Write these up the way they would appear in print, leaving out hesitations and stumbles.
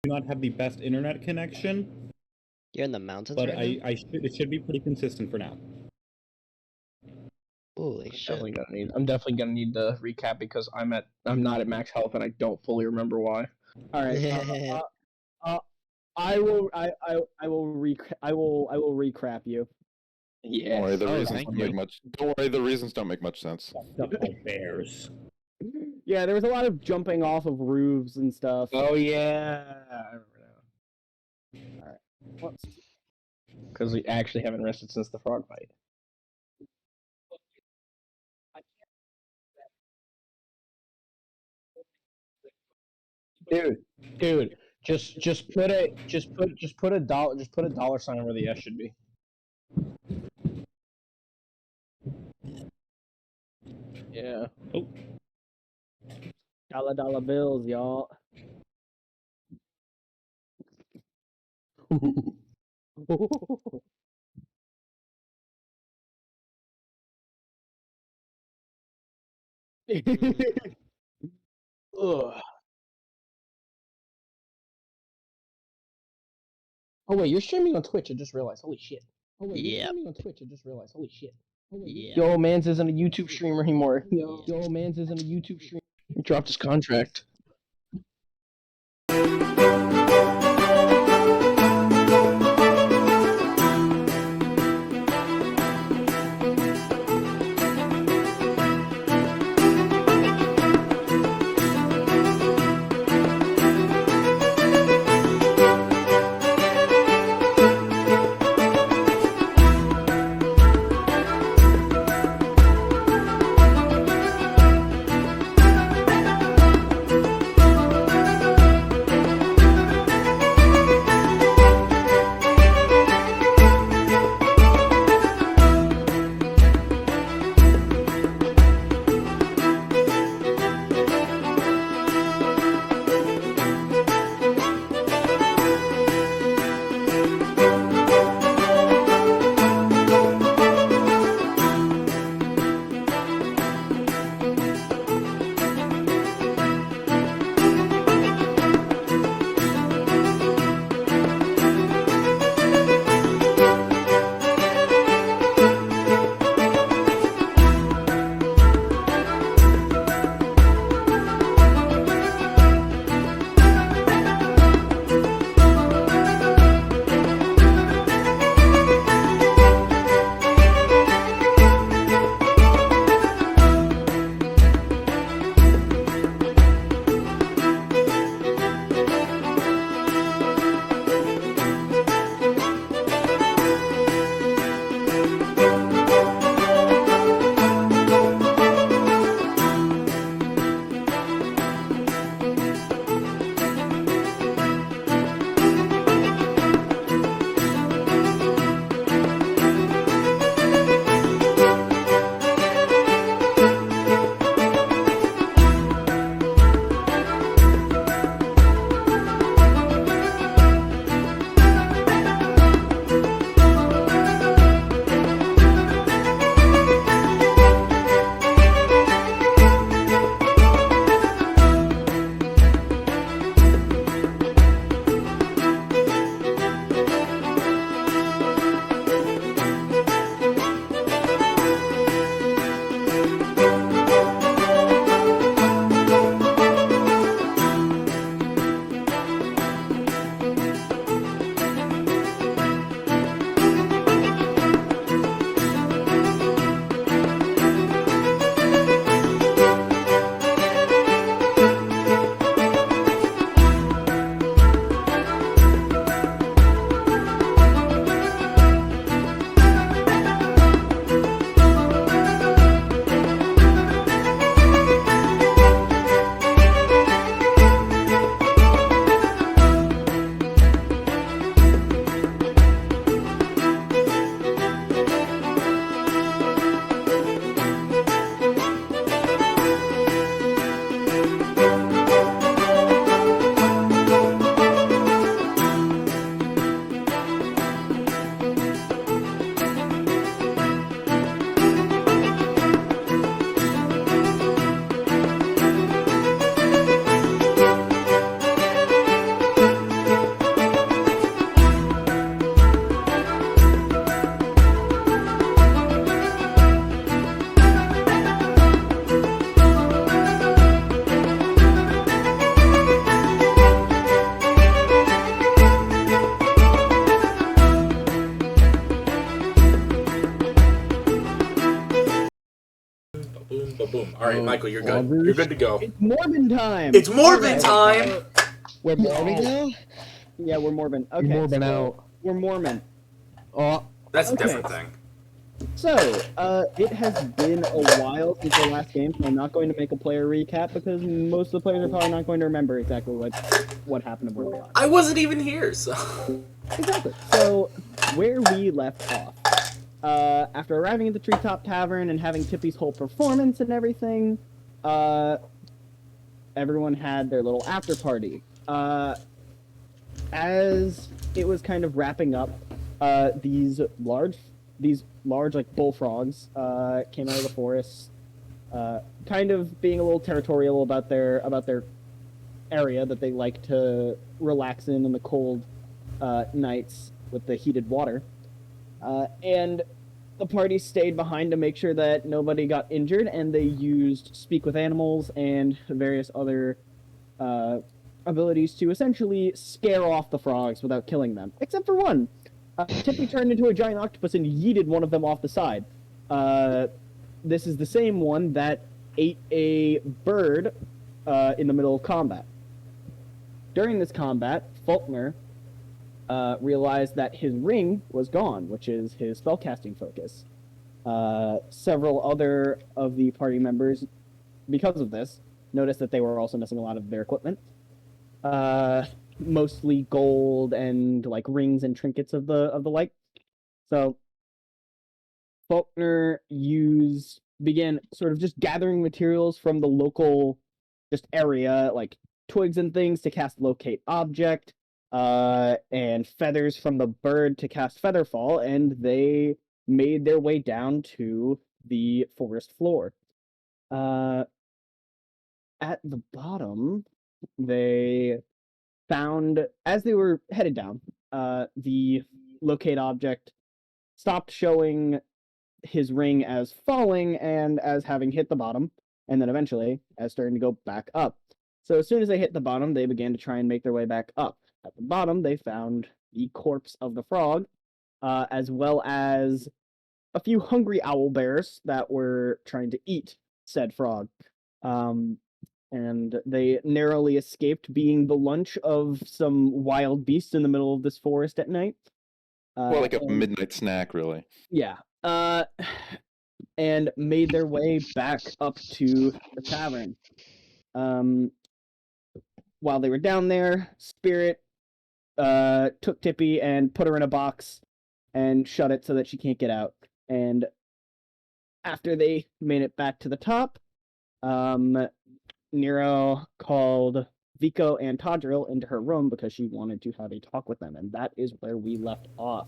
not have the best internet connection. You're in the mountains but right now? it should be pretty consistent for now. Holy shit. I'm definitely gonna need the recap because I'm not at max health and I don't fully remember why. All right. I will recap you. Yeah. Don't worry, the Oh, reasons thank don't you. make much. Don't worry, the reasons don't make much sense. The bears. Yeah, there was a lot of jumping off of roofs and stuff. Oh yeah. I remember now. All right. Whoops. Because we actually haven't rested since the frog fight. Dude, just put a dollar sign where the S should be. Yeah. Oh. Dollar bills, y'all. Ugh. Oh wait, you're streaming on Twitch. I just realized. Holy shit. Oh wait, you're Yep. streaming on Twitch. I just realized. Holy shit. Yeah. Yo, Mans isn't a YouTube streamer anymore. Yo, Mans isn't a YouTube streamer. He dropped his contract. All right, Michael, you're good. You're good to go. It's Morbin time. It's Morbin Alright, time. We're Morbin Mormon. now? Yeah, we're Morbin. Okay, Morbin so out. we're Mormon. Oh, That's a Okay. different thing. So, it has been a while since the last game, so I'm not going to make a player recap because most of the players are probably not going to remember exactly what happened and where we are. I wasn't even here, so. Exactly. So, where we left off. After arriving at the Treetop Tavern and having Tippy's whole performance and everything, everyone had their little after party. As it was kind of wrapping up, these large like bullfrogs came out of the forest, kind of being a little territorial about their area that they like to relax in the cold nights with the heated water. And the party stayed behind to make sure that nobody got injured, and they used Speak with Animals and various other abilities to essentially scare off the frogs without killing them. Except for one. Tippy turned into a giant octopus and yeeted one of them off the side. This is the same one that ate a bird in the middle of combat. During this combat, Falknir realized that his ring was gone, which is his spellcasting focus. Several other of the party members, because of this, noticed that they were also missing a lot of their equipment. Mostly gold and like rings and trinkets of the like. So Falknir began sort of just gathering materials from the local just area, like twigs and things to cast locate object, and feathers from the bird to cast featherfall, and they made their way down to the forest floor. At the bottom, they found, as they were headed down, the locate object stopped showing his ring as falling and as having hit the bottom, and then eventually as starting to go back up. So as soon as they hit the bottom, they began to try and make their way back up. At the bottom, they found the corpse of the frog, as well as a few hungry owl bears that were trying to eat said frog. And they narrowly escaped being the lunch of some wild beasts in the middle of this forest at night. Well, like a midnight snack, really. Yeah. And made their way back up to the tavern. While they were down there, Spirit took Tippy and put her in a box and shut it so that she can't get out. And after they made it back to the top, Nero called Vico and Tadriel into her room because she wanted to have a talk with them, and that is where we left off.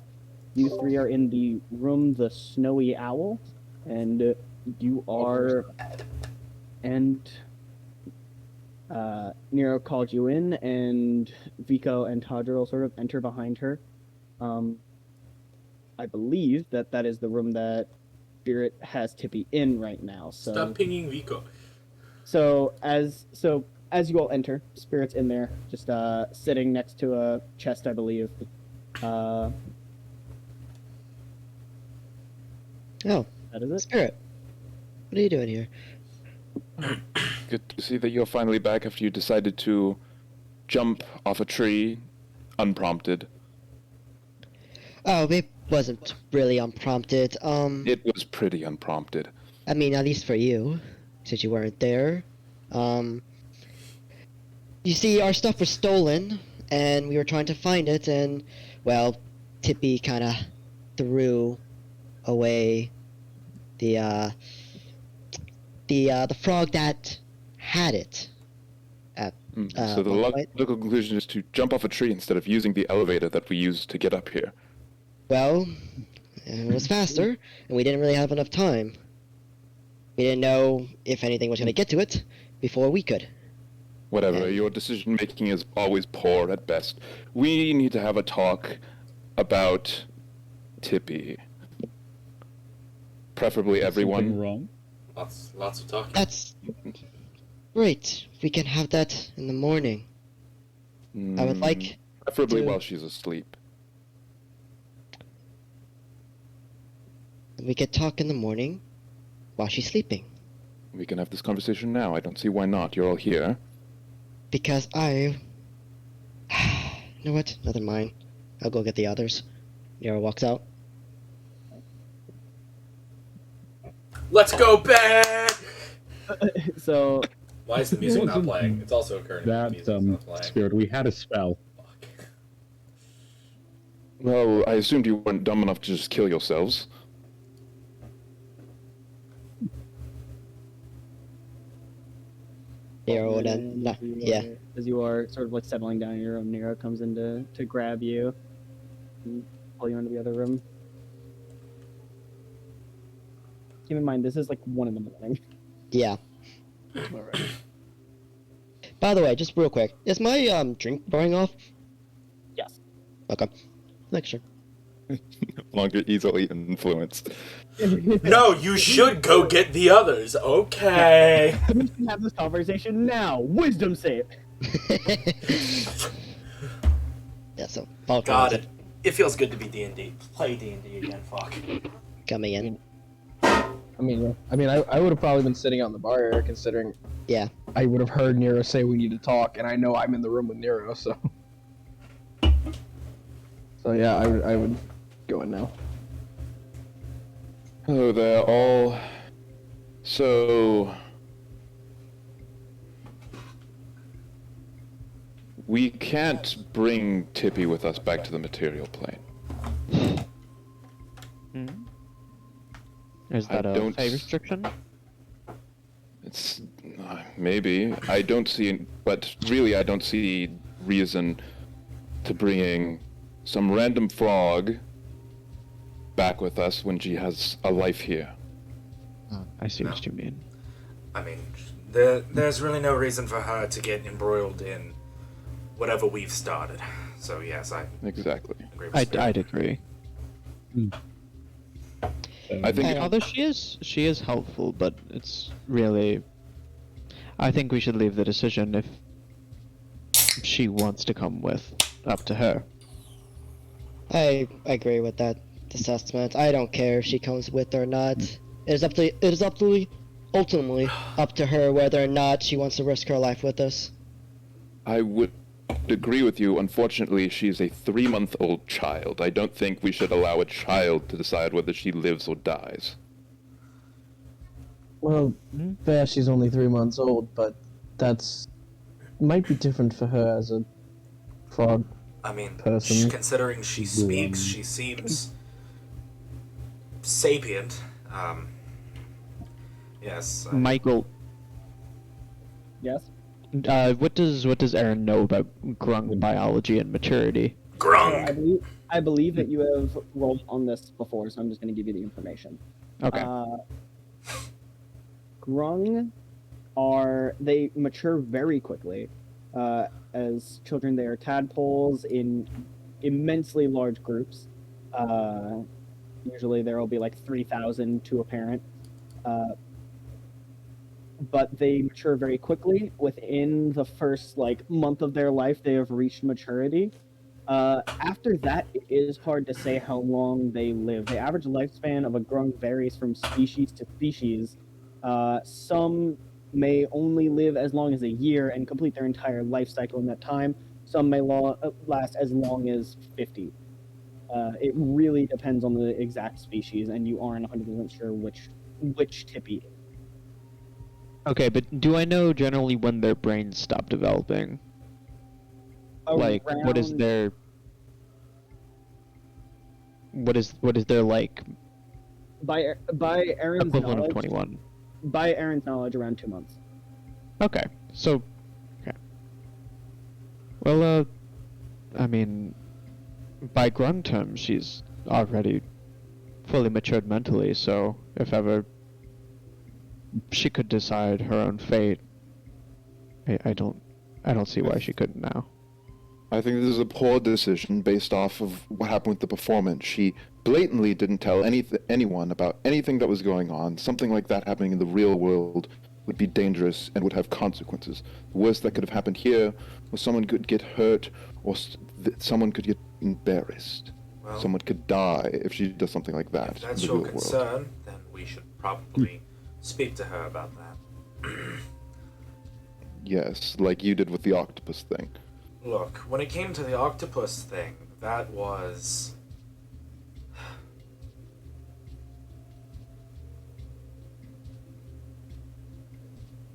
You three are in the room, the Snowy Owl, and you are... And Nero called you in, and Vico and Tadriel sort of enter behind her. I believe that is the room that Spirit has Tippy in right now. So Stop pinging Vico. So as you all enter, Spirit's in there, just sitting next to a chest, I believe. Oh, That is it. Spirit. What are you doing here? Good to see that you're finally back after you decided to jump off a tree unprompted. Oh, it wasn't really unprompted. It was pretty unprompted. I mean, at least for you, since you weren't there. You see, our stuff was stolen, and we were trying to find it, and, well, Tippy kind of threw away the frog that had it. So the logical conclusion is to jump off a tree instead of using the elevator that we used to get up here. Well, it was faster, and we didn't really have enough time. We didn't know if anything was going to get to it before we could. Whatever, your decision-making is always poor at best. We need to have a talk about Tippy. Preferably everyone. Something wrong? Lots of talking. That's great. We can have that in the morning. I would like Preferably to- while she's asleep. We could talk in the morning while she's sleeping. We can have this conversation now. I don't see why not. You're all here. Because I... You know what? Never mind. I'll go get the others. Nero walks out. Let's go back! So, Why is the music not playing? It's also occurring. The That music's not playing. Spirit, we had a spell. Fuck. Well, I assumed you weren't dumb enough to just kill yourselves. Nero then... No, yeah. As you are sort of like settling down in your room, Nero comes in to grab you and pull you into the other room. Keep in mind, this is like 1 in the morning. Yeah. By the way, just real quick, is my drink burning off? Yes. Okay. Make sure. Longer easily influenced. No, you should go get the others. Okay. We should have this conversation now. Wisdom save. Yeah, so Falknir Got it. It feels good to be D&D. Play D&D again, fuck. coming in. I mean, I would have probably been sitting out in the bar area, considering. Yeah. I would have heard Nero say we need to talk, and I know I'm in the room with Nero, so. So yeah, I would go in now. Hello there, all. So... We can't bring Tippy with us back to the material plane. Is that I a don't pay restriction? It's... maybe. I don't see... But really, I don't see reason to bringing some random frog back with us when she has a life here. I see what you mean. I mean, there's really no reason for her to get embroiled in whatever we've started. So yes, I Exactly. agree with I'd Spirit. agree. I think... Hey, Although she is helpful, but it's really... I think we should leave the decision if she wants to come with, up to her. I agree with that assessment. I don't care if she comes with or not. It is ultimately up to her whether or not she wants to risk her life with us. I would agree with you. Unfortunately, she's a 3-month-old child. I don't think we should allow a child to decide whether she lives or dies. Well, fair, she's only 3 months old, but that's might be different for her as a frog. I mean, person. considering she speaks, she seems sapient. Yes. Michael, Yes. what does Erin know about grung biology and maturity? Grung. I believe that you have rolled on this before, so I'm just going to give you the information. Okay. Grung they mature very quickly. As children, they are tadpoles in immensely large groups. Usually there will be like 3,000 to a parent. But they mature very quickly. Within the first month of their life, they have reached maturity. After that, it is hard to say how long they live. The average lifespan of a grung varies from species to species. Some may only live as long as a year and complete their entire life cycle in that time. Some may last as long as 50. It really depends on the exact species, and you aren't 100% sure which Tippy. Okay, but do I know generally when their brains stop developing? Like, what is their like by Erin's equivalent of knowledge? 21? By Erin's knowledge, around 2 months. Okay, so okay. Well, I mean, by grung terms, she's already fully matured mentally. So if ever she could decide her own fate, I don't see why she couldn't now. I think this is a poor decision based off of what happened with the performance. She blatantly didn't tell anyone about anything that was going on. Something like that happening in the real world would be dangerous and would have consequences. The worst that could have happened here was someone could get hurt, or someone could get embarrassed. Well, Someone could die if she does something like that if that's in the your real concern, world. then we should probably speak to her about that. Yes, like you did with the octopus thing. Look, when it came to the octopus thing, that was...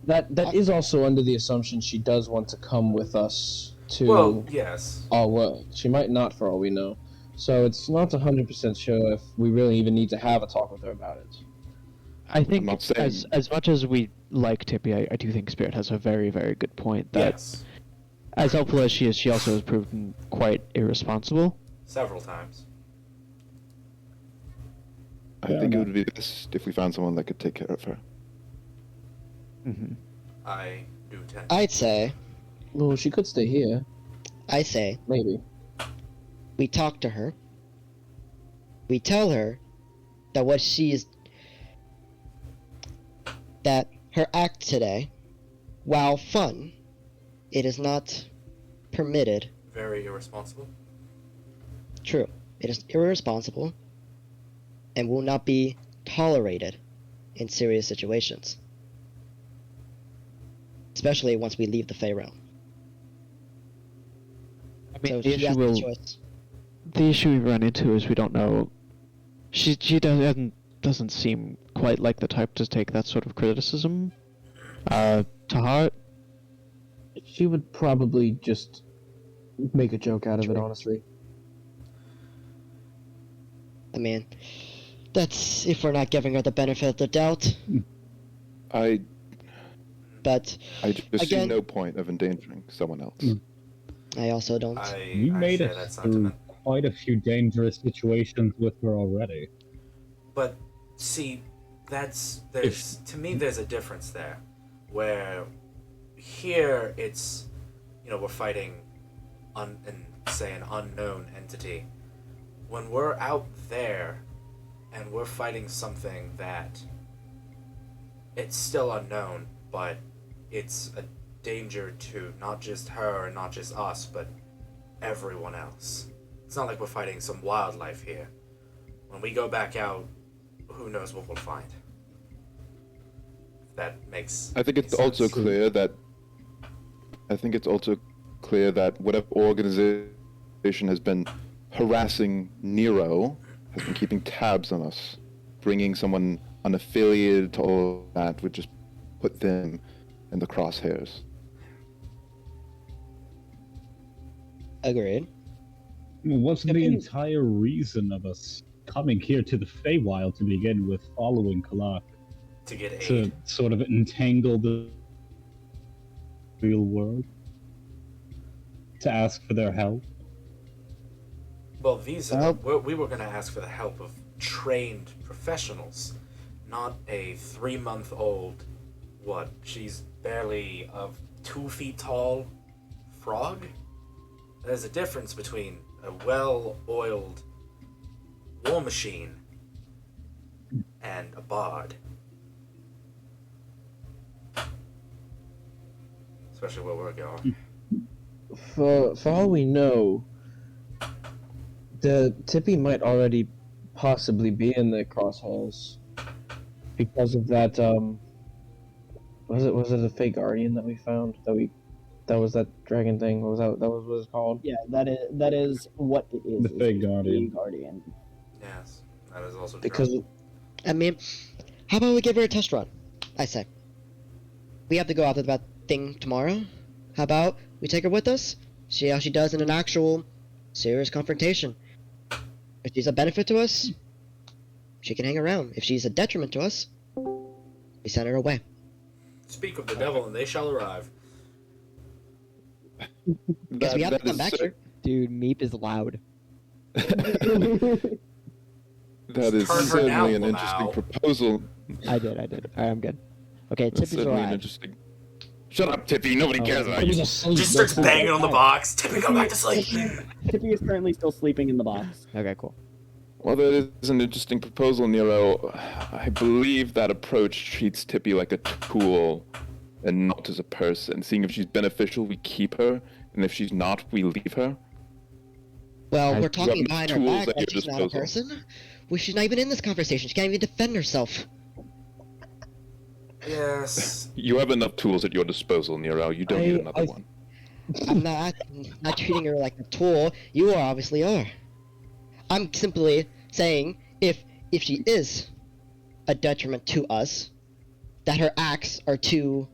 That is also under the assumption she does want to come with us to Well, yes. our work. She might not, for all we know. So it's not 100% sure if we really even need to have a talk with her about it. I think not saying- as much as we like Tippy, I do think Spirit has a very, very good point that Yes. as helpful as she is, she also has proven quite irresponsible. Several times. I think it would be best if we found someone that could take care of her. Mm-hmm. I do tend I'd say, Well, she could stay here, I say, maybe. we talk to her. We tell her that that her act today, while fun, it is not permitted. very irresponsible. True, it is irresponsible and will not be tolerated in serious situations. Especially once we leave the Fey realm. I mean, So the she has issue the will choice. the issue we run into is we don't know. She doesn't seem quite like the type to take that sort of criticism to heart. She would probably just make a joke out of it, honestly. I mean, that's if we're not giving her the benefit of the doubt. I But just see Again- no point of endangering someone else. I also don't. You I made share it that through sentiment. quite a few dangerous situations with her already. But see, to me there's a difference there, where here it's, we're fighting say an unknown entity. When we're out there and we're fighting something that it's still unknown, but it's a danger to not just her and not just us, but everyone else. It's not like we're fighting some wildlife here. When we go back out, who knows what we'll find. If that makes I think it's any also sense. clear that whatever organization has been harassing Nero has been keeping tabs on us. Bringing someone unaffiliated to all that would just put them in the crosshairs. Agreed. What's I the mean- entire reason of us coming here to the Feywild to begin with, following Kalak, To get to aid. sort of entangle the real world? To ask for their help? Well, these Well- we were going to ask for the help of trained professionals, not a 3-month-old. She's barely a 2 feet tall frog. There's a difference between a well-oiled war machine and a bard. Especially where we're going. For all we know, the Tippy might already possibly be in the crosshairs because of that. Was it a fake guardian that we found that was that dragon thing? What was that? That was what it's called. Yeah, that is what it is. The is Fey a Guardian. Guardian. Yes, that is also true. Because I mean, how about we give her a test run? I say. We have to go after that thing tomorrow. How about we take her with us? See how she does in an actual serious confrontation. If she's a benefit to us, she can hang around. If she's a detriment to us, we send her away. Speak of the devil, and they shall arrive. Because we have to come back here. Dude, Meep is loud. That is Turn her certainly down, an interesting Lamau. proposal. I did. Alright, I'm good. Okay, That's Tippy's certainly an alive. interesting. Shut up, Tippy. Nobody cares about you. Just starts banging on the box. Tippy, go back to sleep. Tippy is currently still sleeping in the box. Okay, cool. Well, that is an interesting proposal, Nero. I believe that approach treats Tippy like a tool and not as a person. Seeing if she's beneficial, we keep her, and if she's not, we leave her. Well, I- we're talking Rub behind her tools back at like your she's not a disposal. person. Well, she's not even in this conversation. She can't even defend herself. Yes. You have enough tools at your disposal, Nero. You don't need another one. I'm not treating her like a tool. You are obviously are. I'm simply saying if she is a detriment to us, that her acts are too.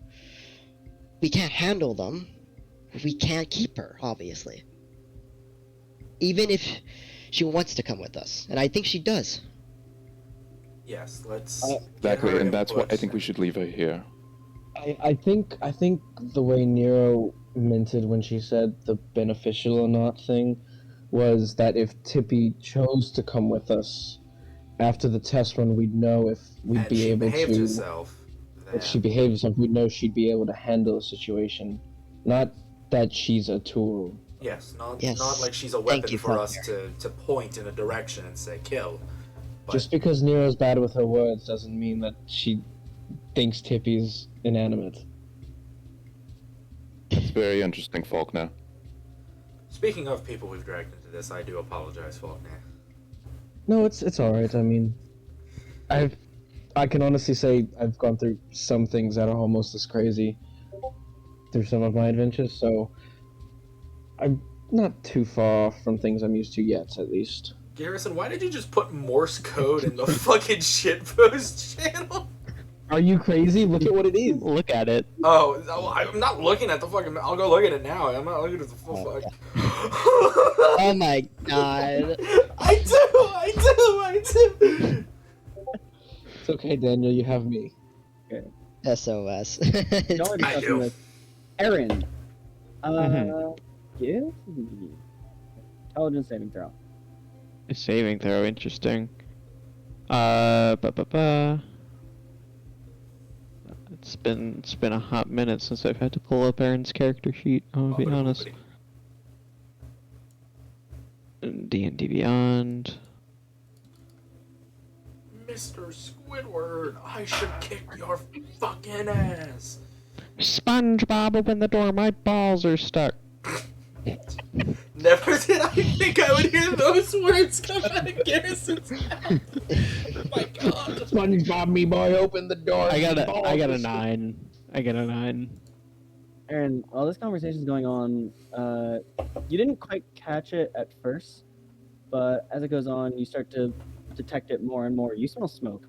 We can't handle them. We can't keep her, obviously. Even if she wants to come with us, and I think she does. Yes, let's. Exactly, and that's why I think we should leave her here. I think the way Nero meant it when she said the beneficial or not thing was that if Tippy chose to come with us after the test run, we'd know if we'd And be she able behaved to. herself. If she behaved herself, we'd know she'd be able to handle the situation. Not that she's a tool. Yes, not Yes. like she's a Thank weapon you, for us Falknir. to point in a direction and say kill. But Just because Nero's bad with her words doesn't mean that she thinks Tippy's inanimate. That's very interesting, Falkner. speaking of people we've dragged into this, I do apologize, Falknir. No, it's all right. I mean, I can honestly say I've gone through some things that are almost as crazy through some of my adventures, so I'm not too far from things I'm used to yet, at least. Garrison, why did you just put Morse code in the fucking shitpost channel? Are you crazy? Look at what it is. Look at it. Oh, I'm not looking at the fucking. I'll go look at it now. I'm not looking at the full fuck. Oh my god. I do. It's okay, Daniel. You have me. SOS. The only I discussion do. with Erin. Mhm. Give me intelligence saving throw. A saving throw, interesting. It's been a hot minute since I've had to pull up Erin's character sheet. I'll be honest. D&D Beyond. Mr. Squidward, I should kick your fucking ass. SpongeBob, open the door. My balls are stuck. Never did I think I would hear those words come out of Garrison's mouth. Oh my god. SpongeBob, me boy, open the door. I got a 9. I got a 9. Aaron, while this conversation's going on, you didn't quite catch it at first, but as it goes on, you start to detect it more and more. You smell smoke.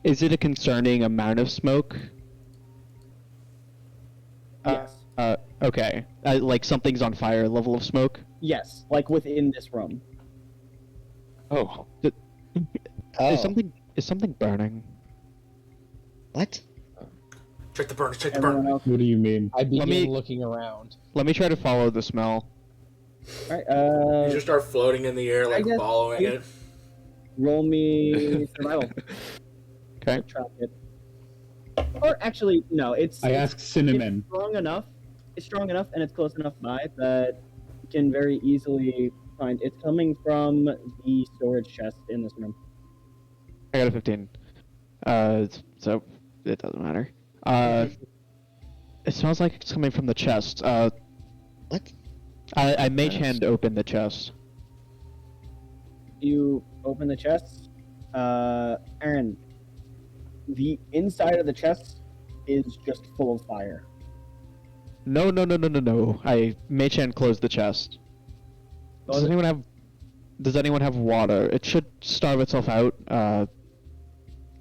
Is it a concerning amount of smoke? Yes. Okay. Like something's on fire level of smoke? Yes, like within this room. Oh. Oh. Is something burning? What? Check the burner, check the Everyone burner. else. What do you mean? I begin me- looking around. Let me try to follow the smell. Alright, You just start floating in the air, like guess- following it. roll me survival. Okay. Track it. Or actually, no, it's I ask Cinnamon. It's strong enough. It's strong enough, and it's close enough by that you can very easily find. It's coming from the storage chest in this room. I got a 15. So it doesn't matter. It smells like it's coming from the chest. What? I mage hand open the chest. You open the chest. Aaron, the inside of the chest is just full of fire. No. I mage hand close the chest. Does anyone have water? It should starve itself out.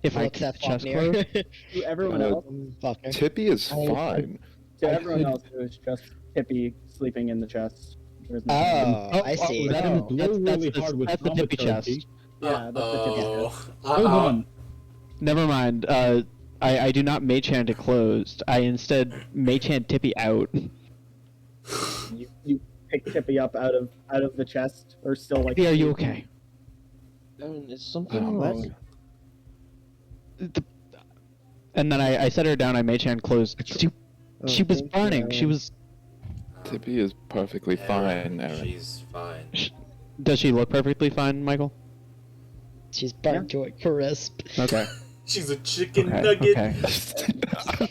If I Well, keep the except chest Falknir. closed. To everyone else, Falknir. Tippy is fine. to I everyone could- else, it was just Tippy sleeping in the chest. There's no Oh, I see. That no. is really hard with that's the Tippy chest. dramaturgy. Yeah, that's the Tippy chest. Hold on. Never mind. I do not mage hand it closed. I instead mage hand Tippy out. You pick Tippy up out of the chest, or still like. Tippy, are you okay? Is something Oh, wrong? And then I set her down. I mage hand closed. She was thank burning. you. She was. Tippy is perfectly fine, Erin. She's fine. Does she look perfectly fine, Michael? She's burnt to a crisp. Okay. She's a chicken Okay. nugget. Okay.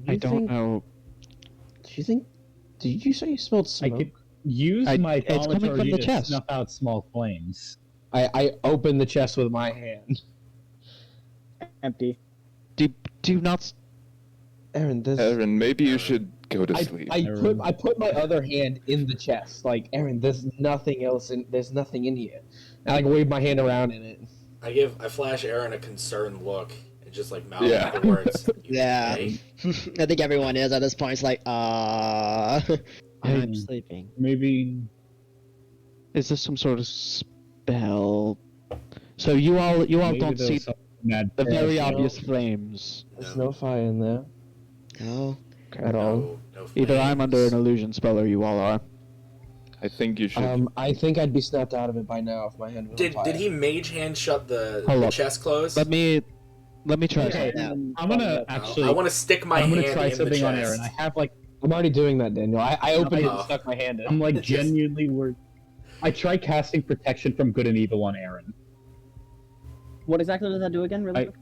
I don't know. Do you think? Did you say you smelled I smoke? could use I- my it's coming from thaumaturgy the to chest. snuff out small flames. I open the chest with my hand. Empty. Do not. Aaron, this. Erin, maybe you should go to I, sleep. I put my other hand in the chest. Like, Aaron, there's nothing else in. There's nothing in here. And I wave my hand around in it. I flash Erin a concerned look and just like mouth Yeah. the words. "You Yeah. okay?" I think everyone is at this point. It's like, I'm sleeping. Maybe Is this some sort of spell? So you all maybe don't there see was something mad the very trash. obvious flames. There's no fire in there no. at all. No Either I'm under an flames. illusion spell or you all are. I think you should. I think I'd be snapped out of it by now if my hand was on Did fire. did he mage hand shut the Hold up. chest closed? Let me try Okay, something. I'm gonna actually. I want to stick my I'm hand gonna try in the something on chest. Erin. I have like. I'm already doing that, Daniel. I opened it and Oh. stuck my hand in. I'm like It's just- genuinely worried. I try casting protection from good and evil on Erin. What exactly does that do again, really I- quick?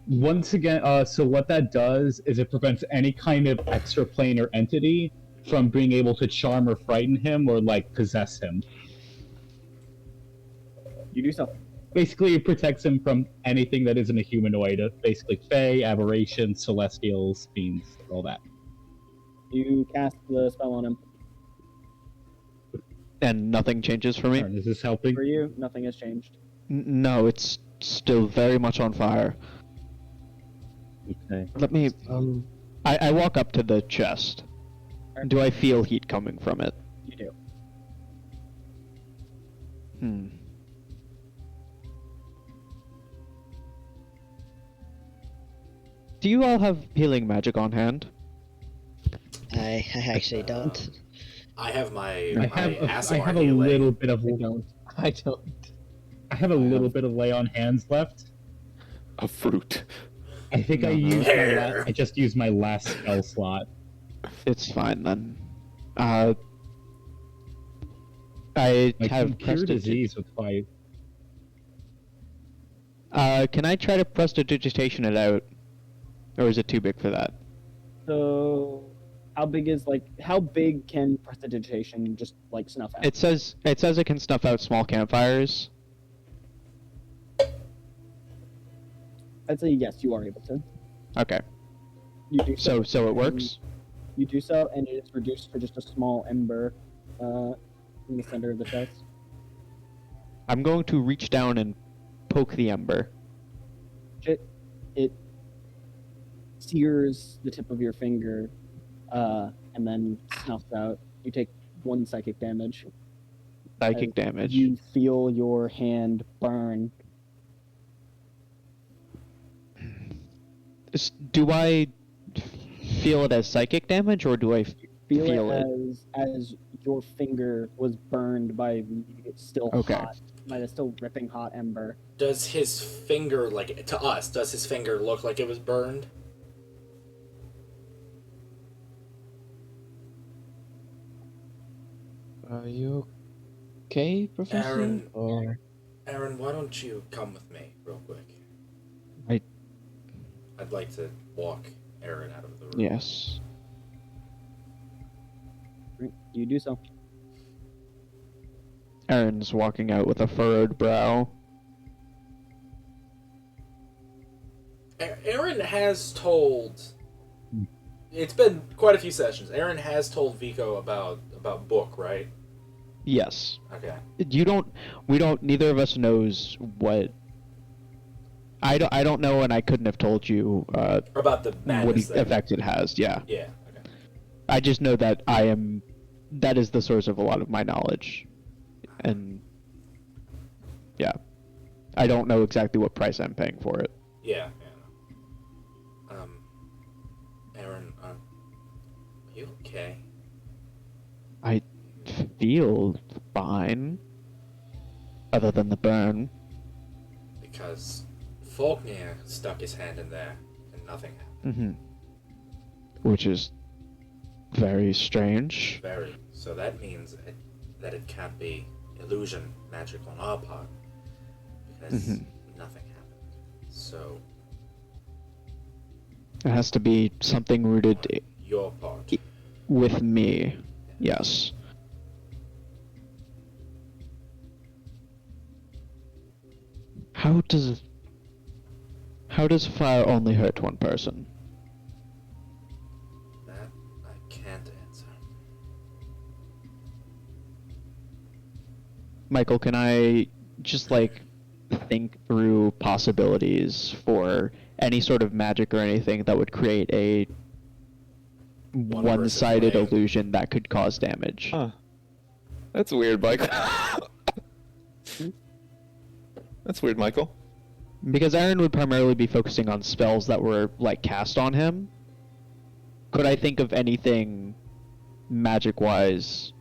Once again, so what that does is it prevents any kind of extraplanar entity from being able to charm or frighten him or like possess him. You do so. Basically, it protects him from anything that isn't a humanoid. Basically, fae, aberrations, celestials, fiends, all that. You cast the spell on him. And nothing changes for me. Erin, is this helping? For you, nothing has changed. No, it's still very much on fire. Okay. Let me. I walk up to the chest. Do I feel heat coming from it? You do. Hmm. Do you all have healing magic on hand? I actually don't. I have my I my have ASMR a healing. little bit of I don't. I have a little bit of lay on hands left. A fruit. I think I No. used I just used my last spell slot. It's fine then. I I have can cure prestidig- disease with fire. Can I try to prestidigitation it out, or is it too big for that? So, how big can prestidigitation just like snuff out? It says it can snuff out small campfires. I'd say yes, you are able to. Okay, You do so it works. You do so, and it is reduced to just a small ember in the center of the chest. I'm going to reach down and poke the ember. It sears the tip of your finger, and then snuffs out. You take 1 psychic damage. Psychic As damage. You feel your hand burn. Do I feel it as psychic damage, or do I Feel, Feel it as your finger was burned by the still Okay. hot, by the still ripping hot ember. Does his finger, like, to us, does his finger look like it was burned? Are you okay, Professor? Aaron. Or Erin, why don't you come with me real quick? I'd like to walk Erin out of the room. Yes. Right, you do so. Erin's walking out with a furrowed brow. Erin has told. It's been quite a few sessions. Erin has told Vico about Book, right? Yes. Okay. Neither of us knows what. I don't know, and I couldn't have told you About the what madness thing. effect it has. Yeah. Yeah. Okay. I just know that that is the source of a lot of my knowledge, and yeah, I don't know exactly what price I'm paying for it. Yeah. No. Erin, are you okay? I feel fine, other than the burn. Because Falknir stuck his hand in there and nothing happened. Which is very strange. Very. So that means that it can't be illusion magic on our part. Because nothing happened. So, It has to be something rooted on your part. with me. Yes. How does fire only hurt one person? That I can't answer. Michael, can I just like think through possibilities for any sort of magic or anything that would create a one-sided flame. illusion that could cause damage? Huh. That's weird, Michael. That's weird, Michael. Because Erin would primarily be focusing on spells that were like cast on him. Could I think of anything magic-wise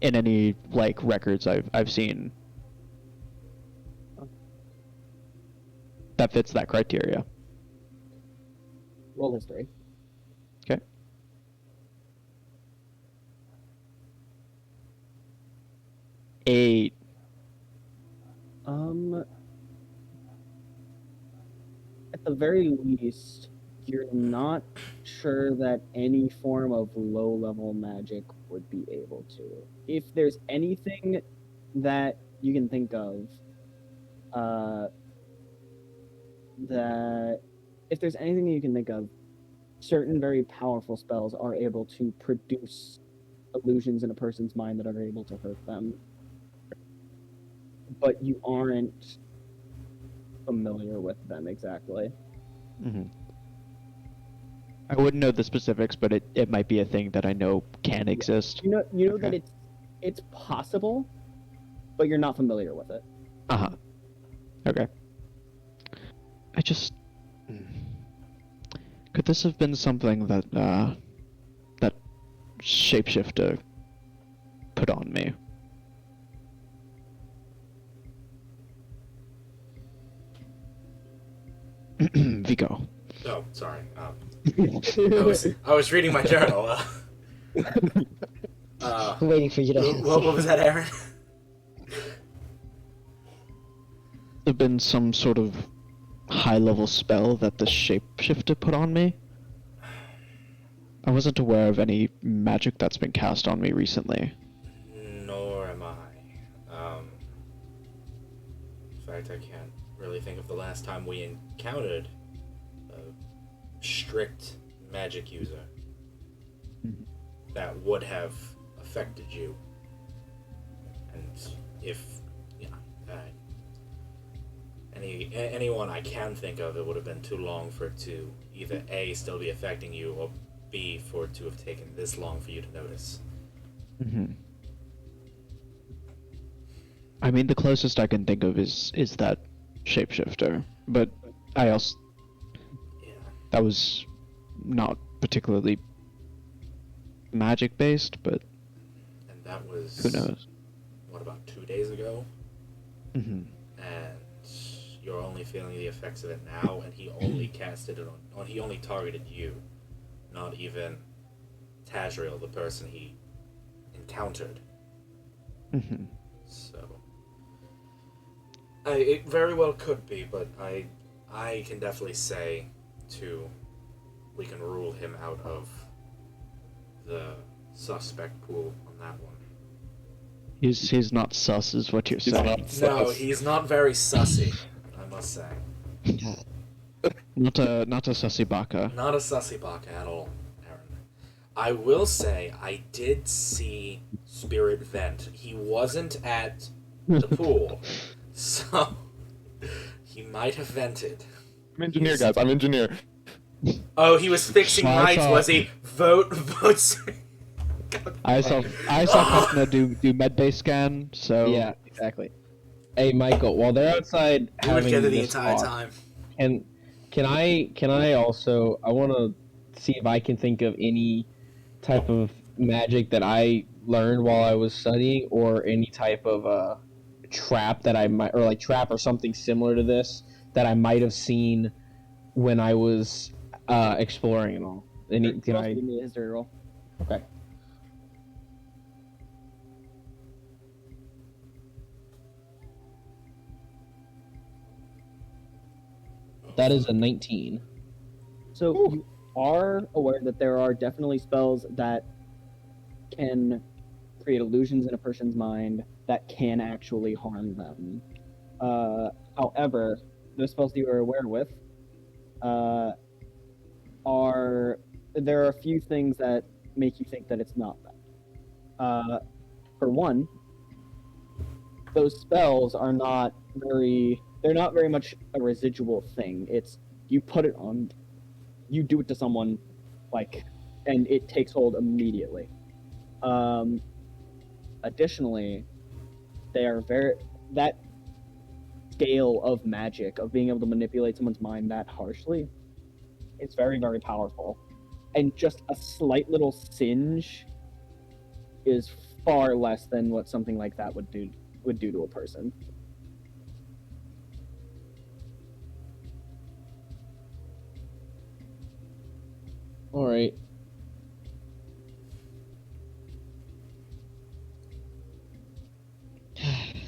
in any like records I've seen that fits that criteria? Roll history. Okay. Eight. At the very least, you're not sure that any form of low-level magic would be able to. If there's anything that you can think of, certain very powerful spells are able to produce illusions in a person's mind that are able to hurt them. But you aren't familiar with them exactly. Mm-hmm. I wouldn't know the specifics, but it might be a thing that I know can exist. You know Okay. that it's possible, but you're not familiar with it. Uh-huh. Okay. I just... Could this have been something that, that shapeshifter put on me? Vico. Oh, sorry. I was reading my journal. I'm waiting for you to answer. What was that, Erin? Have been some sort of high-level spell that the shapeshifter put on me? I wasn't aware of any magic that's been cast on me recently. Nor am I. In fact, I can't really think of the last time we encountered a strict magic user that would have affected you. And if, anyone I can think of, it would have been too long for it to either A, still be affecting you, or B, for it to have taken this long for you to notice. Mm-hmm. I mean, the closest I can think of is that shapeshifter, but I also... Yeah. That was not particularly magic-based, but And that was... who knows? What, about 2 days ago? Mm-hmm. And you're only feeling the effects of it now, and he only casted it on he only targeted you, not even Tadriel, the person he encountered. Mm-hmm. So, it very well could be, but I can definitely say we can rule him out of the suspect pool on that one. He's not sus, is what you're saying. No, he's not very sussy, I must say. God. Not a sussy baka. Not a sussy baka at all, Erin. I will say I did see Spirit vent. He wasn't at the pool, so he might have vented. I'm engineer, guys. I'm engineer. Oh, he was fixing I lights, saw- was he? Vote. I saw Falknir do med-based scan, so... Yeah, exactly. Hey, Michael, while they're outside We were having together the this entire talk, time. can I also, I want to see if I can think of any type of magic that I learned while I was studying, or any type of trap that I might, or like trap or something similar to this that I might have seen when I was exploring and all. Any, can Also I? give me a history roll. Okay. That is a 19. So you are aware that there are definitely spells that can create illusions in a person's mind that can actually harm them. However, those spells that you are aware with are there are a few things that make you think that it's not that. For one, those spells are not they're not very much a residual thing. It's you put it on, you do it to someone, like, and it takes hold immediately. Additionally, they are that scale of magic, of being able to manipulate someone's mind that harshly, it's very, very powerful. And just a slight little singe is far less than what something like that would do to a person. All right.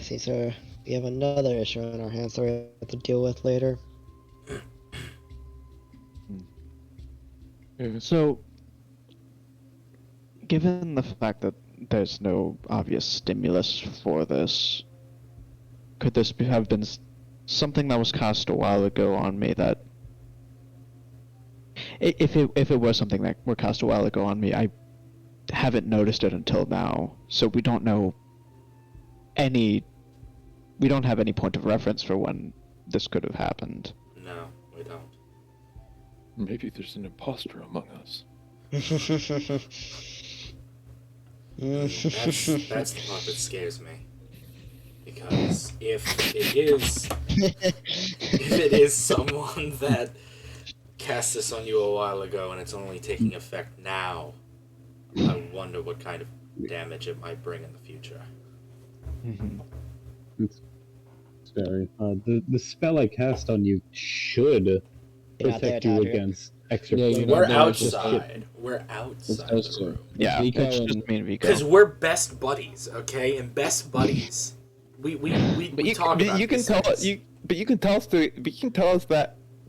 Seems we have another issue on our hands that we have to deal with later. So, given the fact that there's no obvious stimulus for this, could this have been something that was cast a while ago on me that... If it was something that were cast a while ago on me, I haven't noticed it until now, so we don't know we don't have any point of reference for when this could have happened. No, we don't. Maybe there's an imposter among us. That's the part that scares me. Because if it is someone that cast this on you a while ago and it's only taking effect now, I wonder what kind of damage it might bring in the future. It's very the spell I cast on you should protect you against extra. Yeah, you know, We're no, it's just outside. We're outside It's the room. Yeah, Vico it's just and- me and Vico. Because we're best buddies, okay? And best buddies, we talk about you can these tell things. you can tell us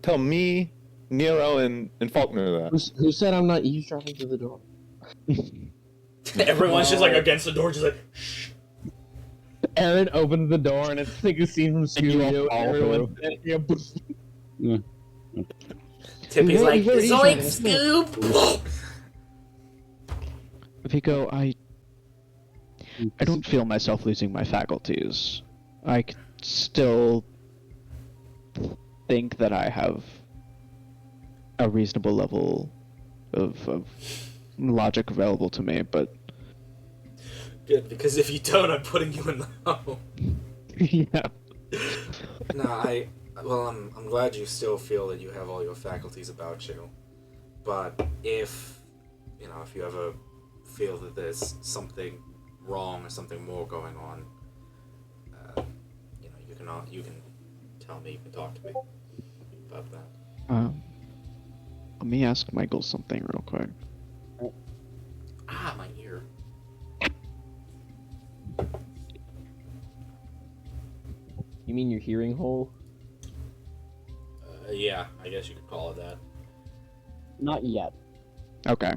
tell me, Nero, and Falkner that. Who said I'm not eavesdropping through the door? Everyone's just like against the door, just like. Erin opens the door and it's like a scene from Scooby-Doo. Everyone's Tippy's We've like, already Zoink, eaten Scoop! Vico, I don't feel myself losing my faculties. I still think that I have a reasonable level of logic available to me, but Good, because if you don't, I'm putting you in the home. yeah. No, I'm glad you still feel that you have all your faculties about you. But if you ever feel that there's something wrong or something more going on, you can tell me, you can talk to me about that. Let me ask Michael something real quick. Ah, my ear. You mean your hearing hole? Yeah, I guess you could call it that. Not yet. Okay.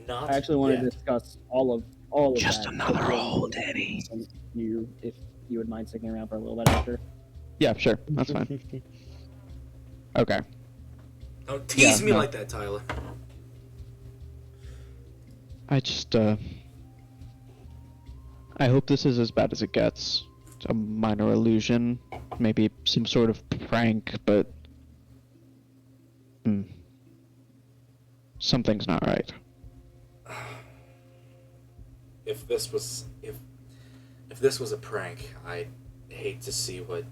Not I actually want yet. to discuss all of Just that. another hole, Daddy. If you would mind sticking around for a little bit after. Yeah, sure. That's fine. Okay. Don't tease me no. like that, Tyler. I just, I hope this is as bad as it gets. It's a minor illusion, maybe some sort of prank, but... Something's not right. If this was a prank, I'd hate to see what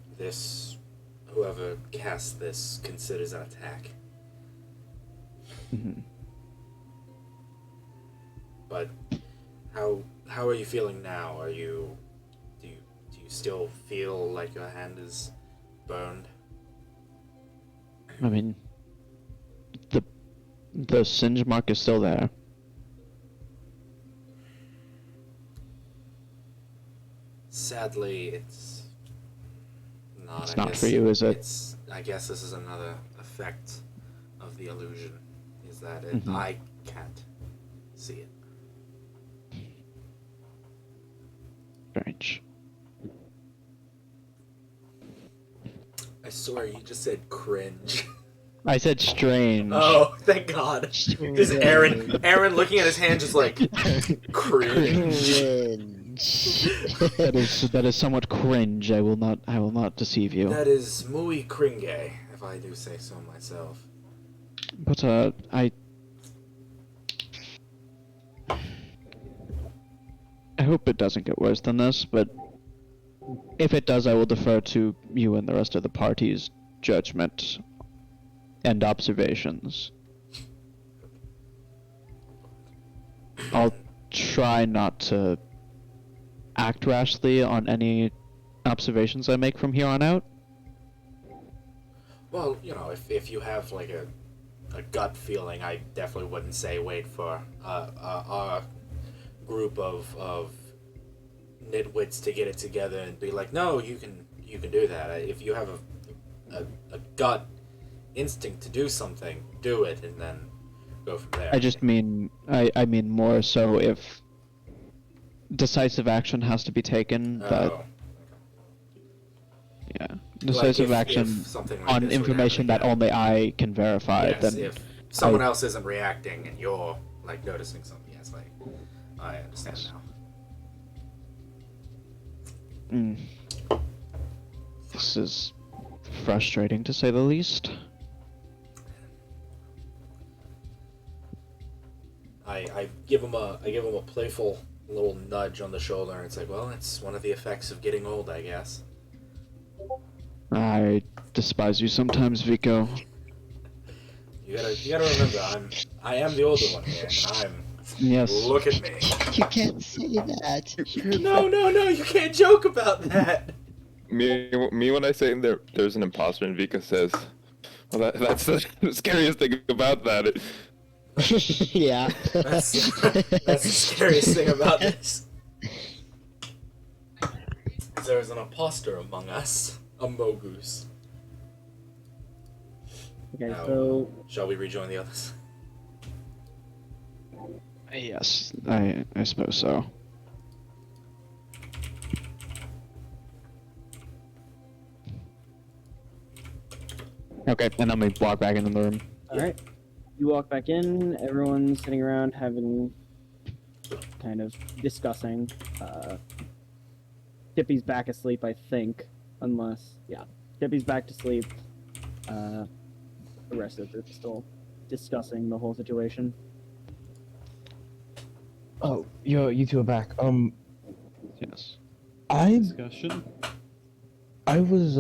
whoever cast this considers an attack. But how are you feeling now? Do you still feel like your hand is burned? I mean, the singe mark is still there. Sadly, it's not. It's I not guess for you, is it? I guess this is another effect of the illusion, is that Mhm. I can't see it. Strange. I swear you just said cringe. I said strange. Oh, thank God. Just Aaron looking at his hand just like, cringe. That is somewhat cringe. I will not deceive you. That is muy cringe, if I do say so myself. But I hope it doesn't get worse than this, but if it does, I will defer to you and the rest of the party's judgment and observations. I'll try not to act rashly on any observations I make from here on out. Well, you know, if you have like a gut feeling, I definitely wouldn't say wait for our group of nitwits to get it together and be like, no, you can do that. If you have a gut instinct to do something, do it, and then go from there. I just mean I mean more so if decisive action has to be taken. That yeah, decisive like if action something like on this would information happen, that only I can verify. yes, Then if someone else isn't reacting and you're like noticing something, yes, like I understand now. This is frustrating to say the least. I give him a playful little nudge on the shoulder, and it's like, well, it's one of the effects of getting old, I guess. I despise you sometimes, Vico. You gotta remember, I am the older one here, and I'm. Yes. Look at me. You can't say that. No, you can't joke about that. Me when I say there's an imposter and Vika says, well, that's the scariest thing about that. Yeah. That's the scariest thing about this. There's an imposter among us, a Mogoose. Okay, Now, so shall we rejoin the others? Yes, I suppose so. Okay, and I'm gonna walk back into the room. all right, you walk back in. Everyone's sitting around having kind of discussing. Tippy's back asleep, I think, unless Tippy's back to sleep. The rest of the group is still discussing the whole situation. Oh, you two are back. Yes. Discussion? I was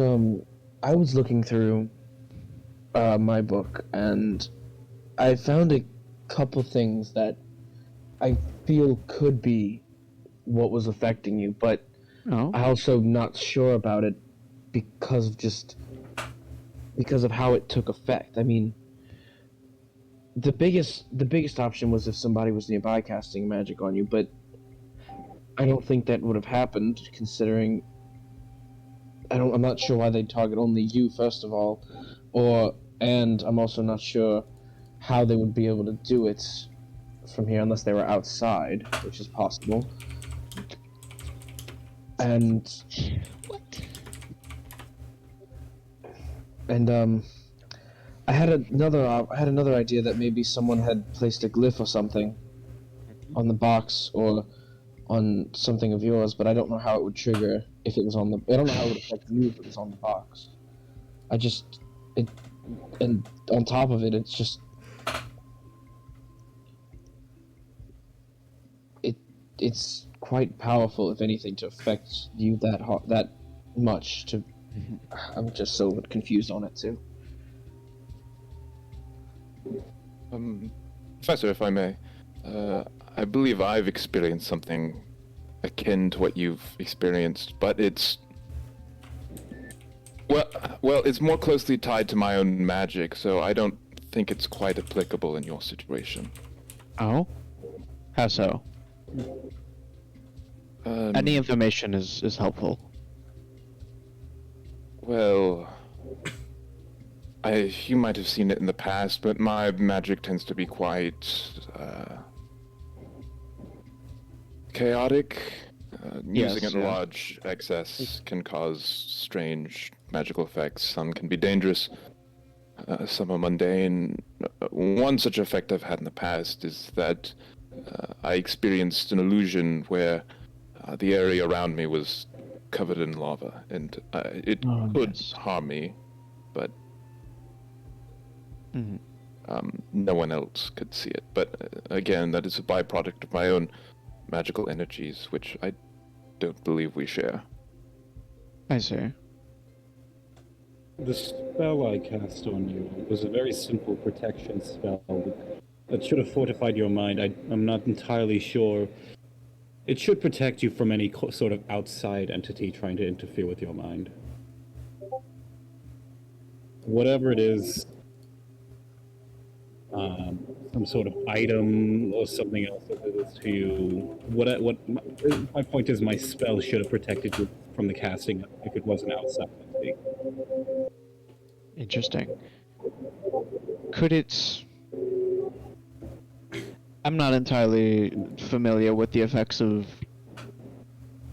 looking through my book, and I found a couple things that I feel could be what was affecting you, but Oh. I'm also not sure about it because of how it took effect. I mean, the biggest option was if somebody was nearby casting magic on you, but I don't think that would have happened, considering I'm not sure why they'd target only you, first of all, and I'm also not sure how they would be able to do it from here unless they were outside, which is possible. And I had another idea that maybe someone had placed a glyph or something on the box or on something of yours, but I don't know how it would trigger if it was on the. I don't know how it would affect you if it was on the box. And on top of it, it's just. It's quite powerful, if anything, to affect you that much. I'm just so confused on it too. Professor, if I may, I believe I've experienced something akin to what you've experienced, but it's it's more closely tied to my own magic, so I don't think it's quite applicable in your situation. Oh? How so? Any information is helpful. Well, you might have seen it in the past, but my magic tends to be quite chaotic. Yes, Using it in yeah. large excess can cause strange magical effects. Some can be dangerous. Some are mundane. One such effect I've had in the past is that I experienced an illusion where the area around me was covered in lava, and it could harm me, but no one else could see it. But again, that is a byproduct of my own magical energies, which I don't believe we share. I see. The spell I cast on you was a very simple protection spell that should have fortified your mind. I'm not entirely sure. It should protect you from any sort of outside entity trying to interfere with your mind. Whatever it is, some sort of item or something else that it is to you. My point is, my spell should have protected you from the casting if it was an outside entity. Interesting. Could it... I'm not entirely familiar with the effects of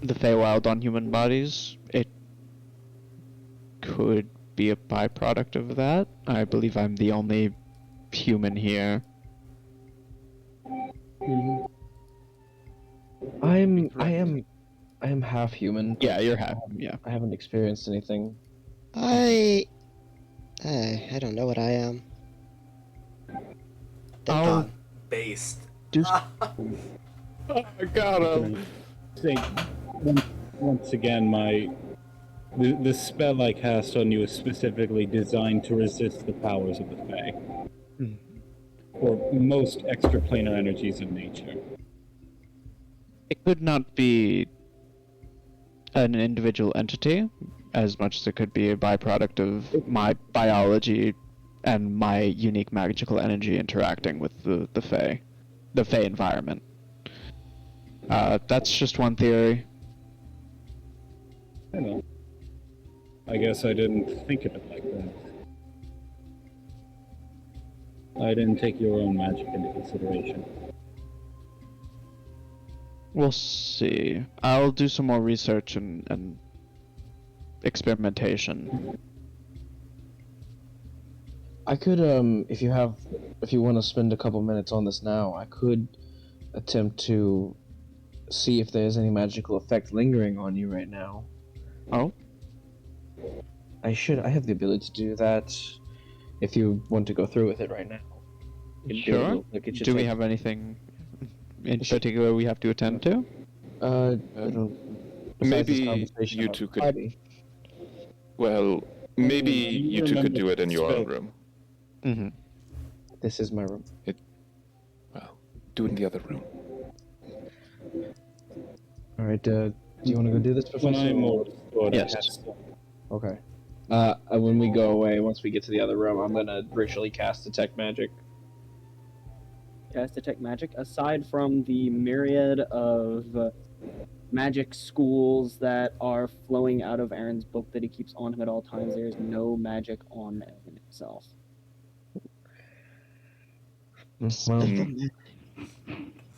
the Feywild on human bodies. It could be a byproduct of that. I believe I'm the only human here. I am half human. Yeah, you're half. Yeah. I haven't experienced anything. I don't know what I am. I'll Based. do. I got him. Say, once again, the spell I cast on you is specifically designed to resist the powers of the Fae. Or most extraplanar energies of nature. It could not be an individual entity, as much as it could be a byproduct of my biology and my unique magical energy interacting with the Fae environment. That's just one theory. I know. I guess I didn't think of it like that. I didn't take your own magic into consideration. We'll see. I'll do some more research and experimentation. I could, if you want to spend a couple minutes on this now, I could attempt to see if there's any magical effect lingering on you right now. Oh? I have the ability to do that if you want to go through with it right now. Sure. Do we have anything in particular we have to attend to? Maybe you two could. Well, maybe you two could do it in your own room. Mm-hmm. This is my room. Well, do it in the other room. All right. Do you want to go do this, Professor? When I'm more restored, Yes. Okay. When we go away, once we get to the other room, I'm gonna ritually cast Detect Magic. Cast Detect Magic. Aside from the myriad of magic schools that are flowing out of Erin's book that he keeps on him at all times, there is no magic on Erin himself. Well, Falknir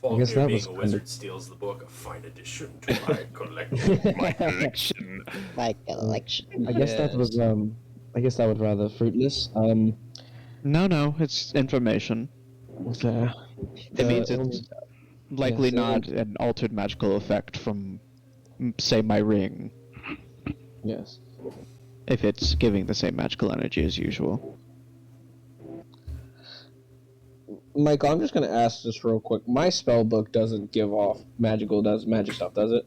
that being was a kind wizard of- steals the book, a fine addition to my collection. My collection. My collection. I guess that was I guess that was rather fruitless. No, it's information. It means it's likely yes, not an altered magical effect from, say, my ring, Yes. if it's giving the same magical energy as usual. Michael, I'm just gonna ask this real quick. My spell book doesn't give off magic stuff, does it?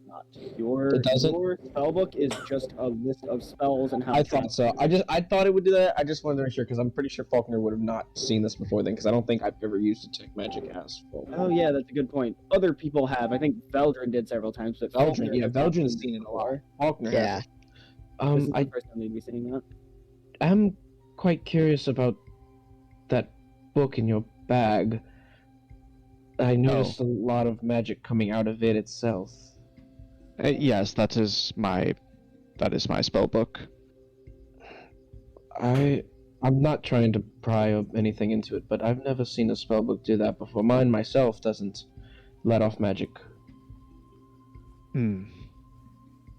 Not your It doesn't? your spellbook is just a list of spells and how. I thought so. I thought it would do that. I just wanted to make sure because I'm pretty sure Falknir would have not seen this before then because I don't think I've ever used Detect Magic as Falknir. Oh yeah, that's a good point. Other people have. I think Veldrin did several times, but Veldrin has seen it a lot. Falknir Yeah. has. This is the first time they'd be saying that. I'm quite curious about that book in your bag. I noticed a lot of magic coming out of it itself. Yes, that is my spell book. I'm not trying to pry up anything into it, but I've never seen a spellbook do that before. Mine myself doesn't let off magic.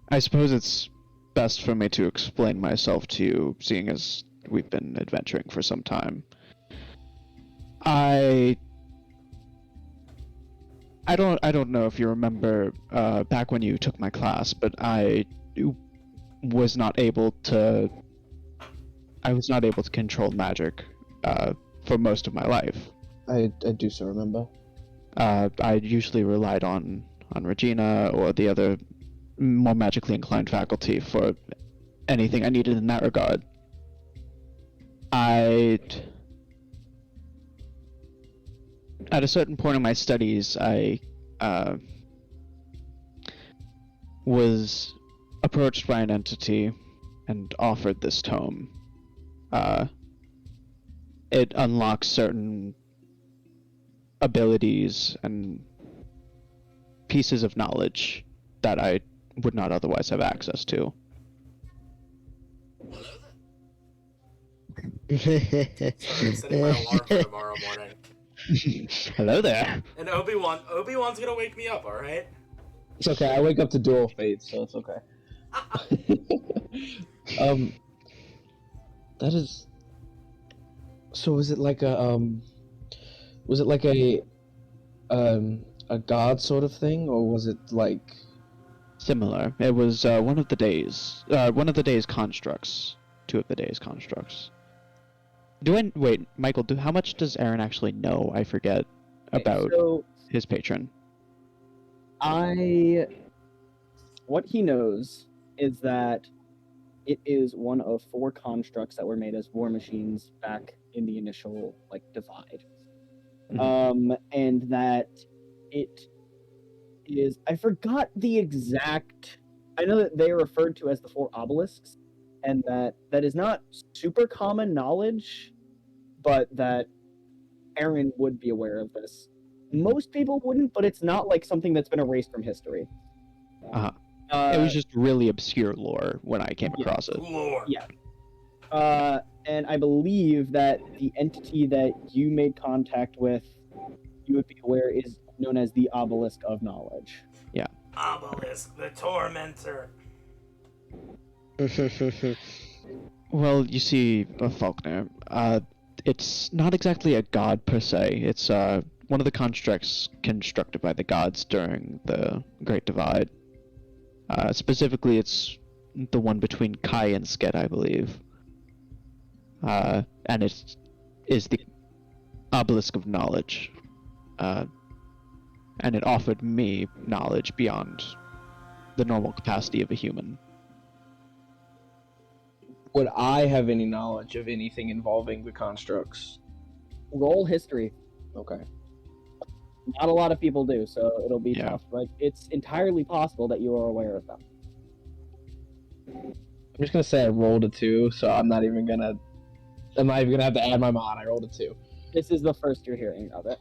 I suppose it's best for me to explain myself to you, seeing as we've been adventuring for some time. I don't know if you remember back when you took my class, but I was not able to control magic for most of my life. I do so remember. I usually relied on Regina or the other more magically inclined faculty for anything I needed in that regard. At a certain point in my studies, I was approached by an entity and offered this tome. It unlocks certain abilities and pieces of knowledge that I would not otherwise have access to. I'm setting my alarm for tomorrow morning. Hello there. And Obi-Wan's gonna wake me up, alright? It's okay. I wake up to dual fates, so it's okay. That is. So was it like a god sort of thing, or was it like Similar. It was one of the day's constructs. 2 of the day's constructs. Wait, Michael, how much does Erin actually know? I forget about his patron. What he knows is that it is one of 4 constructs that were made as war machines back in the initial divide. And that it is, I forgot the exact, I know that they are referred to as the 4 obelisks, and that is not super common knowledge, but that Erin would be aware of this. Most people wouldn't, but it's not like something that's been erased from history. It was just really obscure lore when I came across it. Lord. Yeah. And I believe that the entity that you made contact with, you would be aware, is known as the Obelisk of Knowledge. Yeah. Obelisk, the tormentor. Well, you see, Falknir, it's not exactly a god per se. It's one of the constructs constructed by the gods during the Great Divide. Specifically, it's the one between Kai and Sket, I believe. And it is the Obelisk of Knowledge. And it offered me knowledge beyond the normal capacity of a human. would I have any knowledge of anything involving the constructs? Roll history. Okay. Not a lot of people do, so it'll be Yeah. tough. But it's entirely possible that you are aware of them. I'm just gonna say I rolled a 2, so I'm not even gonna have to add my mod. I rolled a 2. This is the first you're hearing of it.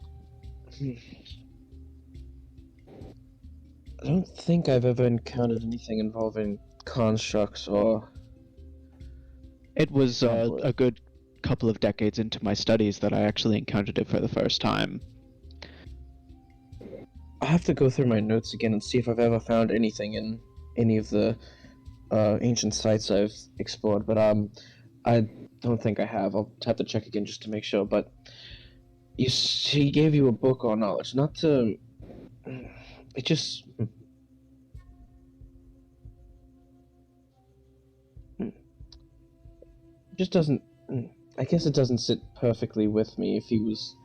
I don't think I've ever encountered anything involving constructs or... It was a good couple of decades into my studies that I actually encountered it for the first time. I have to go through my notes again and see if I've ever found anything in any of the ancient sites I've explored, but I don't think I have. I'll have to check again just to make sure, but he gave you a book on knowledge, not to... It just... It just doesn't... I guess it doesn't sit perfectly with me if he was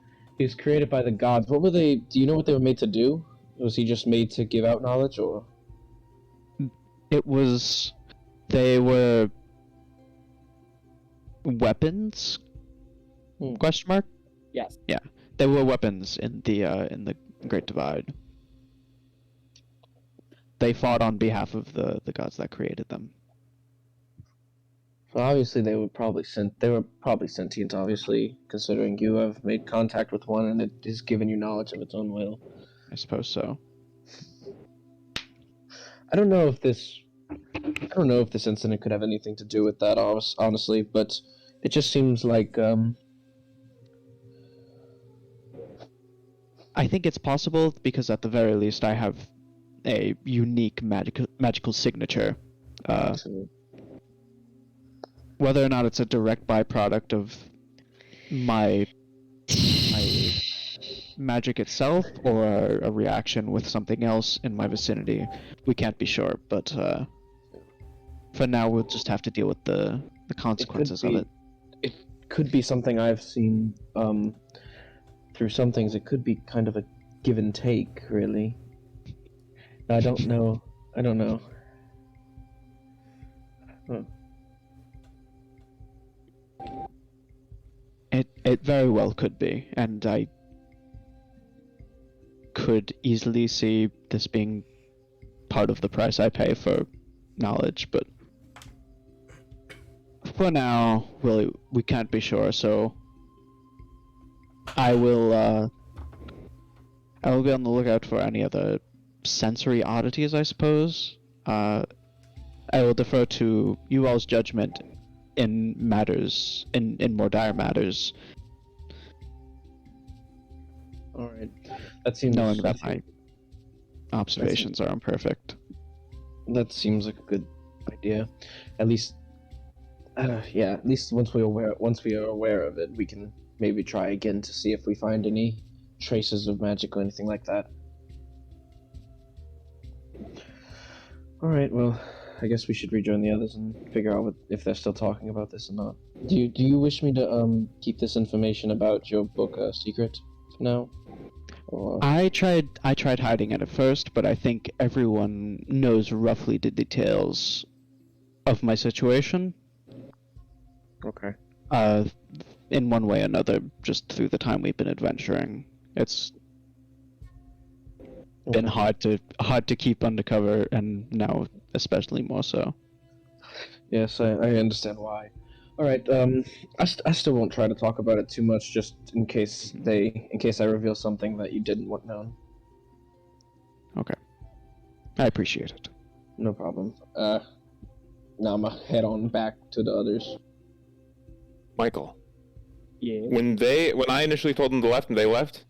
created by the gods. What were they... Do you know what they were made to do? Was he just made to give out knowledge, or...? It was... They were... weapons? Question mark? Yes. Yeah. They were weapons in the Great Divide. They fought on behalf of the gods that created them. So obviously they were probably sentient, obviously, considering you have made contact with one and it has given you knowledge of its own will. I suppose so. I don't know if this incident could have anything to do with that, honestly, but it just seems like, I think it's possible because at the very least I have a unique magical signature. whether or not it's a direct byproduct of my magic itself or a reaction with something else in my vicinity, we can't be sure. But for now, we'll just have to deal with the consequences of it. It could be something I've seen through some things. It could be kind of a give and take, really. I don't know. Huh. It very well could be, and I could easily see this being part of the price I pay for knowledge, but for now, really, we can't be sure, so I will be on the lookout for any other sensory oddities, I suppose. I will defer to you all's judgment in matters, in more dire matters. Alright. That seems... Knowing that my observations are imperfect. That seems like a good idea. At least... at least once we are aware of it, we can maybe try again to see if we find any traces of magic or anything like that. Alright, well, I guess we should rejoin the others and figure out if they're still talking about this or not. Do you wish me to keep this information about your book a secret for now? Or... I tried hiding it at first, but I think everyone knows roughly the details of my situation. Okay. In one way or another, just through the time we've been adventuring. It's been hard to keep undercover, and now especially more so. Yes, I understand why. Alright, I still won't try to talk about it too much, just in case I reveal something that you didn't want known. Okay. I appreciate it. No problem. Now I'm gonna head on back to the others. Michael, Yeah. when I initially told them to left and they left,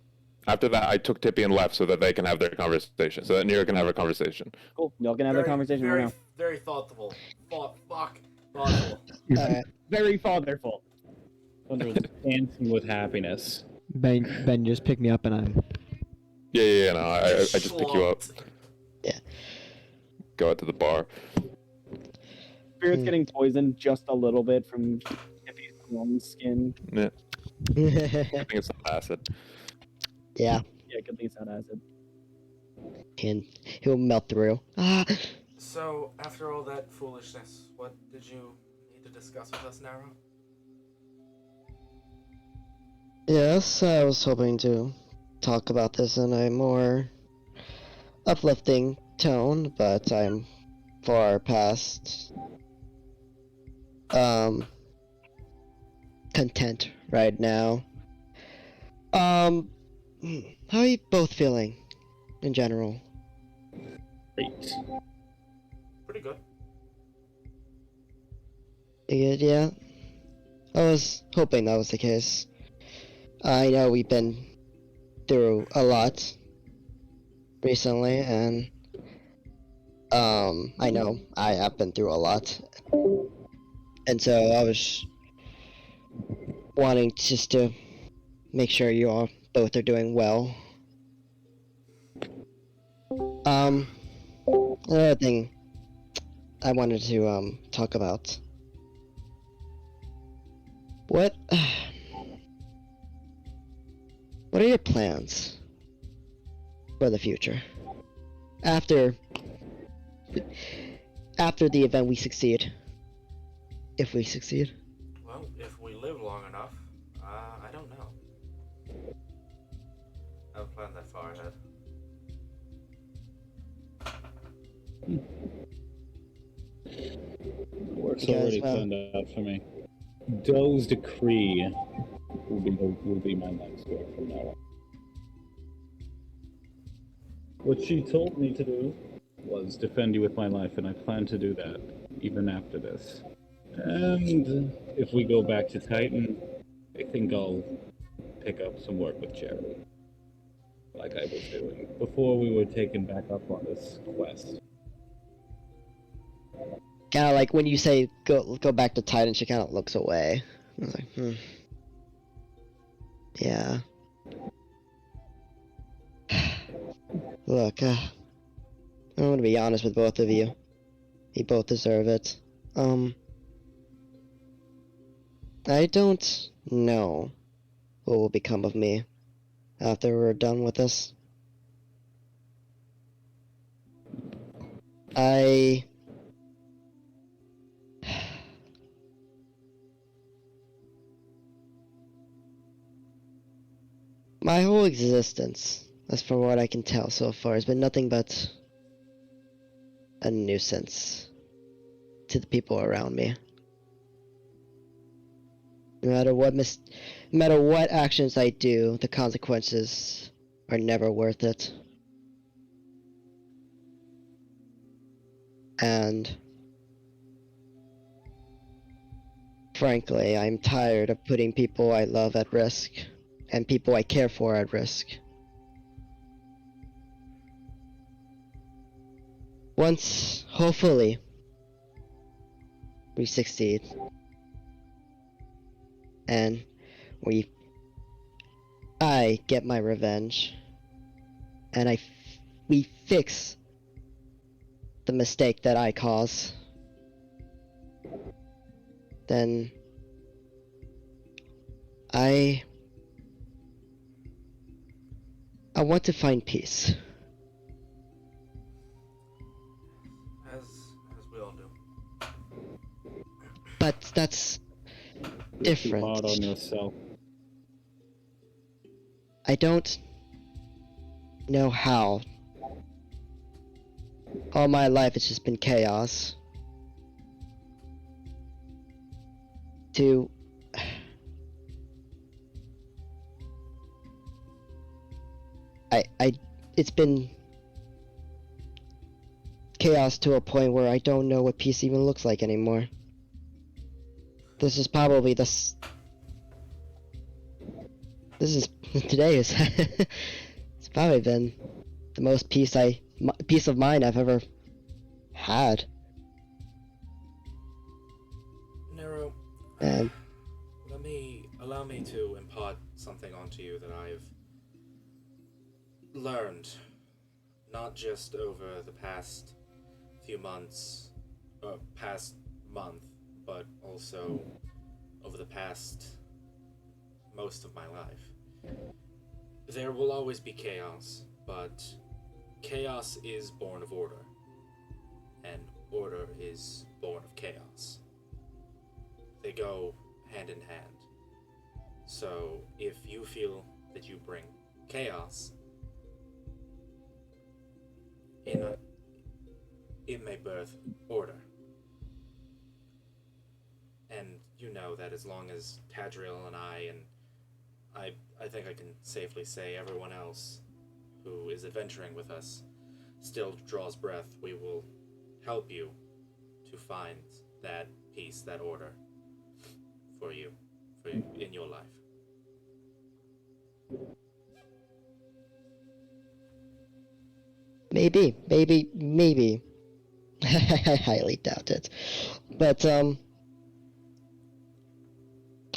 after that I took Tippy and left so that they can have their conversation, so that Nero can have a conversation. Cool. Y'all can have a conversation right now. Very thoughtful. Thoughtful. Alright. Very fatherful. Thunder is dancing with happiness. Ben, just pick me up and I'm... Yeah, no, I just pick you up. Yeah. Go out to the bar. Spirit's getting poisoned just a little bit from Tippy's warm skin. Yeah, I think it's not acid. Yeah, Yeah, good thing it's not acid. and he'll melt through. So, after all that foolishness, what did you need to discuss with us, Nero? Yes, I was hoping to talk about this in a more uplifting tone, but I'm far past content right now. How are you both feeling in general? Great. Pretty good. Good, yeah. I was hoping that was the case. I know we've been through a lot recently, and I know I have been through a lot, and so I was wanting just to make sure you all both are doing well. Another thing I wanted to talk about. What are your plans for the future? After the event we succeed. If we succeed. Well, if we live long enough, I don't know. I haven't planned that far ahead. Work's You guys, already well- turned out for me. Doe's decree will be my next work from now on. What she told me to do was defend you with my life, and I plan to do that, even after this. And if we go back to Titan, I think I'll pick up some work with charity. Like I was doing before we were taken back up on this quest. Kind of like when you say go back to Titan, she kind of looks away. I was like, yeah. Look, I'm gonna be honest with both of you. You both deserve it. I don't know what will become of me after we're done with this. My whole existence, as from what I can tell so far, has been nothing but a nuisance to the people around me. No matter what actions I do, the consequences are never worth it. And frankly, I'm tired of putting people I love at risk and people I care for at risk. Once, hopefully, we succeed. And I get my revenge. And we fix the mistake that I cause. Then I want to find peace. As we all do. But that's different. Hard on yourself. I don't know how. All my life it's just been chaos. It's been chaos to a point where I don't know what peace even looks like anymore. This is probably today is it's probably been the most peace of mind I've ever had. Nero, And allow me to impart something onto you that I've learned, not just over the past few months, past month, but also over the past most of my life. There will always be chaos, but chaos is born of order, and order is born of chaos. They go hand in hand. So if you feel that you bring chaos, it may birth order. And you know that as long as Tadriel and I think I can safely say everyone else who is adventuring with us still draws breath, we will help you to find that peace, that order for you in your life. maybe. I highly doubt it. But,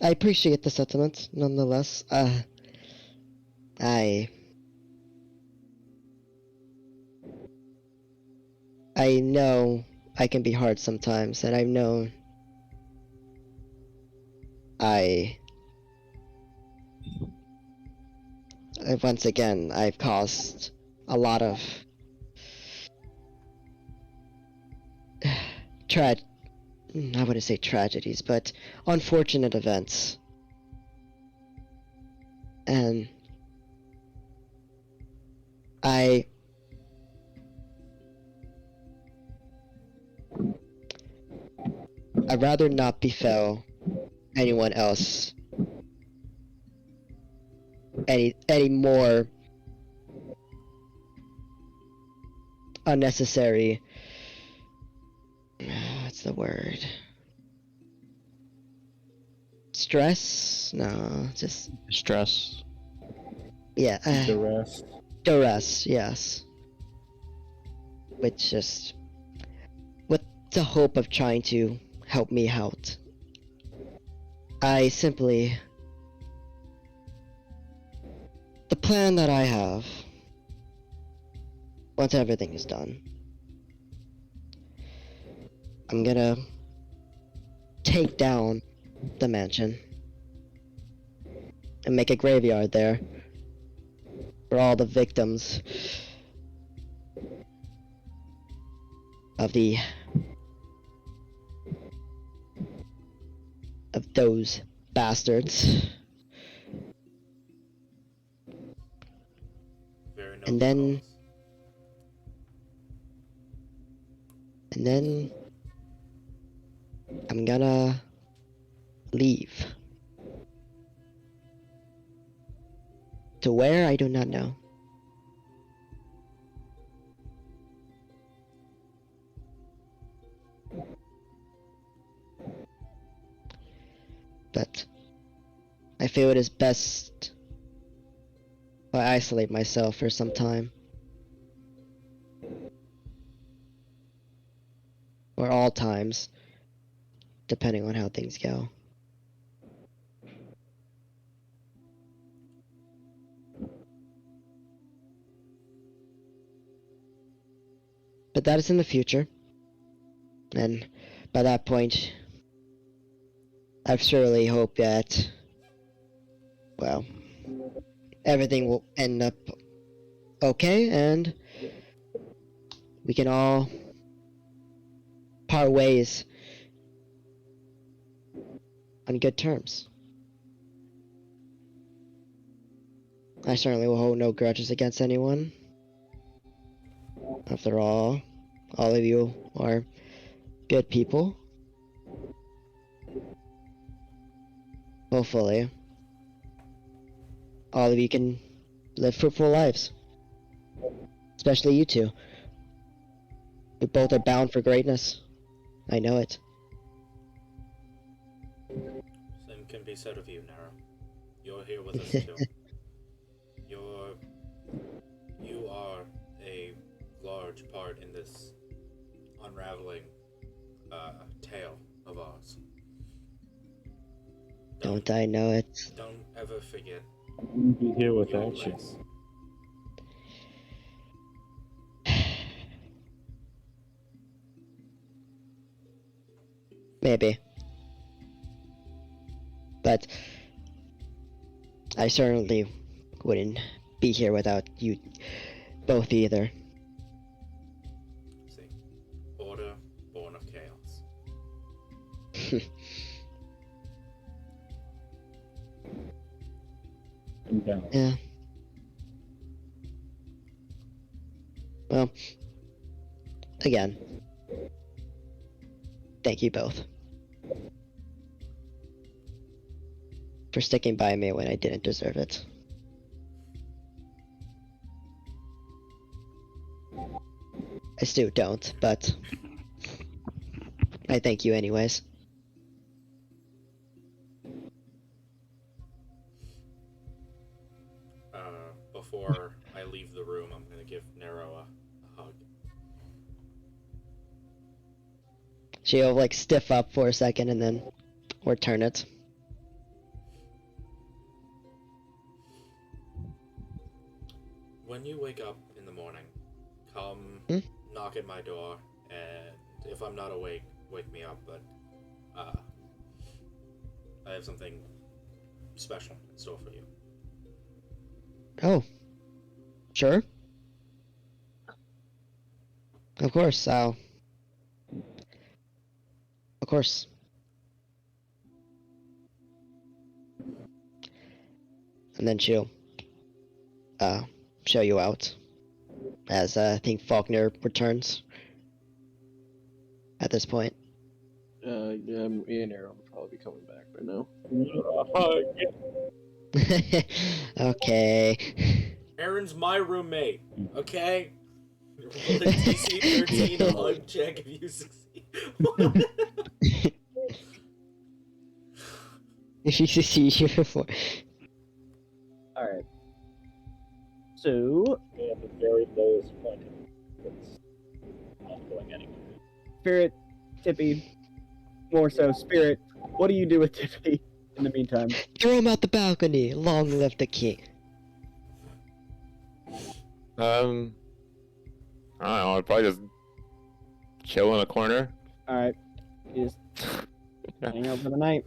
I appreciate the sentiment, nonetheless. I know I can be hard sometimes, and I know once again, I've caused a lot of I wouldn't say tragedies, but unfortunate events. And I'd rather not befell anyone else any more unnecessary. What's the word? Stress? No, just Stress. yeah. Duress. Duress, yes. With the hope of trying to help me out. I simply... The plan that I have, once everything is done, I'm gonna take down the mansion and make a graveyard there for all the victims of those bastards. Very noble And then cause. and then I'm gonna leave. To where, I do not know. But I feel it is best if I isolate myself for some time. Or all times, depending on how things go. But that is in the future. And by that point, I surely hope that, well, everything will end up okay and we can all part ways on good terms. I certainly will hold no grudges against anyone. After all of you are good people. Hopefully, all of you can live fruitful lives. Especially you two. We both are bound for greatness. I know it. Same can be said of you, Nero. You're here with us too. You are a large part in this unraveling tale of ours. Don't I know it? Don't ever forget Wouldn't be here your without you. place. Maybe. But I certainly wouldn't be here without you both either. See, order born of chaos. And down. Yeah. Well, again, thank you both for sticking by me when I didn't deserve it. I still don't, but I thank you anyways. Before I leave the room, I'm gonna give Nero a hug. She'll like stiff up for a second and then return it. When you wake up in the morning, come knock at my door, and if I'm not awake, wake me up, but I have something special in store for you. Oh. Sure. Of course, Of course. And then she'll, show you out. As, I think Falknir returns. At this point. Yeah, me and Nero will probably be coming back by now. Okay. Erin's my roommate, okay? Roll a DC 13 hug check if you succeed. If you see you before. Alright. So, We're at the very lowest point of it's not going anywhere. Spirit Tippy, more so Spirit, what do you do with Tippy in the meantime? Throw him out the balcony. Long live the king. I don't know. I'd probably just chill in a corner. All right, you just hang out for the night.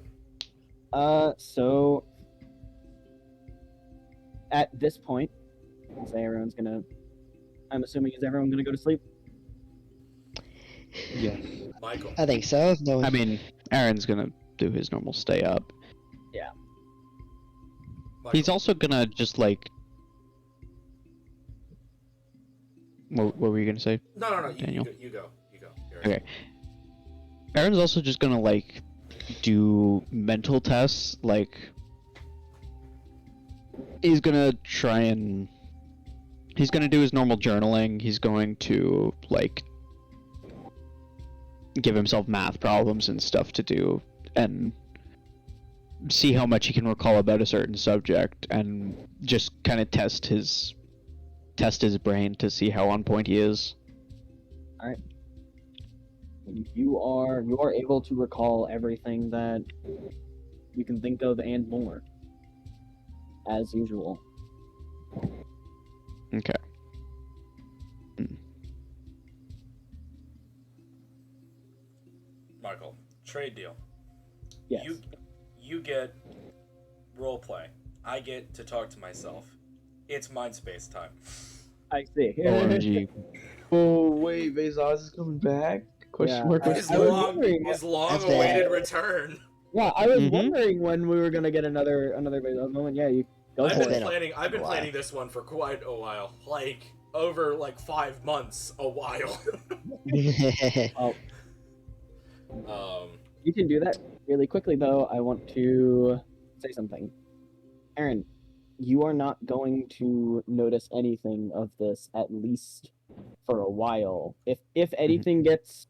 So at this point, I'll say everyone's gonna. I'm assuming is everyone gonna go to sleep? Yes. Michael. I think so. No, I mean, Aaron's gonna do his normal stay up. Michael. He's also gonna just like. What were you gonna say? No. Daniel? You go. Garrison. Okay. Aaron's also just gonna like do mental tests. Like, he's gonna try and he's gonna do his normal journaling. He's going to like give himself math problems and stuff to do, and see how much he can recall about a certain subject, and just kind of test his brain to see how on point he is. You are able to recall everything that you can think of and more, as usual. Okay. Michael, trade deal. Yes. You get role play. I get to talk to myself. It's mind space time. I see. OMG. Oh wait, Bezos is coming back? Question mark? His I was long wondering- awaited return. Yeah, I was Mhm. wondering when we were gonna get another moment. Yeah, you go I've for been it. planning this one for quite a while. Like over 5 months, a while. You can do that really quickly, though. I want to say something. Erin, you are not going to notice anything of this, at least for a while. If anything gets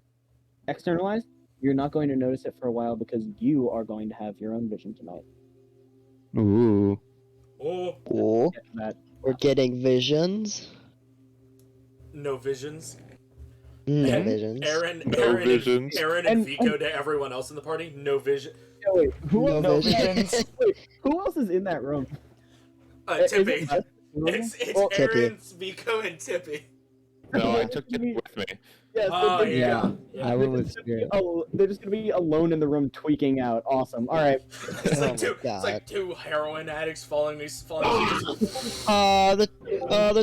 externalized, you're not going to notice it for a while because you are going to have your own vision tonight. Ooh. Oh, Oh, Get that. we're getting visions. no visions. No And visions. Erin, visions. Aaron and Vico to everyone else in the party. No vision. Yeah, wait, who No else? visions. Wait, who else is in that room? Is Tippy. it just- It's Well, Tippy. Aaron's, Vico, and Tippy. No, I took it with me. Yes, Oh they're- yeah. I went with Spirit. they're just gonna be alone in the room tweaking out. Awesome. All right. It's Oh like my two. God. It's like two heroin addicts falling asleep. The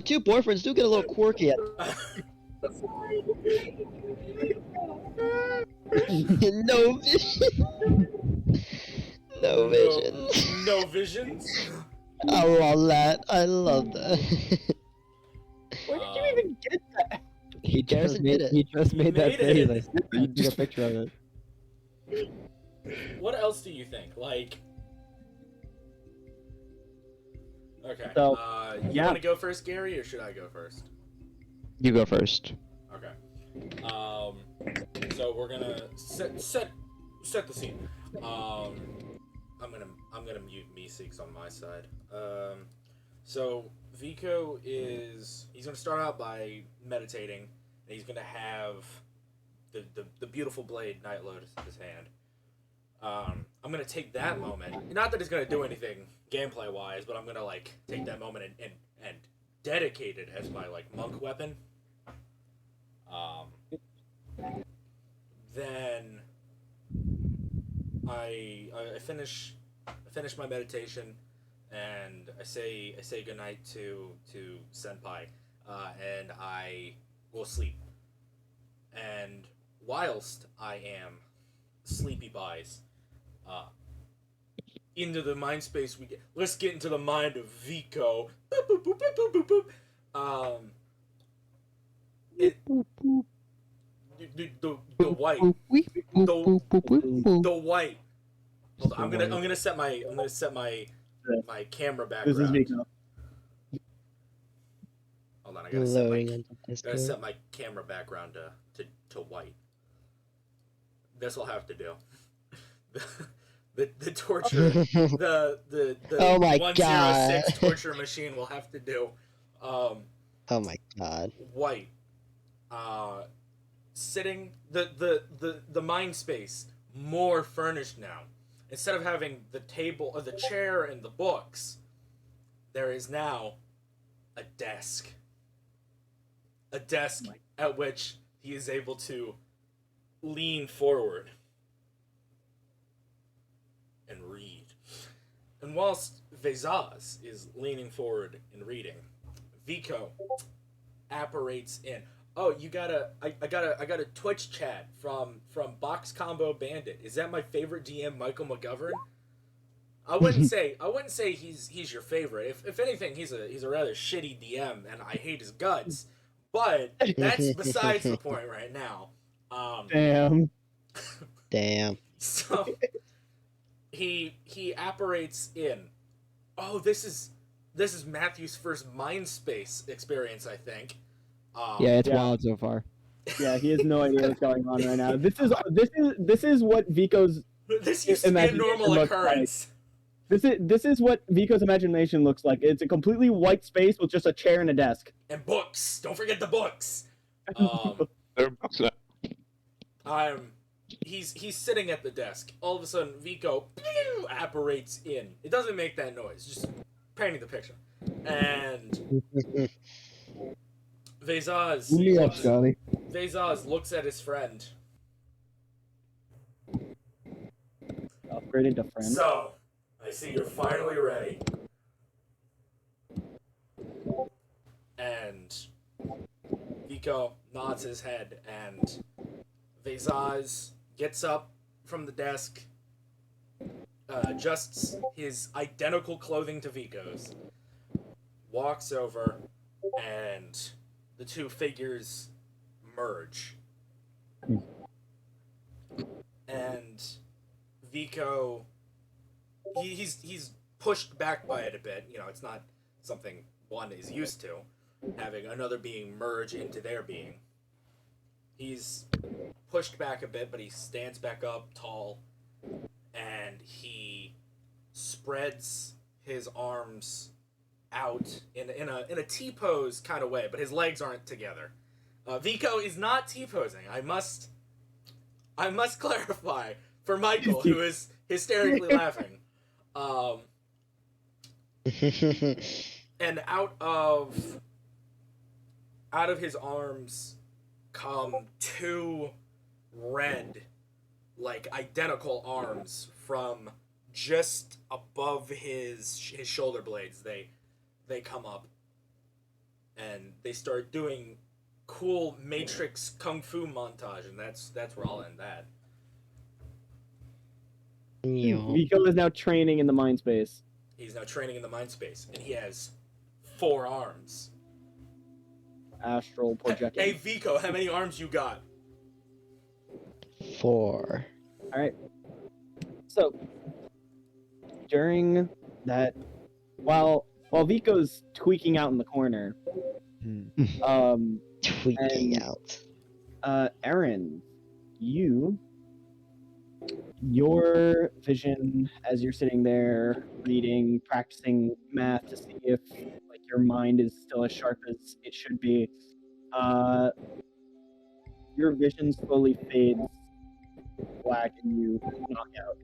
two boyfriends do get a little quirky at no vision. No visions. No visions. I love that. I love that. Where did you even get that? He Garrison just made did it. He just made that made face. it. I took a picture of it. What else do you think? Like. Okay. So, you yeah. want to go first, Gary, or should I go first? You go first. Okay. So we're gonna set the scene. I'm gonna mute Meeseeks on my side. So Vico he's gonna start out by meditating, and he's gonna have the beautiful blade Nightload in his hand. I'm gonna take that moment. Not that it's gonna do anything gameplay wise, but I'm gonna take that moment and dedicate it as my monk weapon. Then I finish my meditation, and I say goodnight to Senpai, and I will sleep. And whilst I am sleepy buys, into the mind space let's get into the mind of Vico. Boop, boop, boop, boop, boop, boop, boop. The white. The white. Hold on, I'm gonna set my camera This is background. Vico. Hold on, I gotta Loading into Discord. set my camera background to white. This will have to do. The torture the Oh my 106 God. torture machine will have to do. Oh my god. White. sitting the mind space more furnished now. Instead of having the table or the chair and the books, there is now a desk. A desk at which he is able to lean forward and read. And whilst Vezaz is leaning forward and reading, Vico apparates in. Oh, I got a Twitch chat from Box Combo Bandit. Is that my favorite DM, Michael McGovern? I wouldn't say he's your favorite. If anything, he's a rather shitty DM, and I hate his guts. But that's besides the point right now. Damn. So he apparates in. Oh, this is Matthew's first mind space experience, I think. Yeah, it's wild so far. Yeah, he has no idea what's going on right now. This is what Vico's This used to be a normal occurrence. This is what Vico's imagination looks like. It's a completely white space with just a chair and a desk. And books. Don't forget the books. There are books there. He's sitting at the desk. All of a sudden, Vico apparates in. It doesn't make that noise. Just painting the picture. And Vezaz looks at his friend. Upgraded to friend. So, I see you're finally ready. And Vico nods his head, and Vezaz gets up from the desk, adjusts his identical clothing to Vico's, walks over, and the two figures merge. And Vico, he's pushed back by it a bit. You know, it's not something one is used to, having another being merge into their being. He's pushed back a bit, but he stands back up tall, and he spreads his arms out in a T-pose kind of way, but his legs aren't together. Vico is not T-posing. I must clarify for Michael, who is hysterically laughing. And out of his arms come two red, like identical arms from just above his shoulder blades. They come up and they start doing cool Matrix kung fu montage, and that's where I'll end that. Vico is now training in the mind space. He's now training in the mind space, and he has 4 arms. Astral projecting. Hey Vico, how many arms you got? 4. All right. So during that, while Vico's tweaking out in the corner, Tweaking out. Erin, your vision as you're sitting there reading, practicing math to see if like your mind is still as sharp as it should be. Your vision slowly fades black and you knock out.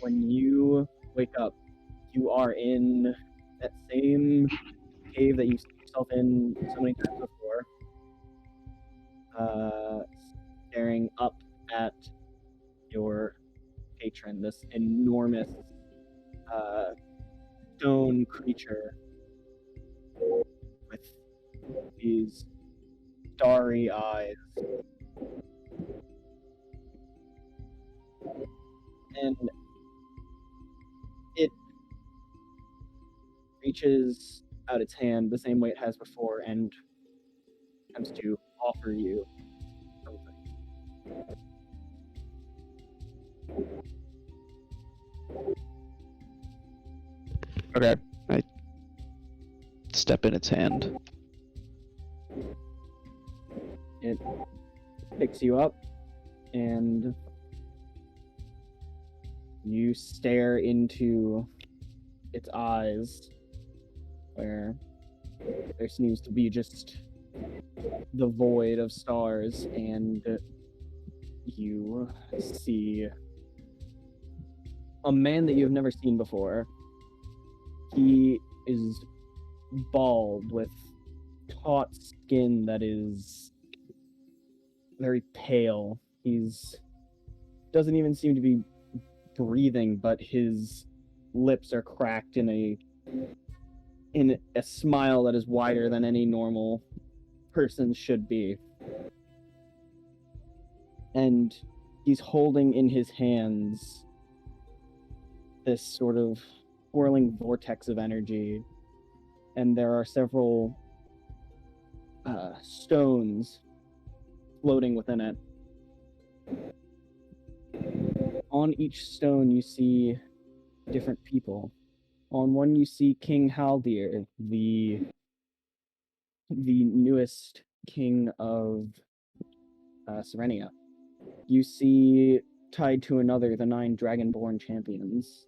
When you wake up, you are in that same cave that you see yourself in so many times before, staring up at your patron, this enormous stone creature with these starry eyes. And it reaches out its hand the same way it has before and attempts to offer you something. Okay, I step in its hand. It picks you up and you stare into its eyes, where there seems to be just the void of stars, and you see a man that you've never seen before. He is bald with taut skin that is very pale. He's doesn't even seem to be breathing, but his lips are cracked in a smile that is wider than any normal person should be. And he's holding in his hands this sort of whirling vortex of energy, and there are several stones floating within it. On each stone you see different people. On one you see King Haldir, the newest king of Serenia. You see, tied to another, the 9 Dragonborn champions.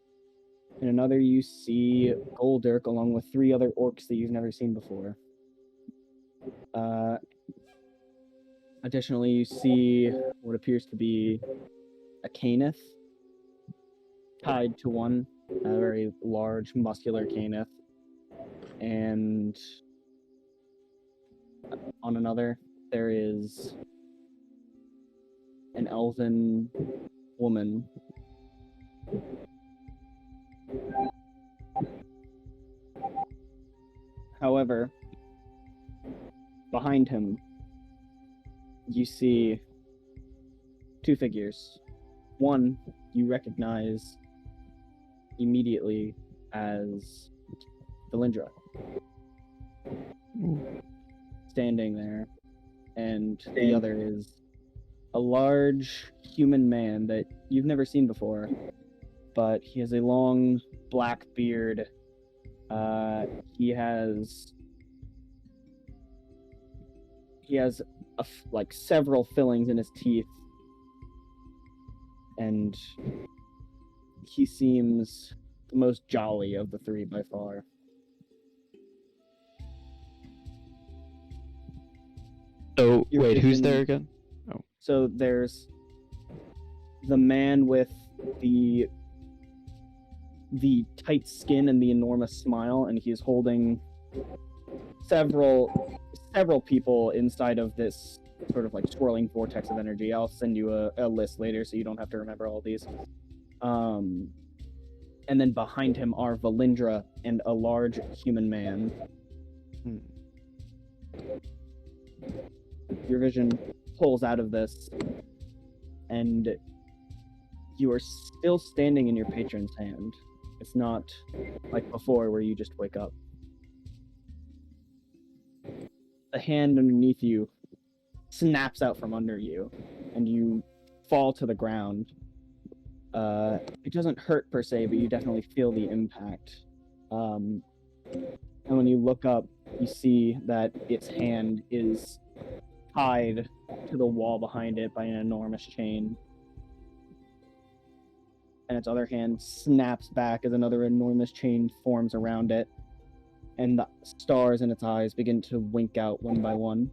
In another you see Goldirk along with 3 other orcs that you've never seen before. Additionally, you see what appears to be a Caneth tied to one, a very large, muscular Caneth. And on another, there is an elven woman. However, behind him, you see 2 figures. One you recognize immediately as Valindra, standing there, and the other is a large human man that you've never seen before, but he has a long black beard. He has like several fillings in his teeth, and he seems the most jolly of the 3 by far. Oh, Your wait, who's vision- there again? Oh. So there's the man with the tight skin and the enormous smile, and he's holding several people inside of this sort of like swirling vortex of energy. I'll send you a list later so you don't have to remember all these. And then behind him are Valindra and a large human man. Your vision pulls out of this, and you are still standing in your patron's hand. It's not like before where you just wake up. The hand underneath you snaps out from under you, and you fall to the ground. It doesn't hurt per se, but you definitely feel the impact. And when you look up, you see that its hand is tied to the wall behind it by an enormous chain. And its other hand snaps back as another enormous chain forms around it, and the stars in its eyes begin to wink out one by one.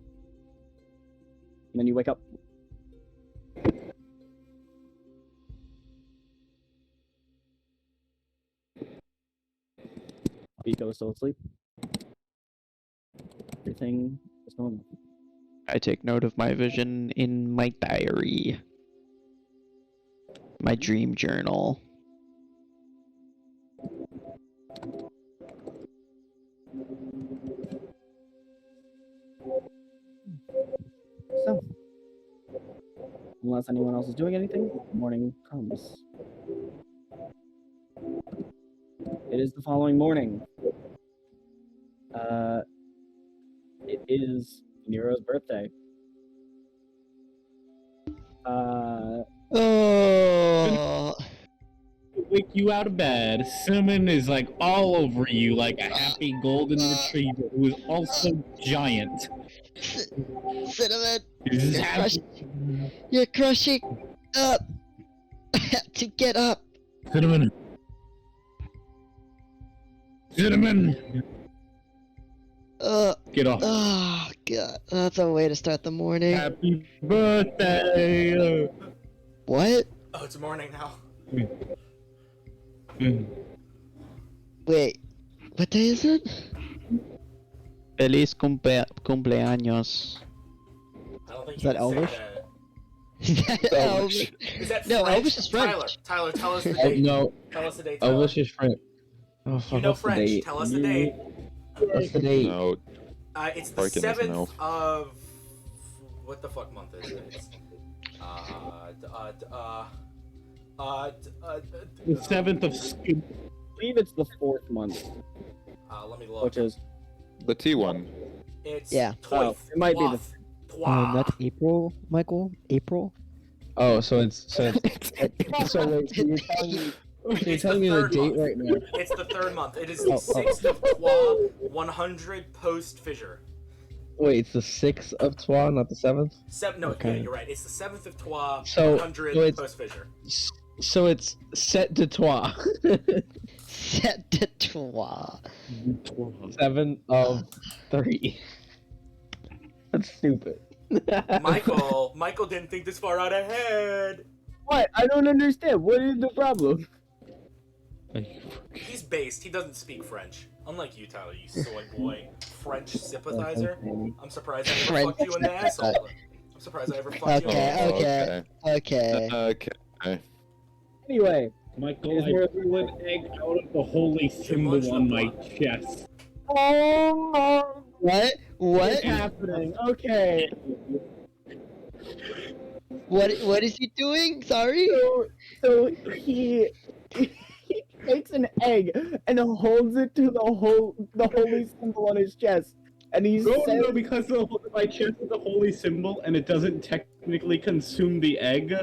And then you wake up. Vico is still asleep. Everything is normal. I take note of my vision in my diary. My dream journal. So, unless anyone else is doing anything, morning comes. It is the following morning. It is Nero's birthday. Oh, Wake you out of bed. Cinnamon is like all over you like a happy golden retriever who is also giant. Cinnamon, He's You're happy. you're crushing up. I have to get up. Cinnamon. Cinnamon! Get off. Oh god, that's a way to start the morning. Happy birthday! What? Oh, it's morning now. Wait, what day is it? Feliz cumpleaños. I don't think Is you that can say Elvish? that. Is that Elvis? Is that No, French? Elvis is French. Tyler, tell us the Oh, date. no, Tell us the date, Tyler. Elvis is French. Oh, fuck, You know what's the French. date? Tell us the date. What's the date? No, It's the Barkin doesn't 7th know. of... What the fuck month is it? It's, The 7th of... I believe it's the 4th month, let me look. which is the T one. It's Yeah. Toif. It might be the. That's April, Michael. April. Oh, so wait, so you're telling me, It's telling the me the third date month. right now? It's the 3rd month. It is the Oh, 6th of Twa, 100 post fissure. Wait, it's the 6th of Twa, not the 7th? No, Okay. yeah, you're right. It's the 7th of Twa, So- 100 so it's- post fissure. So it's set to Twa. Set de trois. 7 of 3. That's stupid. Michael didn't think this far out ahead. What? I don't understand. What is the problem? He's based. He doesn't speak French. Unlike you, Tyler, you soy boy French sympathizer. I'm surprised I ever French fucked you in the asshole. I'm surprised I ever fucked you in the asshole. Okay. Okay. Anyway, Michael, Is I there- blew an egg out of the holy much symbol on my LeBlanc. chest. oh, What? what is What? happening? Okay. What is he doing? Sorry? So he takes an egg and holds it to the holy symbol on his chest, and he No, says, no, because my chest is a holy symbol and it doesn't technically consume the egg.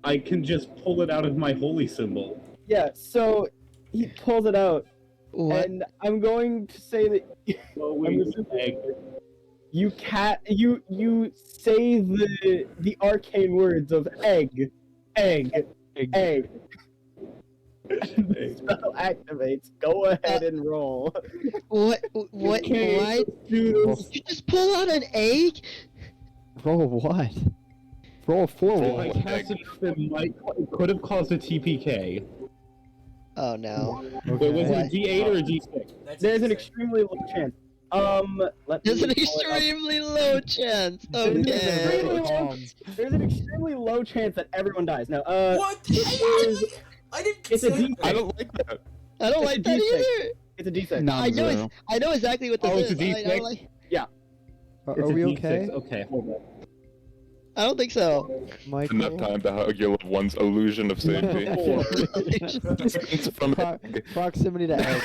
I can just pull it out of my holy symbol. "Yeah." So he pulls it out, What? and I'm going to say that Oh, wait, egg. you say the arcane words of egg. Spell activates. Go ahead and roll. What? What? Okay, What? do this. Did you just pull out an egg? Roll what? Roll forward. I cast it, it could have caused a TPK. Oh no. Wait, was it a What? D8 or a D6? That's There's an insane. extremely low chance. Let There's me an pull it up. extremely low chance. There's an Okay. extremely low- There's an extremely low chance that everyone dies. Now, What? I didn't It's a consider. D. I don't like that. I don't It's like a that D6. either. It's a D6. Non-zero. I know exactly what this Oh, it's is. a I D6? don't like. Are It's a we D6. okay, Okay, hold on. I don't think so. Enough Michael? time to hug your loved one's illusion of safety. Distance from Pro- egg. proximity to egg.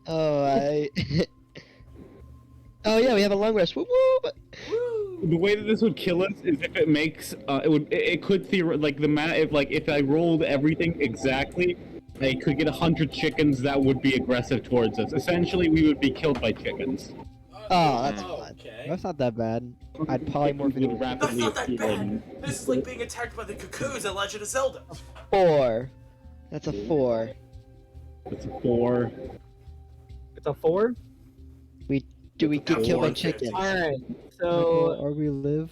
Oh, oh yeah, we have a long rest. Woo woo! The way that this would kill us is if it makes it could if I rolled everything exactly, I could get 100 chickens that would be aggressive towards us. Essentially, we would be killed by chickens. Oh, that's fun. Okay. That's not that bad. I'd polymorph Chickens into would That's rapidly not that appear. bad. This is like being attacked by the cuckoos in Legend of Zelda. 4. That's a 4. It's a 4. It's a 4. Do we get killed by Four. chickens? All right. Michael, So or we live.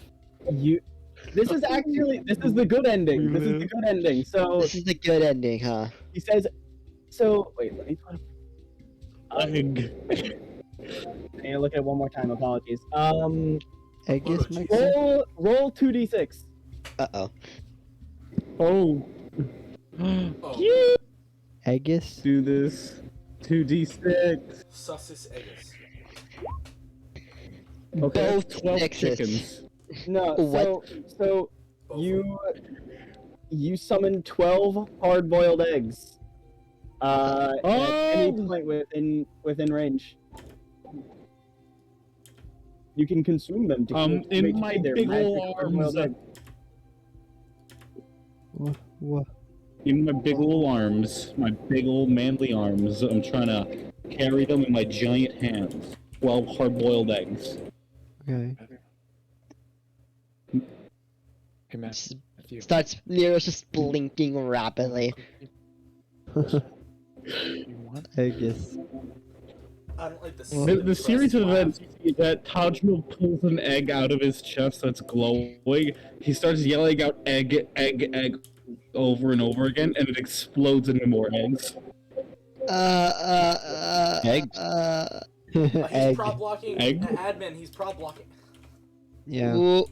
this is the good ending. This is the good ending. So This is the good ending, huh? he says. So wait, let me put up. Egg. I need to look at it one more time. Apologies. Egg is Michael. Roll 2d6. Uh oh. Oh. Oh. Eggus. Do this. 2d6. Sussus Egus. Okay, Both 12 sixes. chickens. No. What? So you summon 12 hard-boiled eggs. At any point within range. You can consume them to In make my their big magic ol' hard-boiled arms. egg. What? In my big ol' arms, my big ol' manly arms, I'm trying to carry them in my giant hands. 12 hard-boiled eggs. Okay. Hey, Matt. S- Starts Nero's just blinking rapidly. Aegis. I don't like this. The series of events you see that Tadriel pulls an egg out of his chest that's glowing. He starts yelling out egg, egg, egg over and over again, and it explodes into more eggs. Eggs. He's Egg. prop blocking. Egg? Admin, he's prop blocking. Yeah. Ooh,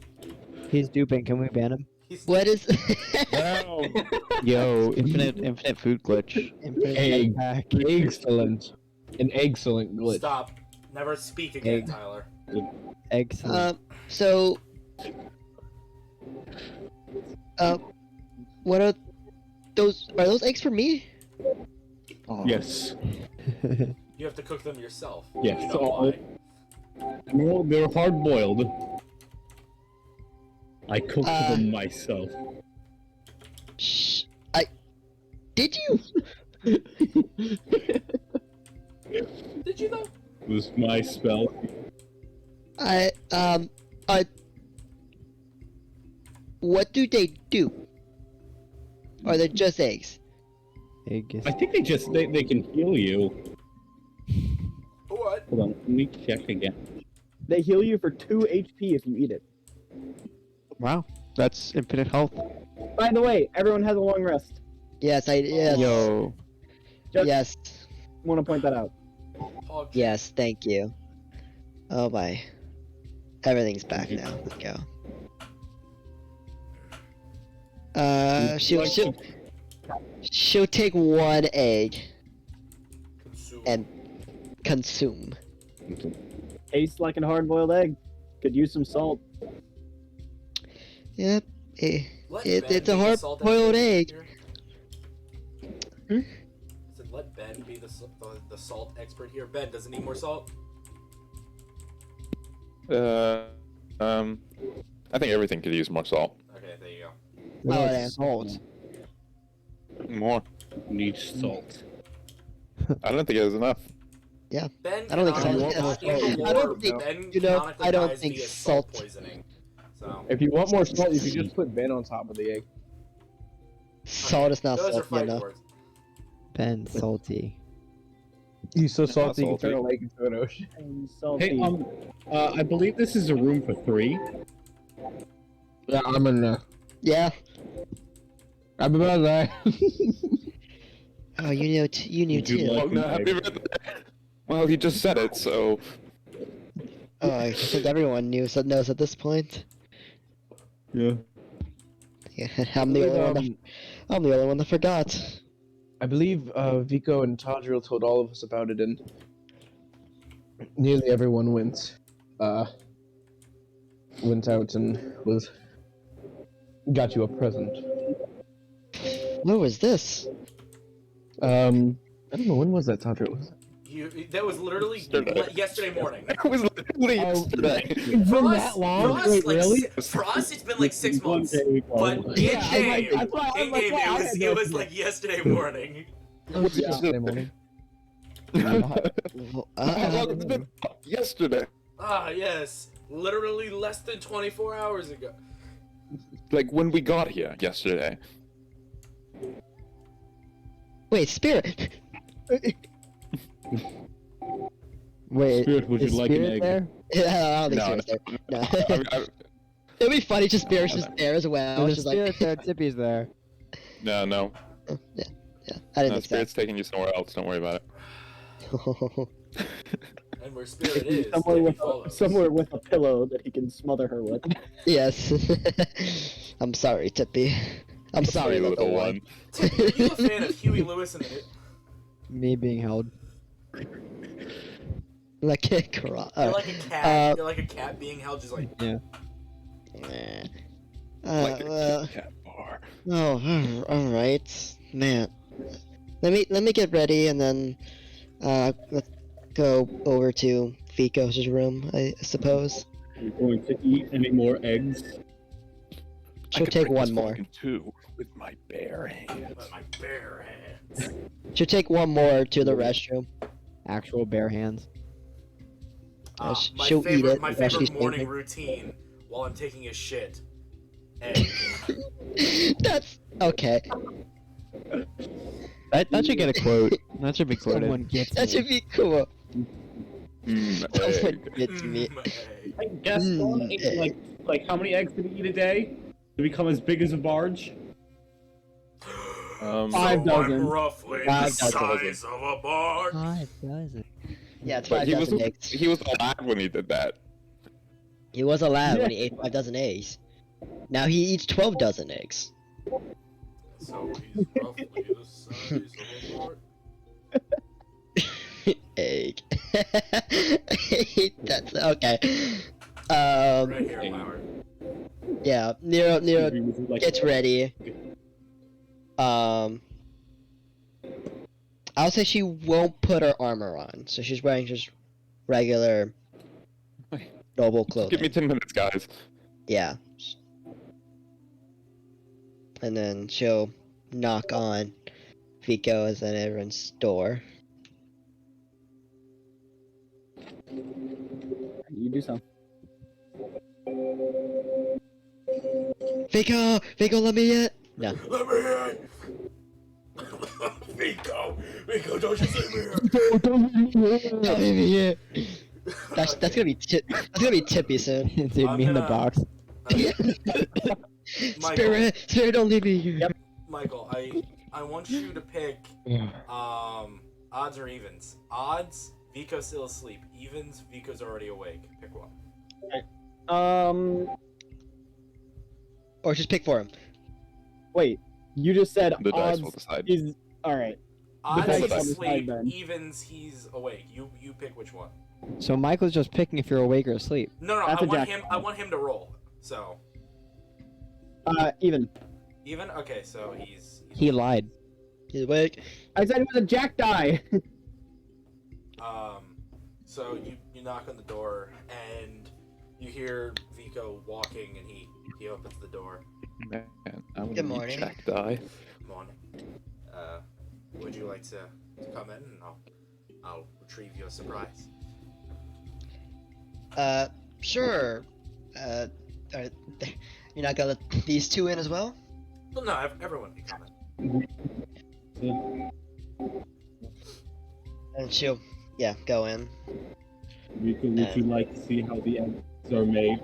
He's duping. Can we ban him? He's what is? Yo, infinite food glitch. Infinite Egg. pack. Excellent. An excellent glitch. Stop. Never speak again, Egg. Tyler. Excellent. So, what are those? Are those eggs for me? Oh. Yes. You have to cook them yourself. Yes. You know why? No, they're hard boiled. I cooked Uh, them myself. Shh. Did you? Did you though? It was my spell. What do they do? Are they just eggs? Aegis. I think they can heal you. What? Hold on, let me check again. They heal you for 2 HP if you eat it. Wow, that's infinite health. By the way, everyone has a long rest. Yes, yes. Yo, Just Yes, want to point that out. Hog check. yes. Thank you. Oh my. Everything's back now. Let's go. She'll take one egg Consume. and consume. Tastes like a hard-boiled egg. Could use some salt. Yep. Let Ben It's be a the salt hard-boiled expert egg. here. Hmm? I said, let Ben be the salt expert here. Ben, does it need more salt? I think everything could use more salt. Okay, there you go. Oh, What yeah. salt? More. Need salt. I don't think it was enough. Ben I don't think canonically salt- died- in the I don't lore, think- Ben you know, canonically I don't dies think via salt- poisoning. So If you want more salt, you could just put Ben on top of the egg. Salt is not those are salty fighting enough. words. Ben salty. He's so salty, you can salty. turn a lake into an ocean. And salty. Hey, I believe this is a room for 3. Yeah, I'm in there. Yeah. I'm about that. Oh, you knew. You knew Would you too. like- Oh, no, happy birthday. Well, he just said it, so Oh, I think everyone knows at this point. Yeah. Yeah, I'm the only one. I'm the only one that forgot. I believe Vico and Tadriel told all of us about it, and nearly everyone went out and got you a present. What was this? I don't know, when was that, Tadriel? Was That was literally yesterday morning. it was literally yesterday. For us, that long? For us, Wait, like, really? for us, it's been like 6 months. One day But ago. in Yeah, I was like- game, that's why I was like, wow, I had it was no like yesterday morning. What's yesterday morning? Well, How long has it been? Yesterday. Ah, yes. Literally less than 24 hours ago. Like when we got here yesterday. Wait, Spirit. Wait, Spirit, would you is like an Spirit egg? there? Yeah, I don't think No, Spirit's there. No. I mean, It'd be funny, just Spirit's just there as well. There's a Just Spirit like, there, Tippy's there. no. yeah, I No, didn't think Spirit's taking you somewhere else. Don't worry about it. so. And where Spirit is, somewhere there he with follows. somewhere with a pillow that he can smother her with. Yes. I'm sorry, Tippy. I'm sorry, Sorry, little one. Tim, are you a fan of Huey Lewis and the... Me being held. Like a cro- You're like a cat. uh, You're like a cat being held, just like... Yeah. Like a well, Kit Kat bar. oh, all right, man. Let me get ready and then let's go over to Vico's room, I suppose. Are you going to eat any more eggs? I She'll could take break one this more. fucking two with my bare hands. With my bare hands. She'll take one more to the restroom. Actual bare hands. My she'll eat favorite, it my while she's favorite morning thinking. routine while I'm taking a shit. Egg. That's okay. That should get a quote. That should be quoted. Someone gets That me. should be cool. Someone Egg. gets me. Egg. Like Gaston ate like how many eggs did he eat a day to become as big as a barge? So 5 I'm dozen. roughly the 5 dozen. size of a barge. 5 dozen. Yeah, it's But 5 he was dozen eggs. he was alive when he did that. He was a lad when Yeah. he ate 5 dozen eggs. Now he eats 12 dozen eggs. So he's roughly the size of a barge. Egg. That's okay. Right here, Lauer. Yeah, Nero Like, gets ready. I'll say she won't put her armor on, so she's wearing just regular noble Just give me clothing. 10 minutes, guys. Yeah. And then she'll knock on Vico's and Erin's door. You do so. Vico, let me in. No. Let me in! Vico, don't you see me here? Let me in. That's gonna be that's gonna be Tippy soon. Dude, I'm me in the gonna- box. Spirit, don't leave me here. Michael, I want you to pick odds or evens. Odds, Vico's still asleep. Evens, Vico's already awake. Pick one. Or just pick for him. Wait. You just said The dice will odds decide. is all right. Odds, dice he's will decide asleep. then. Evens, he's awake. You pick which one. So Michael's just picking if you're awake or asleep. No, That's I a want jack. him. I want him to roll. So Even. even. Okay, so he's He lied. He's awake. I said it was a jack die. So you knock on the door and you hear Vico walking and he opens the door. Man, I'm Good gonna morning. Jack die. Morning. Would you like to come in and I'll retrieve your surprise. Sure. Are, you're not gonna let these two in as well? Well, no, everyone can come in. And she'll, go in. Rico, would you like to see how the eggs are made?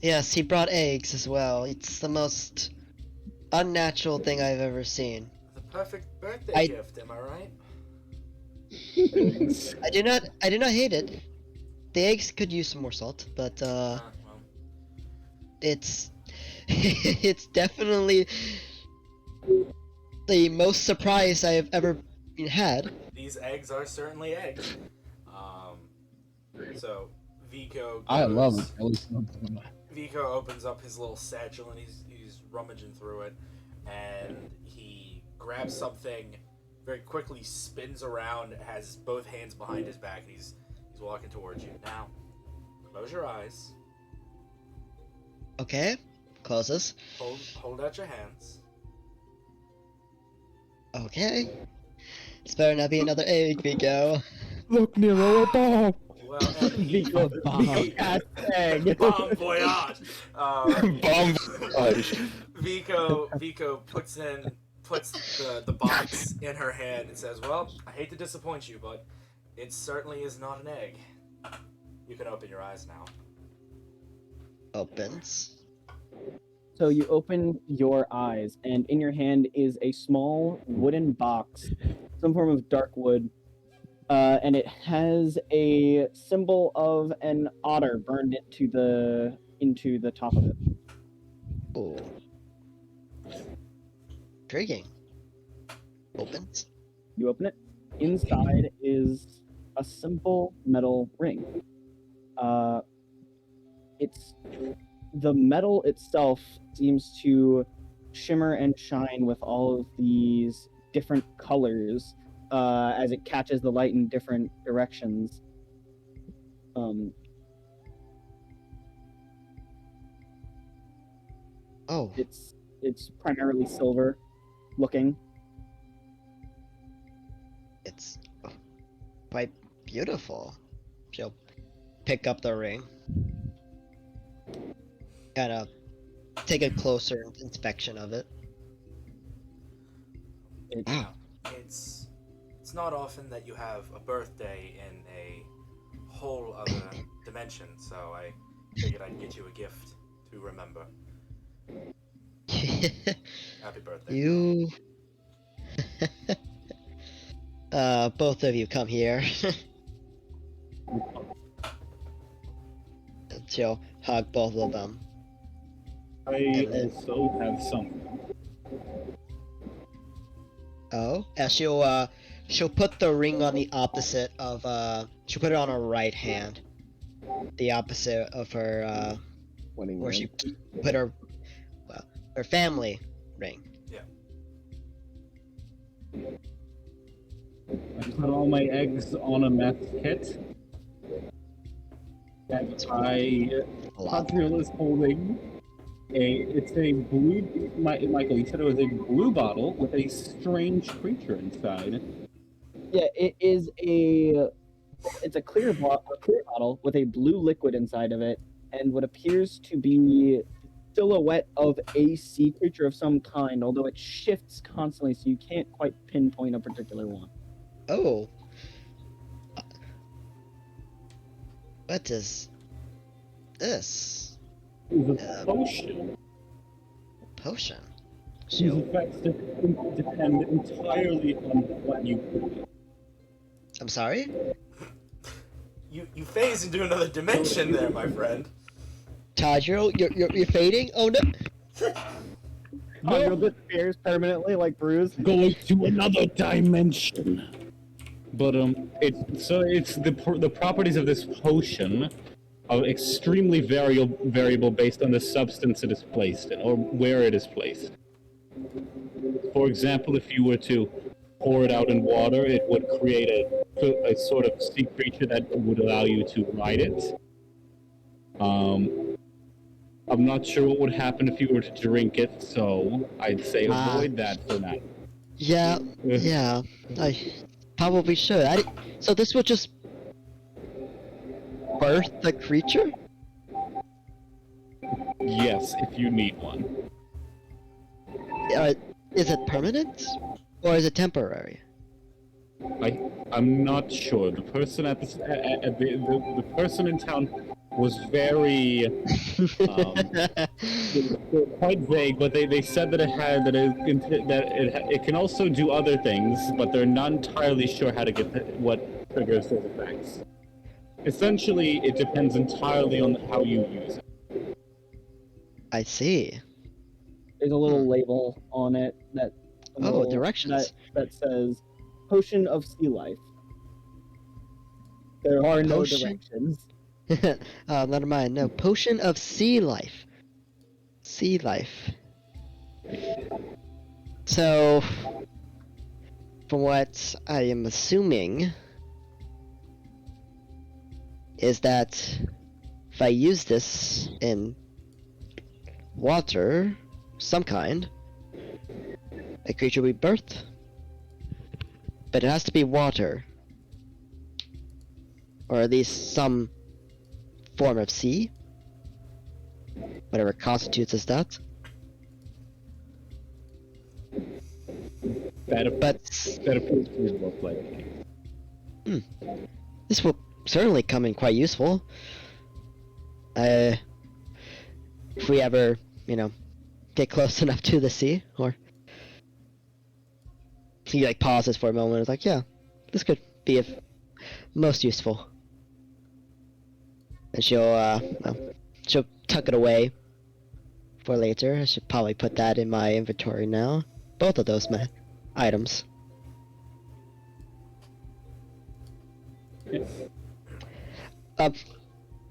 Yes, he brought eggs as well. It's the most unnatural thing I've ever seen. The perfect birthday I- gift, am I right? I do not hate it. The eggs could use some more salt, but Well, it's it's definitely the most surprise I have ever had. these eggs are certainly eggs. So Vico. I love goes- it. At least something. Vico opens up his little satchel and he's rummaging through it, and he grabs something, very quickly spins around, has both hands behind his back, and he's walking towards you. Now, close your eyes. Okay, closes. Hold out your hands. Okay. This better not be another egg, Vico. Look, Nero, a bomb! Well, and he, Bomb. Egg. Bon voyage. Bomb. Vico puts the box in her hand and says, "Well, I hate to disappoint you, but it certainly is not an egg. You can open your eyes now." Opens. So you open your eyes, and in your hand is a small wooden box, some form of dark wood, and it has a symbol of an otter burned into the top of it. Oh. Intriguing. Opens. You open it. Inside is a simple metal ring. It's the metal itself seems to shimmer and shine with all of these different colors as it catches the light in different directions. Oh. It's primarily silver looking. It's quite beautiful. She'll pick up the ring. Kind of take a closer inspection of it. You know, it's not often that you have a birthday in a whole other dimension, so I figured I'd get you a gift to remember. Happy birthday. You. Both of you come here. And she'll hug both of them. I And then- also have something. Oh, and she'll put the ring on the opposite of she'll put it on her right hand, the opposite of her Winning where ring. she put her her family ring. I put all my eggs on a meth kit. And Tadriel is holding it's a blue, Michael, you said it was a blue bottle with a strange creature inside. Yeah, it's a clear bottle with a blue liquid inside of it, and what appears to be silhouette of a sea creature of some kind, although it shifts constantly, so you can't quite pinpoint a particular one. Oh. What is this? It's a potion. Potion. Whose effects depend entirely on what you put. I'm sorry? You phased into another dimension there, my friend. Tadriel, you're fading? Oh no! Tadriel disappears permanently like Bruce. Going to another dimension. But it's the properties of this potion are extremely variable based on the substance it is placed in or where it is placed. For example, if you were to pour it out in water, it would create a sort of sea creature that would allow you to ride it. I'm not sure what would happen if you were to drink it, so I'd say avoid that for now. Yeah, I probably should. So this would just birth the creature? Yes, if you need one. Is it permanent? Or is it temporary? I'm not sure. The person the person in town was very quite vague, but they said that it can also do other things, but they're not entirely sure how to get what triggers those effects. Essentially, it depends entirely on how you use it. I see. There's a little label on it directions. that says Potion of Sea Life. There are no directions. Never mind. No, Potion of Sea Life. Sea Life. So, from what I am assuming, is that if I use this in water, some kind, a creature will be birthed. But it has to be water. Or at least some form of sea. Whatever constitutes as that. That appears to be look like. This will certainly come in quite useful. If we ever, get close enough to the sea, or he pauses for a moment. It's like, yeah, this could be most useful. And she'll tuck it away for later. I should probably put that in my inventory now. Both of those items.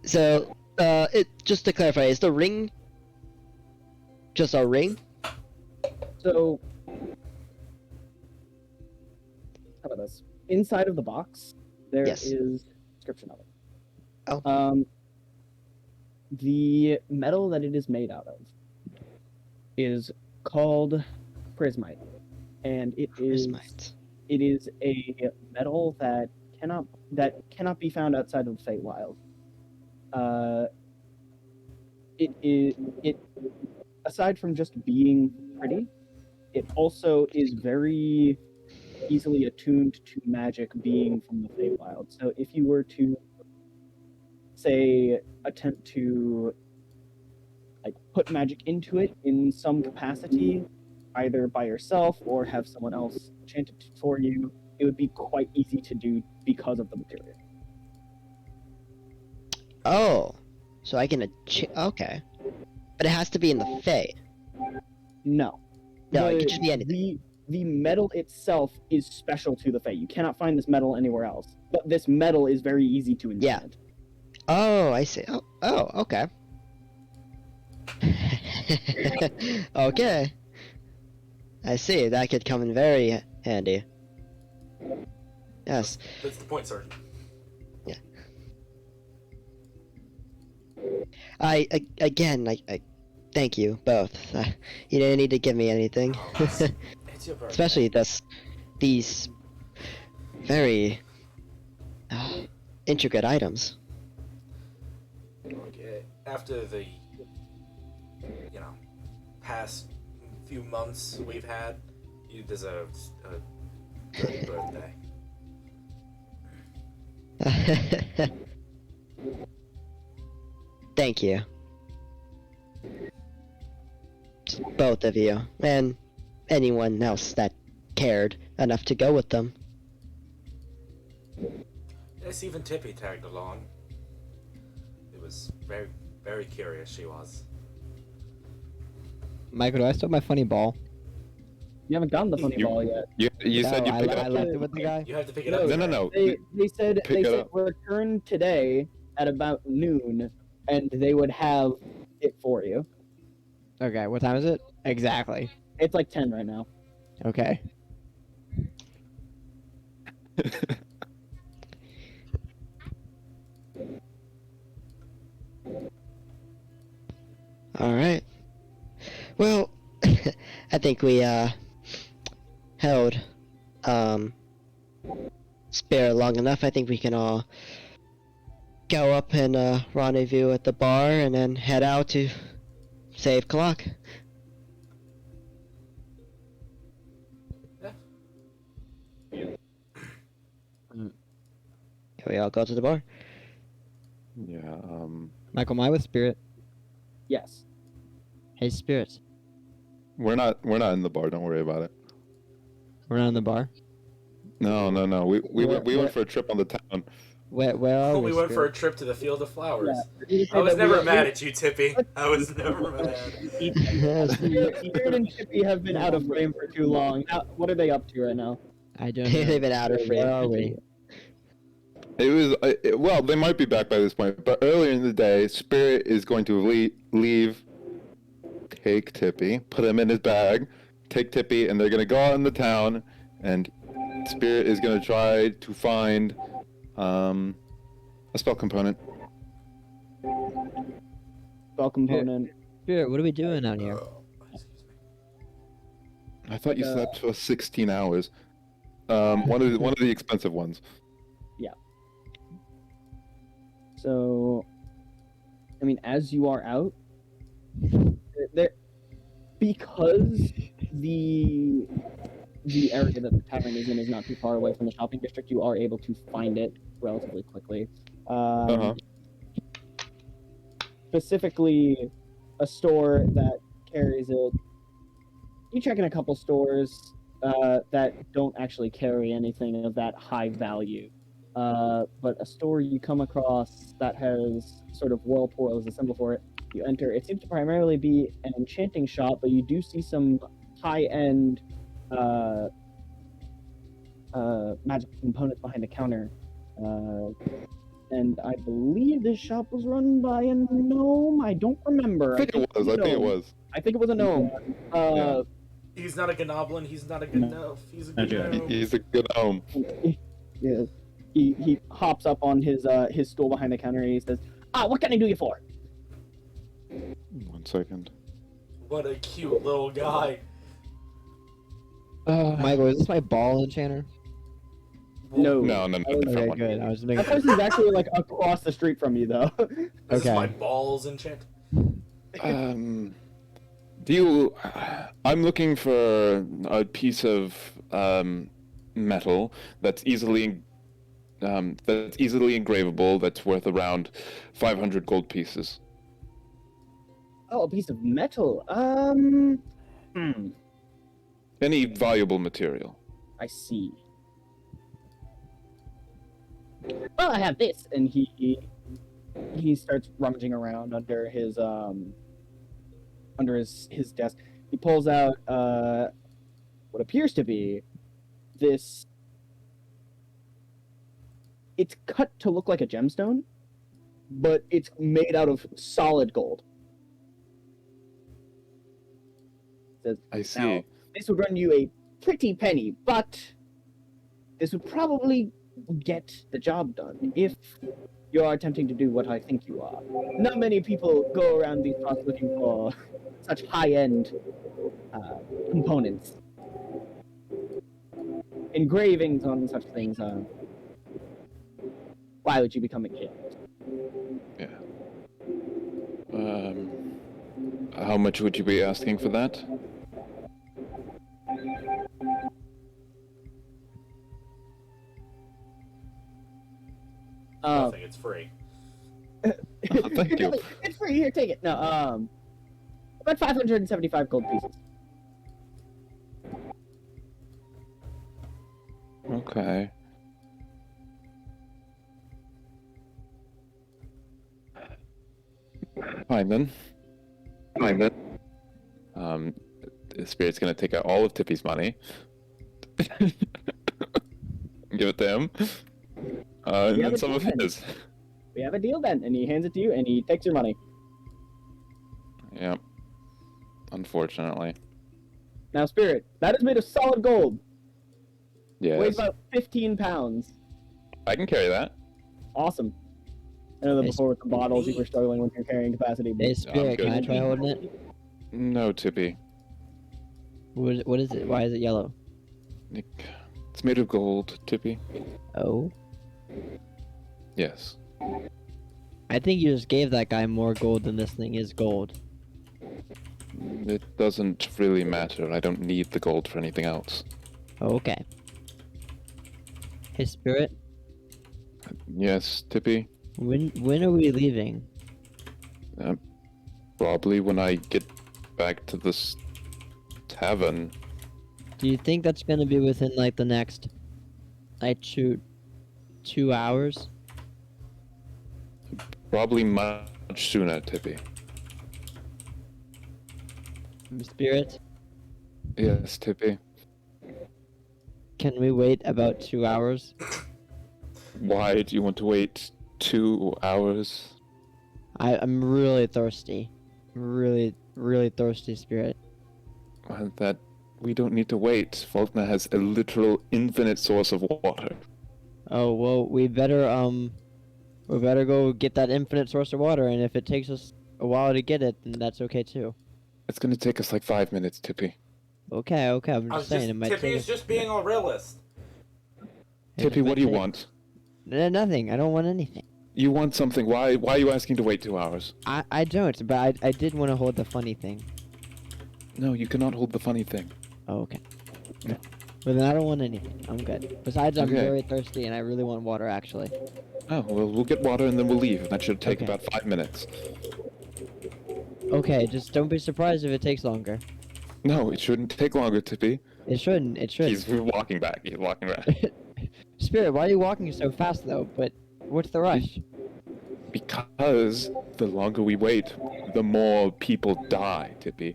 So just to clarify, is the ring just a ring? So, how about this? Inside of the box, there is a description of it. Oh. The metal that it is made out of is called prismite, and it is a metal that cannot be found outside of the Feywild. It aside from just being pretty, it also is very easily attuned to magic being from the Feywild. So if you were to, say, attempt to like put magic into it in some capacity, either by yourself or have someone else enchant it for you, it would be quite easy to do because of the material. Oh, so I can okay, but it has to be in the Fey. No. No, it The- could just be anything. The metal itself is special to the Fey. You cannot find this metal anywhere else. But this metal is very easy to enchant. Oh, I see. Oh, okay. Okay. I see. That could come in very handy. Yes. That's the point, Sergeant. I thank you both. You didn't need to give me anything. It's your birthday. Especially these very intricate items. Okay, after the, past few months we've had, you deserve a good birthday. Thank you. Both of you, and anyone else that cared enough to go with them. Yes, even Tippy tagged along. It was very, very curious, she was. Michael, do I still have my funny ball? You haven't gotten the funny ball yet. You said you No, picked I it left up. it with the guy. You have to pick it No, up. No. They said Pick it up. return today at about noon, and they would have it for you. Okay, what time is it? Exactly. It's like 10 right now. Okay. All right. Well, I think we held Spirit long enough. I think we can all go up and rendezvous at the bar, and then head out to save Clock. Can we all go to the bar? Yeah. Michael, am I with Spirit? Yes. Hey, Spirit. We're not in the bar. Don't worry about it. We're not in the bar? No. We went for a trip on the town. Where are We we, went for a Spirit? trip to the Field of Flowers. Yeah. I was never mad at you, Tippy. I was never mad. Spirit and Tippy have been out of frame for too long. What are they up to right now? I don't They've know. been out of frame. Where are we? It was well, they might be back by this point, but earlier in the day, Spirit is going to leave, take Tippy, put him in his bag, take Tippy, and they're going to go out in the town, and Spirit is going to try to find a spell component. Spell component. Spirit, what are we doing out here? Excuse me. I thought you slept for 16 hours. One of the expensive ones. So, I mean, as you are out, there, because the area that the tavern is in is not too far away from the shopping district, you are able to find it relatively quickly. Specifically, a store that carries it. You check in a couple stores that don't actually carry anything of that high value. But a store you come across that has sort of whirlpool as a symbol for it, you enter. It seems to primarily be an enchanting shop, but you do see some high-end magic components behind the counter. And I believe this shop was run by a gnome. I don't remember. I think it was. I think it was a gnome. Yeah. He's not a gnoblin. He's not a good elf. He's a good Okay. gnome. He's a good gnome. Yeah. He hops up on his stool behind the counter and he says, what can I do you for? 1 second. What a cute little guy. Michael, is this my ball enchanter? No. No, different Okay, one. good. I was That making. person's actually like across the street from you though. This is Okay. my balls enchant. I'm looking for a piece of metal that's easily engravable. That's worth around 500 gold pieces. Oh, a piece of metal. Any valuable material. I see. Well, I have this, and he starts rummaging around under his desk. He pulls out what appears to be this. It's cut to look like a gemstone, but it's made out of solid gold. Says, I see. "Now, this would run you a pretty penny, but this would probably get the job done if you are attempting to do what I think you are. Not many people go around these parts looking for such high-end components. Engravings on such things. Why would you become a kid? Yeah. How much would you be asking for that? Nothing. It's free. Thank you. It's free. Here, take it. No, about 575 gold pieces. Okay. Fine then. The spirit's gonna take out all of Tippy's money. Give it to him. And Yeah, then but some of then- his. We have a deal then, and he hands it to you, and he takes your money. Yep. Unfortunately. Now, Spirit, that is made of solid gold. Yes. Weighs about 15 pounds. I can carry that. Awesome. I know that Hey, before with the bottles you were struggling with your carrying capacity. But Hey, Spirit, can I good. try holding it? No, Tippy. What is it? Why is it yellow? It's made of gold, Tippy. Oh. Yes. I think you just gave that guy more gold than this thing is gold. It doesn't really matter. I don't need the gold for anything else. Okay. Hey, Spirit, Yes, Tippy. when are we leaving? Probably when I get back to this tavern. Do you think that's gonna be within like the next, like 2 hours? Probably much sooner, Tippy. Spirit, Yes, Tippy. can we wait about 2 hours? Why do you want to wait 2 hours? I'm really thirsty. Really, really thirsty, Spirit. That we don't need to wait. Falknir has a literal infinite source of water. Oh, well, we better go get that infinite source of water, and if it takes us a while to get it, then that's okay too. It's gonna take us like 5 minutes, Tippy. Okay, I'm just saying it might Tippy take is us... just being a realist. Tippy, what do you want? Nothing. I don't want anything. You want something. Why are you asking to wait 2 hours? I don't, but I did want to hold the funny thing. No, you cannot hold the funny thing. Oh, okay. But then I don't want anything. I'm good. Besides, I'm Okay. very thirsty, and I really want water, actually. Oh, well, we'll get water and then we'll leave. That should take Okay. about 5 minutes. Okay, just don't be surprised if it takes longer. No, it shouldn't take longer, Tippy. It shouldn't. It should. He's walking back. He's walking back. Spirit, why are you walking so fast, though? But what's the rush? Because the longer we wait, the more people die, Tippy.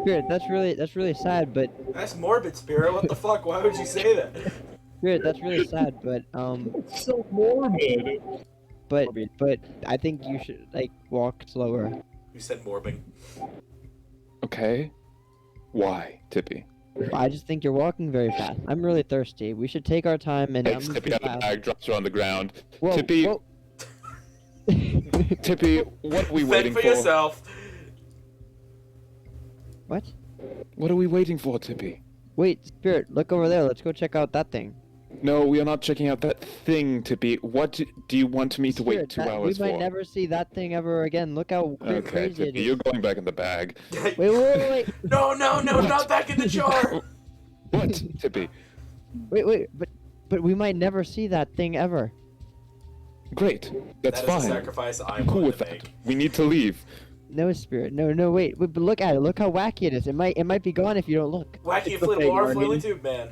Spirit, that's really sad, but That's morbid, Spirit. What the fuck? Why would you say that? Spirit, that's really sad, but So morbid. but I think you should like walk slower. You said morbid. Okay? Why, Tippy? I just think you're walking very fast. I'm really thirsty. We should take our time and Takes move Tippy out of the fast. bag, drops her on the ground. Whoa, Tippy, whoa. Tippy, what are we Think waiting for for? yourself. What? What are we waiting for, Tippy? Wait, Spirit, look over there. Let's go check out that thing. No, we are not checking out that thing, Tippy. What do you want me to wait Spirit, 2 that- hours we for? might never see that thing ever again. Look how Okay, crazy it Tippy, is. you're going back in the bag. Wait. No, not back in the jar. What, Tippy? Wait, but we might never see that thing ever. Great. That's That is a fine. sacrifice I'm I'm cool willing with to that. make. We need to leave. No, Spirit. No, wait. But look at it. Look how wacky it is. It might be gone if you don't look. Wacky It's the inflatable thing, water Guardian. flailing tube, man.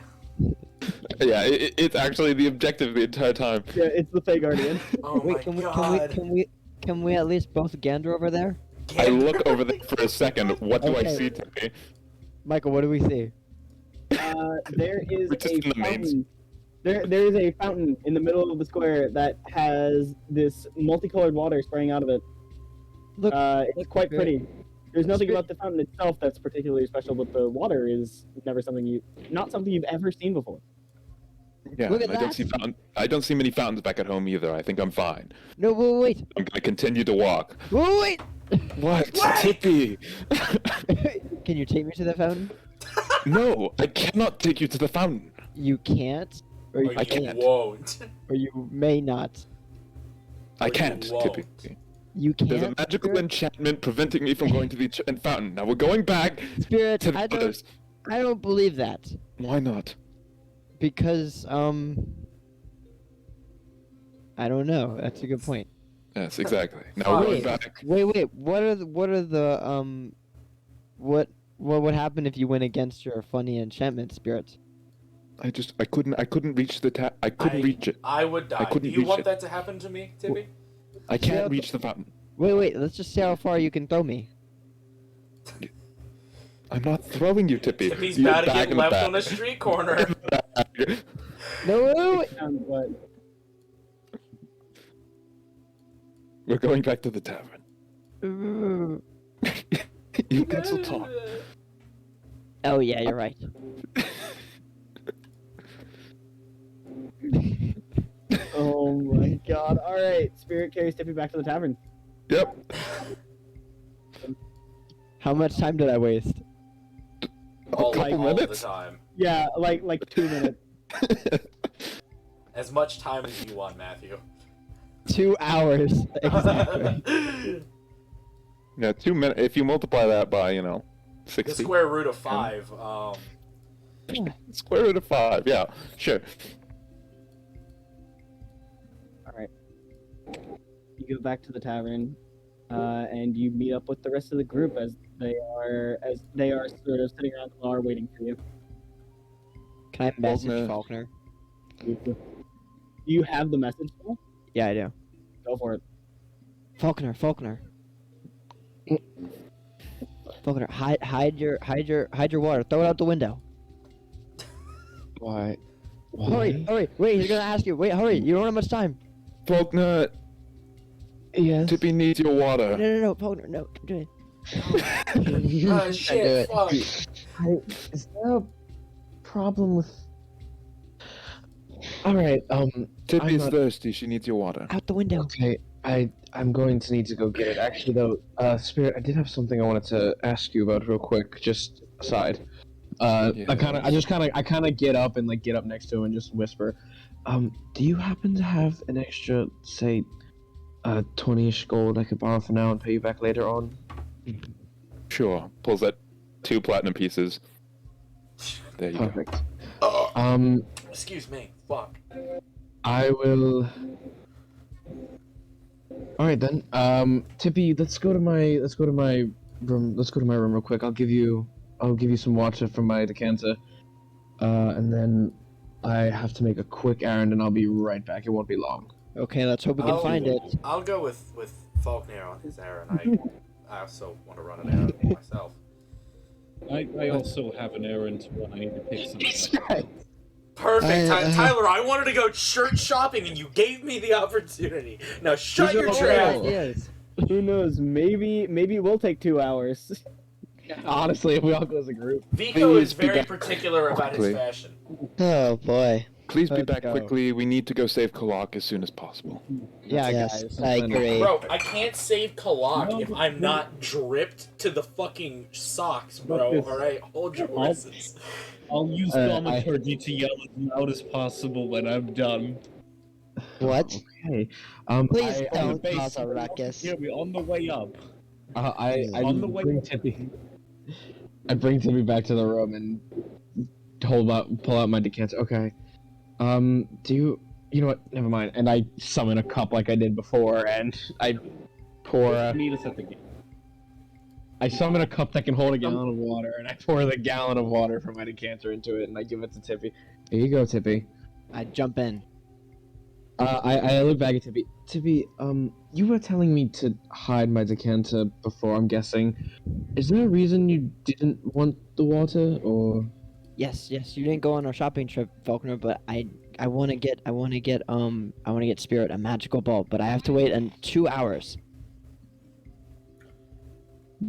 Yeah, it's actually the objective the entire time. Yeah, it's the Fey Guardian. Oh my Wait, god. can we at least both gander over there? I look over there for a second. What do I Okay. see, Tippy? Michael, what do we see? There is We're just a in the mains. fountain. There is a fountain in the middle of the square that has this multicolored water spraying out of it. Look, It's quite Spirit. pretty. There's nothing Spirit. about the fountain itself that's particularly special, but the water is not something you've ever seen before. Yeah, Look at I don't that. see I don't see many fountains back at home either. I think I'm fine. No, wait. I'm gonna continue to walk. Wait. What, What? Tippy? Can you take me to the fountain? No, I cannot take you to the fountain. You can't, or you Or I you can't. won't. or you may not. I Or you can't, won't. Tippy. You can't. There's a magical Spirit? enchantment preventing me from going to the fountain. Now we're going back Spirit, to the I others. don't believe that Why not? because I don't know. That's a good point. Yes, exactly. Now we're going Wait, back. wait. What are the what would happen if you went against your funny enchantment spirits? I couldn't reach the I couldn't reach it. I would die. Do couldn't you reach want it. that to happen to me, Tippy? I Yeah, can't but- reach the fountain. Wait. Let's just see how far you can throw me. I'm not throwing you, Tippy. Tippy's You're about to back get in the left back. on a street corner. No, wait. We're going back to the tavern. You can still talk. Oh yeah, you're right. Oh my god. Alright, Spirit carries Tippy back to the tavern. Yep. How much time did I waste? all, couple all the minutes? time. Yeah, like 2 minutes. As much time as you want, Matthew. 2 hours exactly. Yeah, 2 minutes. If you multiply that by, The 60. square root of 5. Square root of 5. Yeah, sure. Alright. You go back to the tavern, and you meet up with the rest of the group as they are sort of sitting around the bar waiting for you. Can I message Falknir. Falkner? Do you have the message still? Yeah, I do. Go for it. Falkner. Falkner, hide your water. Throw it out the window. Why? Hurry! Wait, he's gonna ask you. Wait, hurry! You don't have much time. Falknir, Yes. Tippy needs your water. No, Falkner, no, don't do it. Oh, shit, fuck. Is there a problem with? All right. Tippy's I'm not- thirsty. She needs your water. Out the window. Okay. I'm going to need to go get it. Actually, though, Spirit, I did have something I wanted to ask you about real quick, just aside. I kind of get up and get up next to him and just whisper. Do you happen to have an extra, say, 20-ish gold I could borrow for now and pay you back later on? Sure. Pulls out 2 platinum pieces. There you go. Perfect. Oh, excuse me. Fuck. I will. All right then. Tippy, let's go to my room. Let's go to my room real quick. I'll give you some water from my decanter. And then I have to make a quick errand, and I'll be right back. It won't be long. Okay, let's hope we can find it. I'll go with Falknir on his errand. I also want to run an errand myself. I also have an errand to run. I need to pick something up. Perfect. Tyler, I wanted to go shirt shopping and you gave me the opportunity. Now shut your trap. Yes. Who knows? Maybe it will take 2 hours. Honestly, if we all go as a group. Vico is Please be very back particular about his quickly. fashion. Oh boy. Please be Let's back go. quickly. We need to go save Kalak as soon as possible. Yeah, Yes, guys. I agree. Bro, I can't save Kalak No, if I'm not dripped to the fucking socks, bro. But this- Alright, hold your horses. I'll use I- thaumaturgy to yell as loud as possible when I'm done. What? Okay. Please I, don't base- cause a ruckus. Yeah, we're on the way up. I On the way- bring Tippy. I bring Tippy back to the room and pull out my decanter. Okay. Do you know what? Never mind. And I summon a cup like I did before, and I pour. Meet us at the gate. I summon a cup that can hold a gallon of water, and I pour the gallon of water from my decanter into it, and I give it to Tippy. Here you go, Tippy. I jump in. I look back at Tippy. Tippy, you were telling me to hide my decanter before, I'm guessing. Is there a reason you didn't want the water, or? Yes, you didn't go on our shopping trip, Falknir, but I want to get Spirit a magical ball, but I have to wait 2 hours.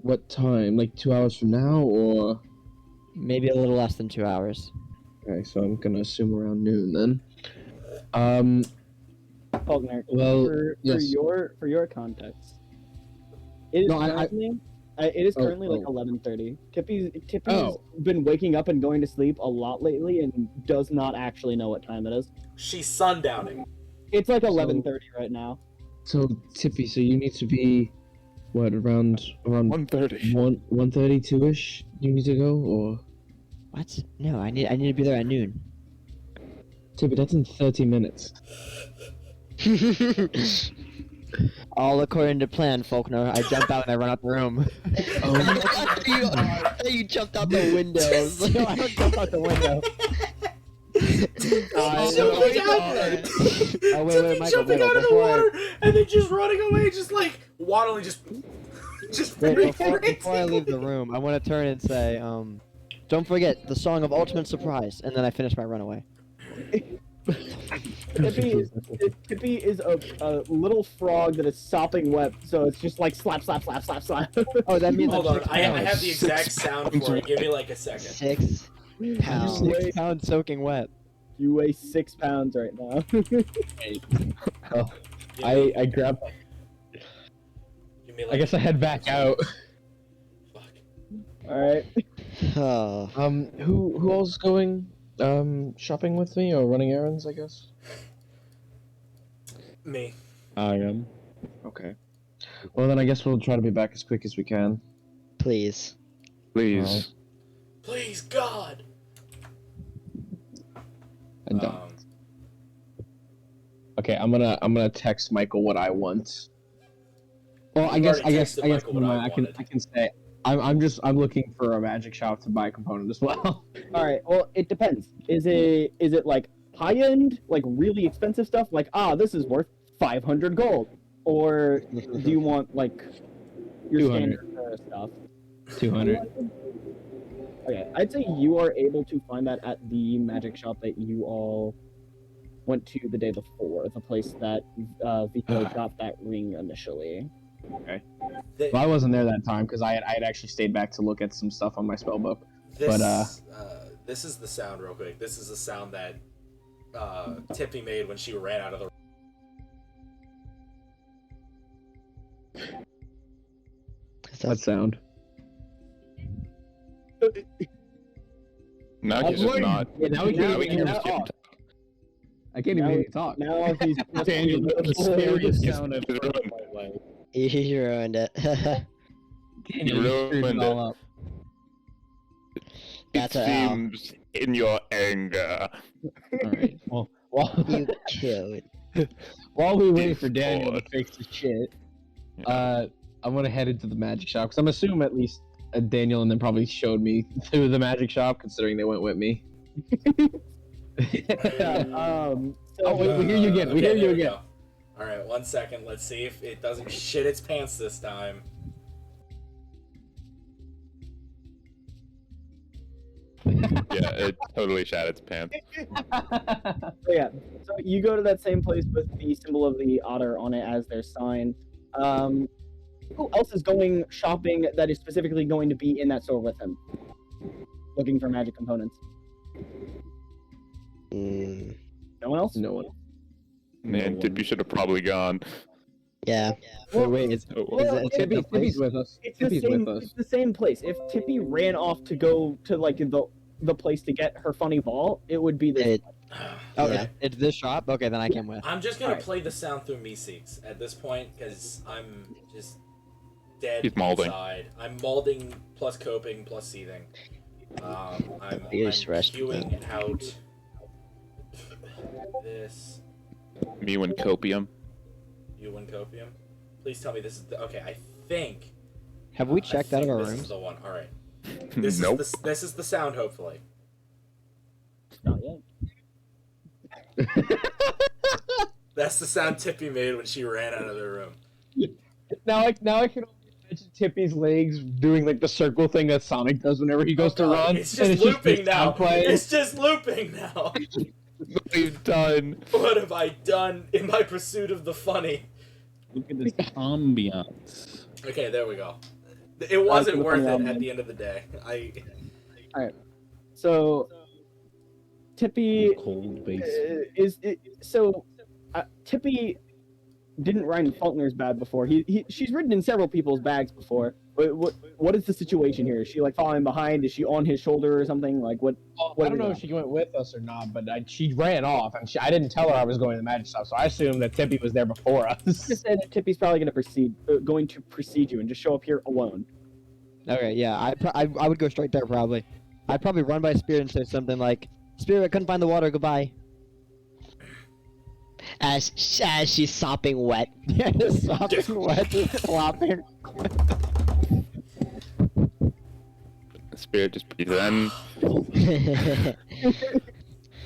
What time? Like 2 hours from now, or? Maybe a little less than 2 hours. Okay, so I'm gonna assume around noon then. Falknir, Well, for yes. your context, it is No, currently like oh. 11:30. Tippy's Oh. been waking up and going to sleep a lot lately and does not actually know what time it is. She's sundowning. It's like 11:30 right now. So Tippy, so you need to be, what, around 1:30. 1:32 ish? You need to go, or? What? No, I need to be there at noon. Tippy, that's in 30 minutes. All according to plan, Falkner. I jump out and I run out the room. You jumped out the windows. No, I don't jump out the window. Oh wait, Michael, jumping out of the before water and then just running away, just like waddling, just before I leave the room, I want to turn and say, don't forget the song of ultimate surprise, and then I finish my runaway. Tippy is a little frog that is sopping wet, so it's just like slap, slap, slap, slap, slap. Oh, that means Hold I'm on, 6 I pounds. have the exact sound for it. Give me like a second. 6 pounds. 6 pounds soaking wet. You weigh 6 pounds right now. I grab. Give me I like, guess I head back out. fuck. Alright. Oh. Who else is going shopping with me or running errands? I guess. Me. I am. Okay. Well, then I guess we'll try to be back as quick as we can. Please. Please. Please, God. And done. Okay, I'm gonna text Michael what I want. Well, I You guess already texted Michael what I I wanted. can say I'm looking for a magic shop to buy a component as well. Alright, well, it depends. Is it like high-end, like really expensive stuff? Like, this is worth 500 gold. Or do you want, like, your 200. standard stuff? 200. Okay, I'd say you are able to find that at the magic shop that you all went to the day before, the place that Vico got that ring initially. Th- Well, I wasn't there that time because I had actually stayed back to look at some stuff on my spellbook. This, this is the sound real quick. This is the sound that Tippy made when she ran out of the. What sound? Now he's just not. Yeah, now we Now can't we even can hear talk. I can't even hear you talk. Now he's Daniel, the scariest He's sound I've heard ruined. in my life. You ruined it. You ruined screwed it all it. up. It That's a L. seems in your anger. Alright. Well, You killed. while we wait for Daniel to God. fix his shit, I'm gonna head into the magic shop because I'm assuming at least Daniel and then probably showed me through the magic shop, considering they went with me. Oh, we hear you again. We hear you again. All right, 1 second. Let's see if it doesn't shit its pants this time. Yeah, it totally shat its pants. So yeah, so you go to that same place with the symbol of the otter on it as their sign. Who else is going shopping that is specifically going to be in that store with him? Looking for magic components. No one else? No one. Man, Tippy should have probably gone. Yeah. Wait, wait, is well, it Tippy, the place? Tippy's with us. It's the Tippy's same. with us. It's the same place. If Tippy ran off to go to like the place to get her funny ball, it would be this. It, Oh, Yeah. it's this shop? Okay, then I came with. I'm just gonna Alright. play the sound through Meeseeks at this point because I'm just dead He's molding. inside. I'm molding plus coping plus seething. I'm You're stressed. queuing out this Me and copium. you and copium. Please tell me this is the okay. I think. Have we I checked out of think our this is rooms? the one. All right. This Nope. is this is the sound. Hopefully. Not yet. That's the sound Tippy made when she ran out of the room. Now I can only imagine Tippy's legs doing like the circle thing that Sonic does whenever he goes to God, run. It's and just looping this now. sound playing. It's just looping now. What have you done? What have I done in my pursuit of the funny? Look at this ambiance. Okay, there we go. It wasn't the worth funny it element. at the end of the day. So, Tippy Cold base. Tippy didn't ride in Falkner's bag before. She's ridden in several people's bags before. What is the situation here? Is she like following behind? Is she on his shoulder or something? Like what? I don't know if she went with us or not, but she ran off, and I didn't tell her I was going to the magic shop, so I assumed that Tippy was there before us. Just say that Tippy's probably going to precede you and just show up here alone. Okay, yeah, I would go straight there probably. I'd probably run by Spirit and say something like, Spirit, I couldn't find the water, goodbye. as she's sopping wet. Yeah, just sopping wet, just flopping. Spirit just breathe in.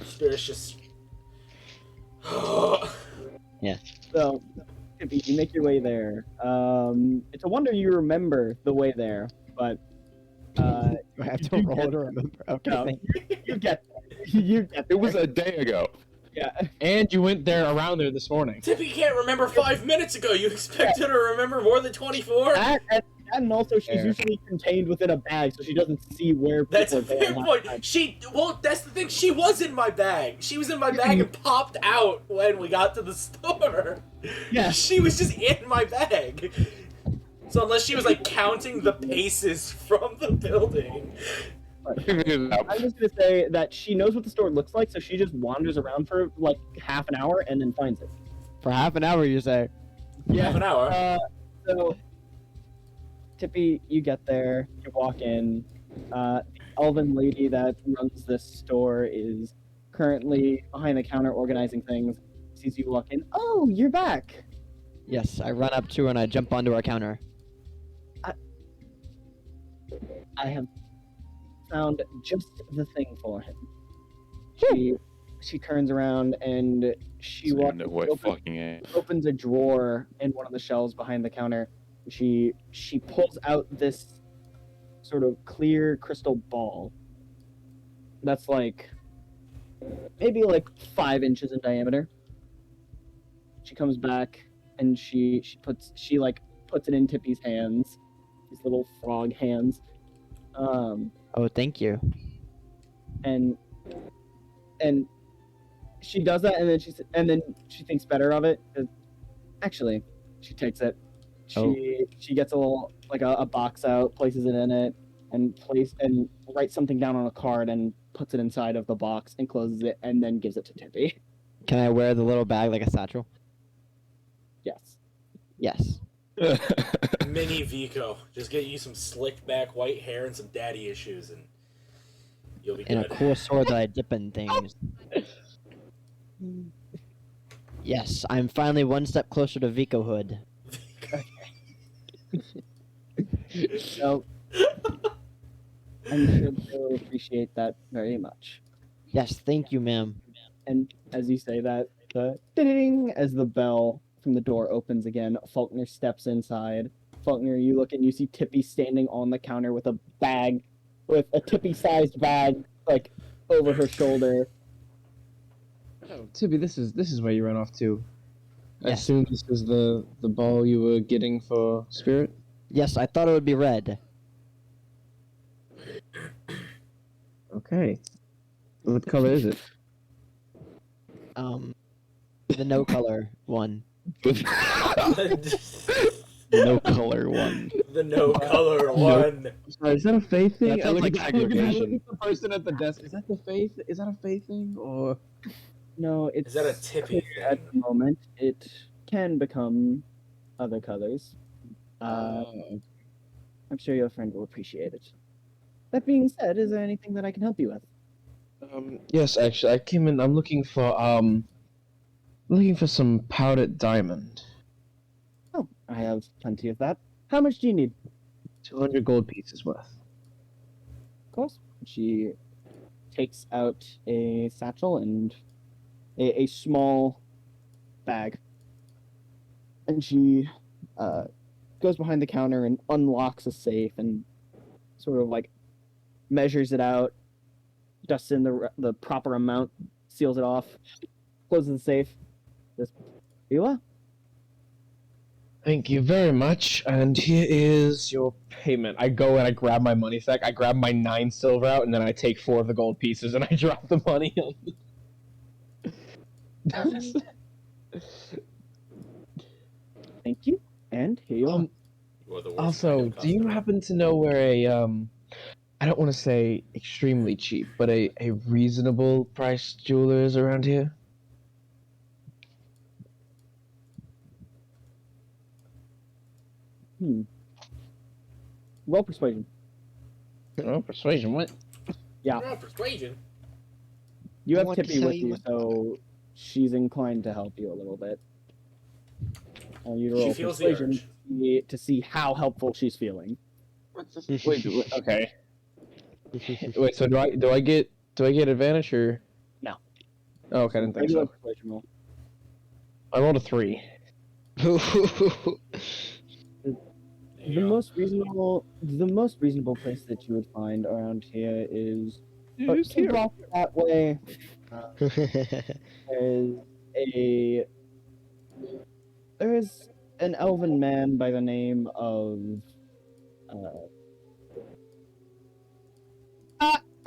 Spirit's just. So, Tippy, you make your way there. It's a wonder you remember the way there, but I have to You roll get- to remember. Okay, no, thank you get there. You get It was a day ago. yeah. And you went there around there this morning. Tippy can't remember 5 minutes ago. You expect her to remember more than 24? And also she's Fair. usually contained within a bag, so she doesn't see where That's people a are fair going. point. Well, that's the thing. She was in my bag. She was in my bag and popped out when we got to the store. Yeah. She was just in my bag. So unless she was like counting the paces from the building. I'm just gonna say that she knows what the store looks like, so she just wanders around for like half an hour and then finds it. For half an hour, you say? Half an hour. So, Tippy, you get there, you walk in. The elven lady that runs this store is currently behind the counter organizing things. Sees you walk in. Oh, you're back. Yes, I run up to her and I jump onto our counter. I have found just the thing for him. She turns around and she walks No way, fucking A. opens a drawer in one of the shelves behind the counter. She pulls out this sort of clear crystal ball that's like maybe like 5 inches in diameter. She comes back and she puts it in Tippy's hands, these little frog hands. Oh, thank you. And she does that, and then she thinks better of it. Actually, she takes it. She gets a little like a box out, places it in it, and writes something down on a card and puts it inside of the box and closes it, and then gives it to Tippy. Can I wear the little bag like a satchel? Yes. Yes. Mini Vico. Just get you some slicked back white hair and some daddy issues, and you'll be And a good. cool sword that I dip in things. Yes, I'm finally one step closer to Vico hood. So I'm sure they'll appreciate that very much. Yes, thank you, ma'am. And as you say that, the ding as the bell from the door opens again, Falknir steps inside. Falknir, you look and you see Tippy standing on the counter with a bag, with a Tippy-sized bag, like over her shoulder. Oh, Tippy, this is where you ran off to. I Yes. assume this is the ball you were getting for Spirit? Yes, I thought it would be red. Okay. What color is it? the no color one. The No color one. no color one. Sorry, is that a faith thing? That sounds like I look at segregation. the person at the desk. Is that the faith? Is that a faith thing or? No, it's Is that a Tippy clear at thing? the moment. It can become other colors. I'm sure your friend will appreciate it. That being said, is there anything that I can help you with? Yes, actually, I came in. I'm looking for some powdered diamond. Oh, I have plenty of that. How much do you need? 200 gold pieces worth. Of course. She takes out a satchel and a small bag. And she goes behind the counter and unlocks a safe and sort of like measures it out, dusts in the proper amount, seals it off, closes the safe. Just, here you are. Thank you very much, and here is your payment. I go and I grab my money sack. I grab my 9 silver out, and then I take 4 of the gold pieces, and I drop the money on. Thank you. And here you are. You are the worst Also, kind of do you customer. happen to know where a I don't want to say extremely cheap, but a reasonable priced jeweler is around here? Roll persuasion. Oh, persuasion, what? Yeah. Oh, persuasion. You I have want to Tippy sell with you you, a- so she's inclined to help you a little bit. I want you to She roll feels the persuasion urge. to see how helpful she's feeling. Wait, okay. Wait, so do I get advantage or? No. Oh, okay, I didn't think Regular so. persuasion roll. I rolled a 3. There you go. The most reasonable place that you would find around here is some block that way. There is an elven man by the name of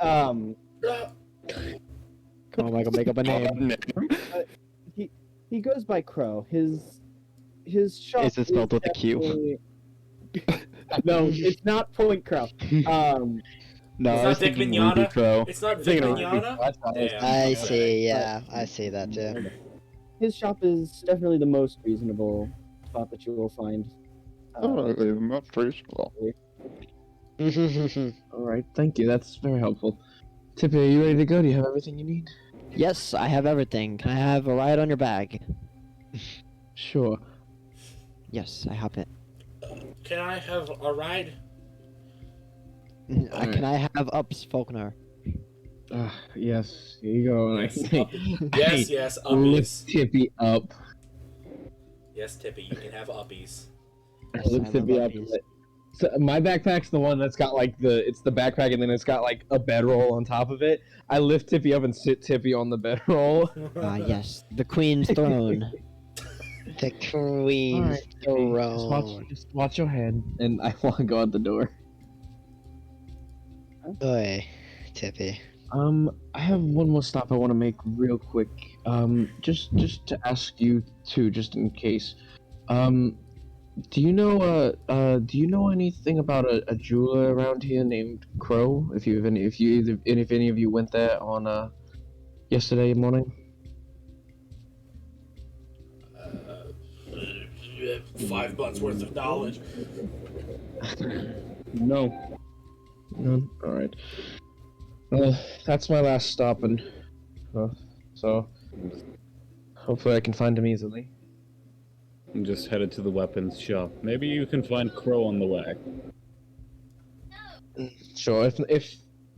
Come on, Michael, make up a name. he goes by Crow. His shop Is it spelled with a Q? definitely- No, it's not Point Crow. No, It's I was not Dick thinking Mignogna? Ruby Crow. It's not Vic Mignogna? Damn. I Okay. see, yeah, I see that too. His shop is definitely the most reasonable spot that you will find. Not reasonable. Alright, thank you. That's very helpful. Tippy, are you ready to go? Do you have everything you need? Yes, I have everything. Can I have a ride on your bag? Sure. Yes, I have it. Can I have a ride? Can I have ups, Falknir? Yes, here you go. And I say, Yes, yes, lift uppies. Tippy up. Yes, Tippy, you can have uppies. I Yes, lift I Tippy love up. uppies. So my backpack's the one that's got like it's the backpack and then it's got like a bedroll on top of it. I lift Tippy up and sit Tippy on the bedroll. Yes, the Queen's throne. The Queen's Alright, Tippy, throne. just watch your head, and I want to go out the door. Oi, Tippy. I have one more stop I want to make real quick. Just to ask you too, just in case. Do you know anything about a jeweler around here named Crow? If any of you went there on yesterday morning? 5 months worth of knowledge. No. No. All right. Well, that's my last stop, and so hopefully I can find him easily. I'm just headed to the weapons shop. Maybe you can find Crow on the way. Sure. If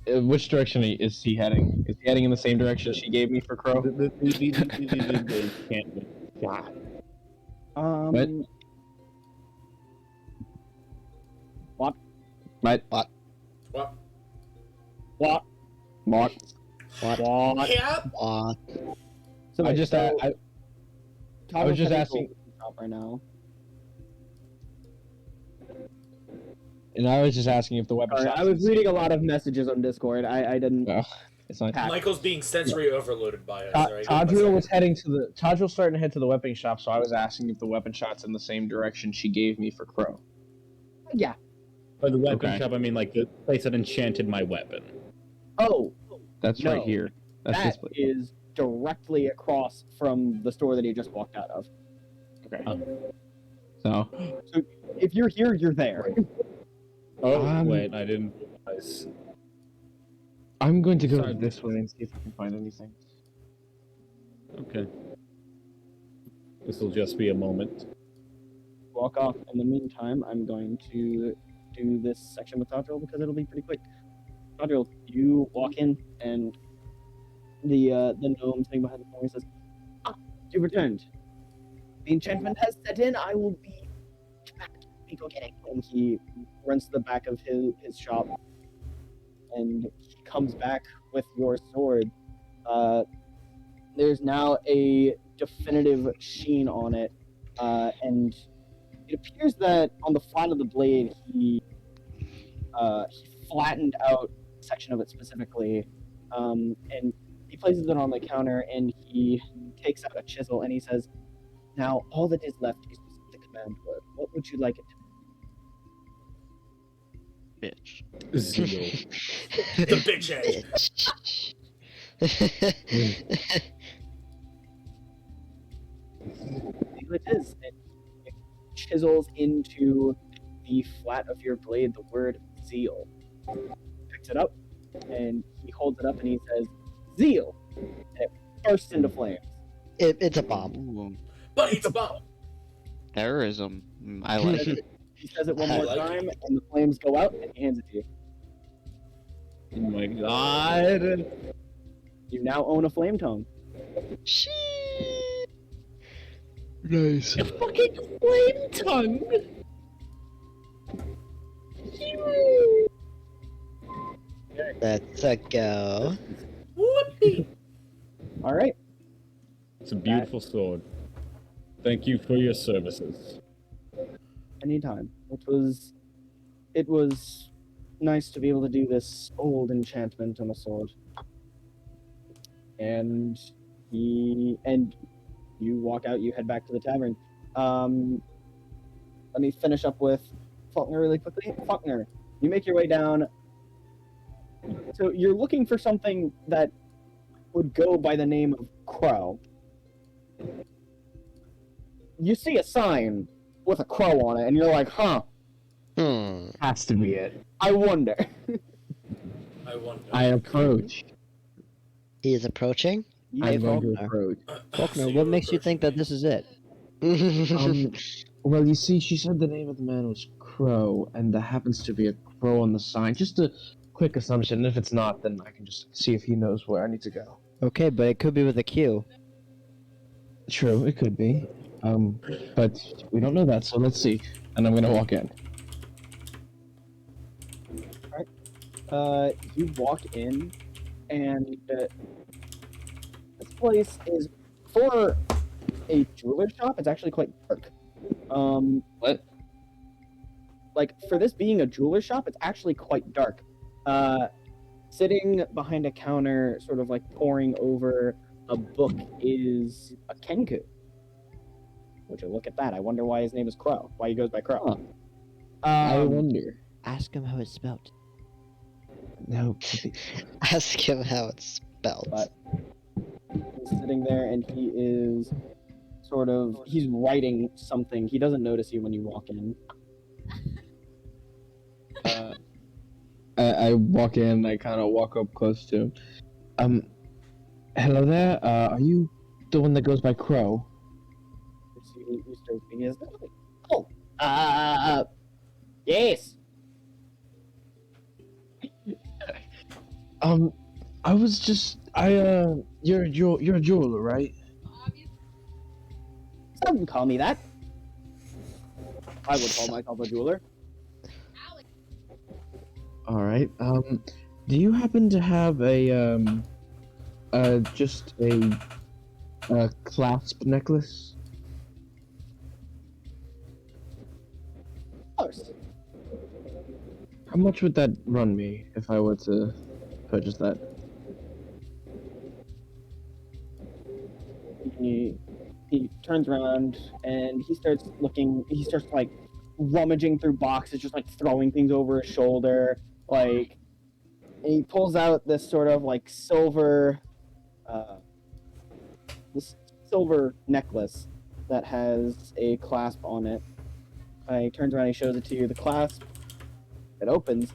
which direction is he heading? Is he heading in the same direction she gave me for Crow? Can't be shot. What? What? What? What? What? What? What? Yep. So I wait, just so I Todd's was just heading to asking- the shop right now. and I was just asking if the weapon Sorry, shop. I was reading a lot of messages on Discord. I didn't. Oh, It's fine. Michael's being sensory overloaded by us. Right? Tadriel's starting to head to the weapon shop, so I was asking if the weapon shop's in the same direction she gave me for Crow. Yeah. By the weapon Okay. shop, I mean like the place that enchanted my weapon. Oh, That's No. right here. That's that this place. is directly across from the store that he just walked out of. Okay. Oh. So, If you're here, you're there. Oh, wait, I didn't realize. I'm going to go Sorry. this way and see if I can find anything. Okay. This will just be a moment. Walk off. In the meantime, I'm going to do this section with Tadriel because it'll be pretty quick. Tadriel, you walk in and the gnome sitting behind the counter says, "Ah, you've returned. The enchantment has set in. I will be back. Go get it." And he runs to the back of his shop, and he comes back with your sword. There's now a definitive sheen on it, and it appears that on the flat of the blade, he flattened out a section of it specifically, and he places it on the counter, and he takes out a chisel, and he says, "Now, all that is left is the command word. What would you like it to Bitch. Zeal. The bitch head. be?" It is. It chisels into the flat of your blade the word zeal. Picks it up, and he holds it up, and he says, "Zeal!" And it bursts into flames. It's a bomb. Ooh, But it's a bomb. terrorism. I like it. He says it one I more like time, and the flames go out, and he hands it to you. Oh my god. You now own a flame tongue. Nice. A fucking flame tongue! Let's go. Whoopee. All right. It's a beautiful sword. Thank you for your services. Anytime. It was nice to be able to do this old enchantment on a sword. And you walk out, you head back to the tavern. Let me finish up with Falknir really quickly. Falknir, you make your way down. So you're looking for something that would go by the name of Crow. You see a sign with a crow on it, and you're like, huh, Has to be it. I wonder. I wonder. I approach. He is approaching. I'm going to Faulkner. approach. Faulkner, So what you're makes you think that approaching this is it? Well, you see, she said the name of the man was Crow, and there happens to be a crow on the sign. Just a quick assumption. If it's not, then I can just see if he knows where I need to go. Okay, but it could be with a Q. True, it could be. But we don't know that, so let's see. And I'm gonna walk in. You walk in, and this place is, for a jeweler shop, it's actually quite dark. What? Like, for this being a jeweler shop, it's actually quite dark. Sitting behind a counter, sort of like poring over a book, is a Kenku. Would you look at that? I wonder why his name is Crow. Why he goes by Crow. Huh. I wonder. Ask him how it's spelled. No. Ask him how it's spelled. But he's sitting there, and he is sort of, he's writing something. He doesn't notice you when you walk in. I walk in. I kind of walk up close to him. Hello there. Are you the one that goes by Crow? You start speaking as, oh, yes. I was just you're a jeweler, right? Some call me that. I would call myself a jeweler. All right. Do you happen to have just a clasp necklace? Of course. How much would that run me if I were to purchase that? he turns around and he starts looking. He starts like rummaging through boxes, just like throwing things over his shoulder. Like, and he pulls out this sort of like silver, this silver necklace that has a clasp on it. He turns around, he shows it to you. The clasp, it opens.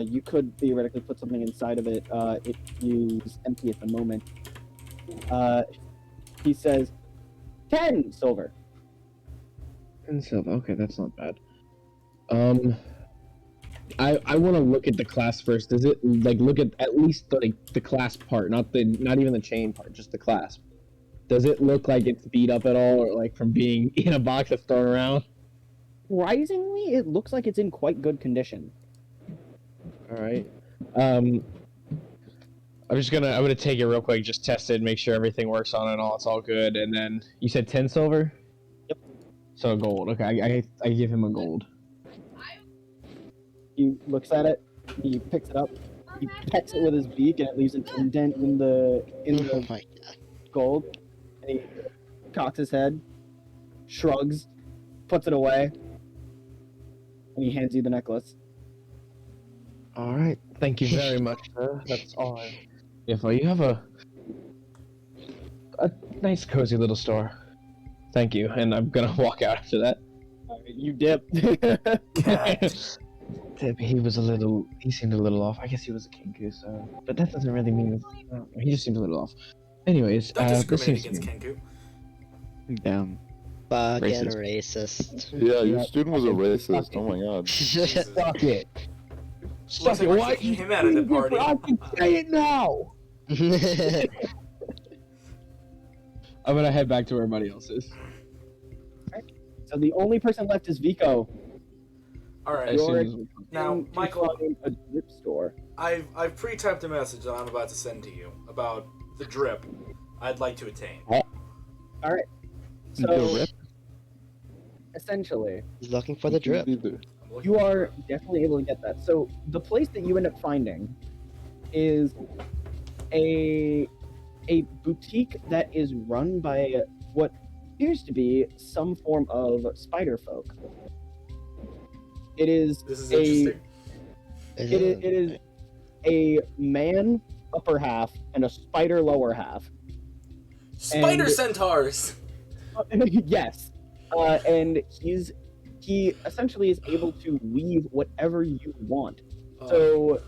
You could theoretically put something inside of it. It is empty at the moment. He says, 10 silver. And silver. Okay, that's not bad. I want to look at the clasp first. Does it like look at least the clasp part, not even the chain part, just the clasp? Does it look like it's beat up at all, or like from being in a box that's thrown around? Surprisingly, it looks like it's in quite good condition. All right. I'm gonna take it real quick, just test it, make sure everything works on it and all. It's all good. And then you said 10 silver. Yep. So gold. Okay, I give him a gold. He looks at it. He picks it up. He pecks it with his beak, and it leaves an indent in the Oh my god. gold. And he cocks his head, shrugs, puts it away, and he hands you the necklace. All right. Thank you very much, sir. That's all. If you have a nice, cozy little store. Thank you, and I'm gonna walk out after that. You dip. He seemed a little off. I guess he was a Kenku, so. But that doesn't really mean. He just seemed a little off. Anyways, Don't this discriminate seems against Kenku. Damn. Fucking Racist. racist. Yeah, your student was a racist. Oh my god. Stop it. Stop Looks it. like we're Why? kicking him out of the party. I can say it now. I'm gonna head back to where everybody else is. So the only person left is Vico. All right. As soon You're as we- Now, to Michael, find a drip store. I've pre-typed a message that I'm about to send to you about the drip I'd like to attain. So, essentially, He's looking for the drip. I'm looking you for are definitely able to get that. So the place that you end up finding is a boutique that is run by what appears to be some form of spider folk. It is This is a interesting. it is a man upper half and a spider lower half. Spider and- centaurs. Yes, and he essentially is able to weave whatever you want. So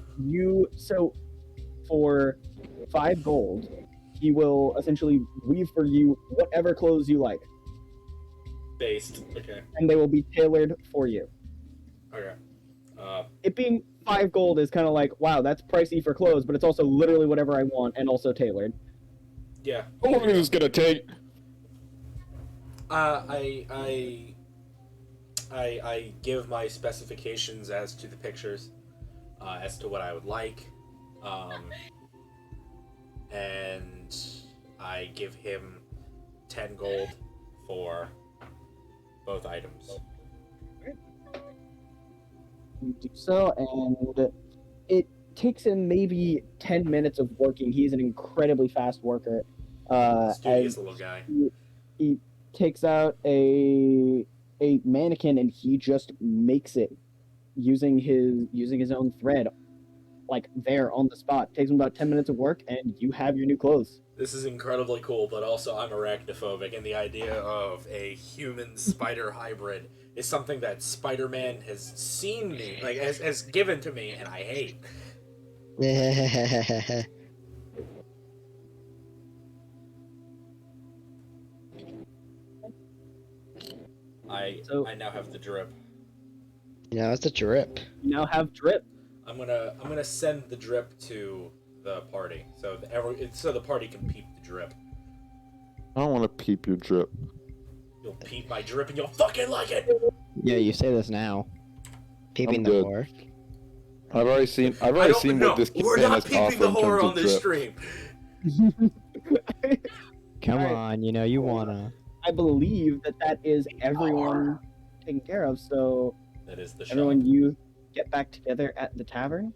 for 5 gold, he will essentially weave for you whatever clothes you like, Based. Okay. and they will be tailored for you. Okay. It being 5 gold is kind of like, wow, that's pricey for clothes, but it's also literally whatever I want and also tailored. Yeah. How long is this gonna take? I give my specifications as to the pictures, as to what I would like, and I give him 10 gold for both items. You do so, and it takes him maybe 10 minutes of working. He's an incredibly fast worker. Studious As little guy. he takes out a mannequin and he just makes it using his own thread, like there on the spot. Takes him about 10 minutes of work, and you have your new clothes. This is incredibly cool, but also I'm arachnophobic, and the idea of a human spider hybrid is something that Spider-Man has seen me, like has given to me, and I hate. I now have the drip. Yeah, it's a drip. You now have drip. I'm gonna send the drip to the party, so the party can peep the drip. I don't want to peep your drip. You'll peep my drip, and you'll fucking like it. Yeah, you say this now. Peeping I'm the good. whore. I've already seen I don't know. what this We're campaign not has to offer peeping the in horror terms on of this drip. stream. Come Alright. on, you know you wanna. I believe that is everyone taken care of. So That is the show. everyone, you get back together at the tavern.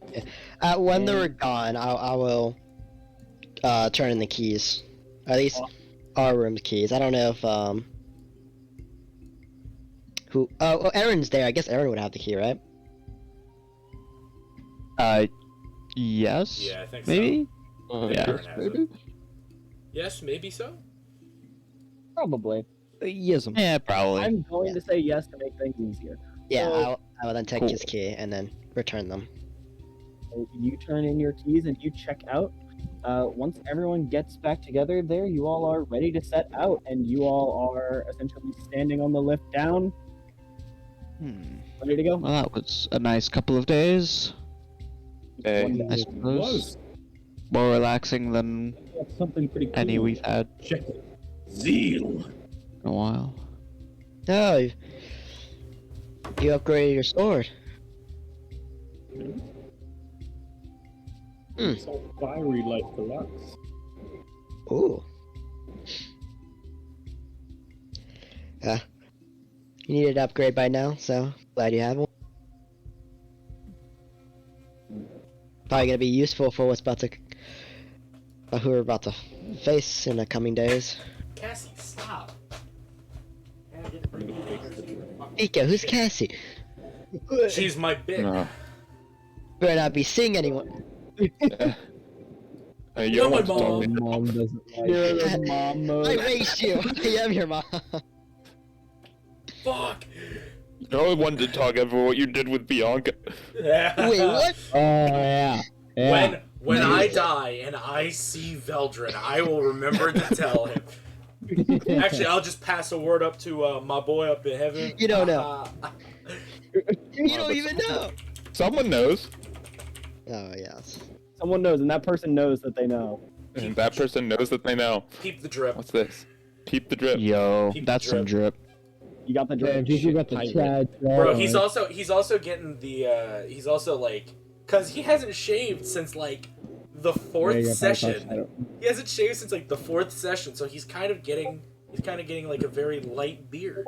When they're gone, I will turn in the keys. At least our room keys. I don't know if who. Oh, Erin's there. I guess Erin would have the key, right? Yes. Yeah, I think maybe. so. Yeah. Erin has it. Yes, maybe so. Probably. Yes. Yeah, probably. I'm going to say yes to make things easier. Yeah, So- I will then take Cool. his key and then return them. So you turn in your keys and you check out. Once everyone gets back together there, you all are ready to set out, and you all are essentially standing on the lift down, ready to go. Well, that was a nice couple of days. Hey. I It suppose. was. More relaxing than That's something pretty cool. any we've had Check it. Zeal. in a while. No, you upgraded your sword. It's all fiery like deluxe. Ooh. Yeah. You needed an upgrade by now, so glad you have one. Probably gonna be useful for who we're about to face in the coming days. Cassie, stop. Vico, who's Cassie? She's my bitch. No. Better not be seeing anyone. Hey, you You're don't my want to talk mom. to me. Mom doesn't like You're it. the mom mode. I raised you. I am your mom. Fuck. You're the one to talk about what you did with Bianca. Wait, what? Oh yeah. Yeah. When I die and I see Veldrin, I will remember to tell him. Actually, I'll just pass a word up to my boy up in heaven. You don't know. You don't but- even know. Someone knows, Oh yes. Someone knows, and that person knows that they know. and that person knows that they know. Keep the drip. What's this? Keep the drip. Yo, Keep that's some drip. You got the Yeah, drip. GG got the Pirate. Chad. Bro, he's also getting the he's also like, cause he hasn't shaved since like the fourth session. He hasn't shaved since like the fourth session, so he's kind of getting like a very light beard.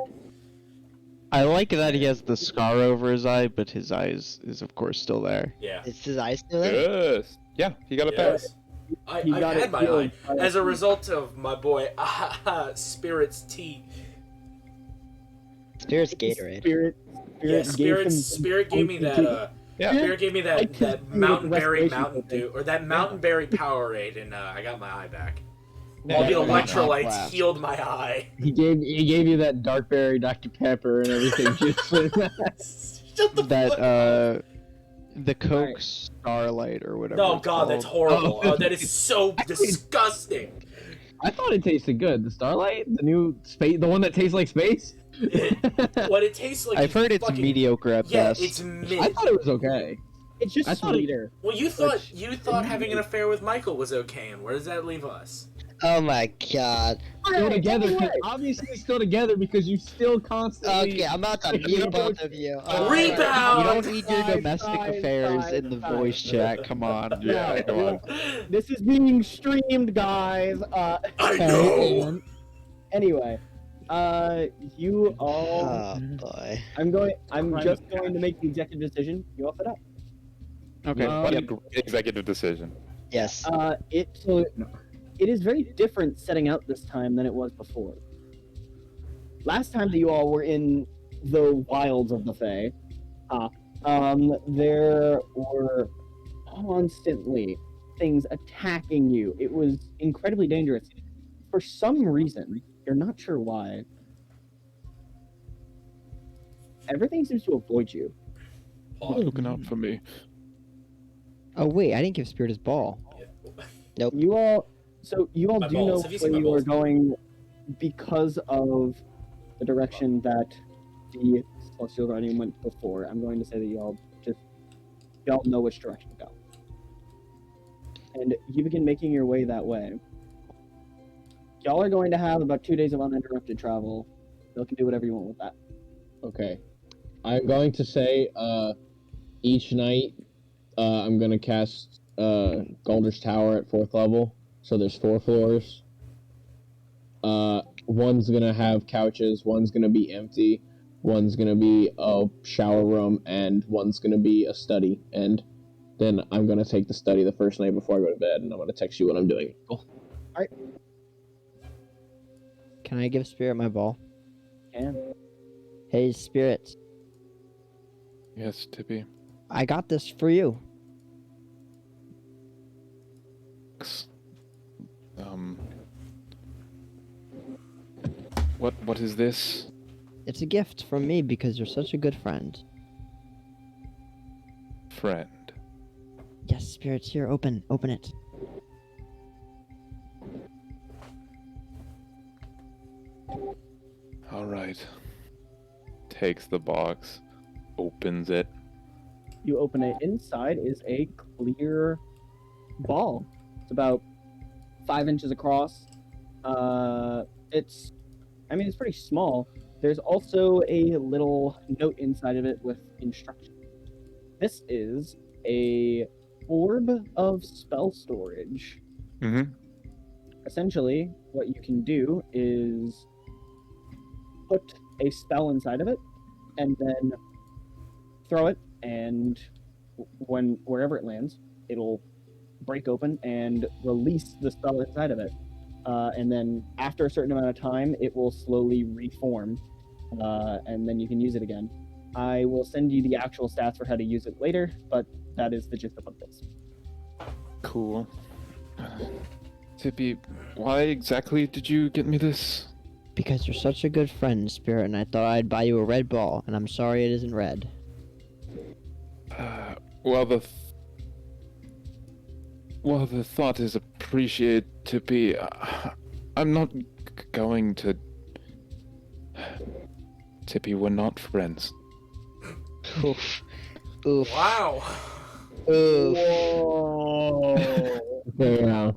I like that he has the scar over his eye, but his eyes is of course still there. Yeah. Is his eyes still there? Yes. Yeah, he got a pass. Yes. I He got had it my healed eye by- as a result of my boy Spirit's tea. Spirit's Gatorade. Yeah, Spirit Spirit gave me that. Yeah. Spirit gave me Like that his that food Mountain Berry restoration Mountain thing. Dew or that Mountain Berry Powerade, and I got my eye back. Yeah, All the yeah, yeah. electrolytes Blast. healed my eye. He gave you that dark berry Dr Pepper and everything. Shut the That fuck. The Coke Starlight or whatever. No, it's God, that's called. horrible. Oh, that is so disgusting. I thought it tasted good. The Starlight, the new space, the one that tastes like space. What it tastes like? I've is heard it's fucking, mediocre at Yeah, best. it's I mid. thought it was okay. It's just I thought it- sweeter. Well, you thought having an affair with Michael was okay, and where does that leave us? Oh my god. Still together, obviously still together because you still constantly. Okay, I'm about to mute both of you. Oh, Rebound! You don't need your Fine, domestic fine, affairs fine, in the fine. voice chat. Come on. Yeah, come on. This is being streamed, guys. I know. Anyway, you all. Oh boy. I'm just going to make the executive decision. You all set up. Okay. What Yep. a great executive decision. Yes. It is very different setting out this time than it was before. Last time that you all were in the wilds of the Fae, there were constantly things attacking you. It was incredibly dangerous. For some reason, you're not sure why, everything seems to avoid you. Looking out for me. Oh wait, I didn't give Spirit his ball. You all My do balls. know Have you seen where my you are balls? going because of the direction that the Celestial Guardian went before. I'm going to say that y'all know which direction to go. And you begin making your way that way. Y'all are going to have about 2 days of uninterrupted travel. You can do whatever you want with that. Okay. I'm going to say, each night, I'm gonna cast, Galder's Tower at 4th level. So there's 4 floors. One's gonna have couches, one's gonna be empty, one's gonna be a shower room, and one's gonna be a study. And then I'm gonna take the study the first night before I go to bed, and I'm gonna text you what I'm doing. Cool. Can I give Spirit my ball? Can. Hey, Spirit. Yes, Tippy. I got this for you. What is this? It's a gift from me because you're such a good friend. Friend. Yes, Spirit, here, open it. All right. Takes the box, opens it. You open it. Inside is a clear ball. It's about 5 inches across. It's pretty small. There's also a little note inside of it with instructions. This is a orb of spell storage. Mm-hmm. Essentially, what you can do is put a spell inside of it, and then throw it, and wherever it lands, it'll break open and release the spell inside of it. And then after a certain amount of time, it will slowly reform, and then you can use it again. I will send you the actual stats for how to use it later, but that is the gist of what this. Cool. Tippy, why exactly did you get me this? Because you're such a good friend, Spirit, and I thought I'd buy you a red ball, and I'm sorry it isn't red. Well, the thought is appreciated, Tippy. I'm not going to... Tippy, we're not friends. Oof. Oof. Wow. Oof. Whoa! Yeah.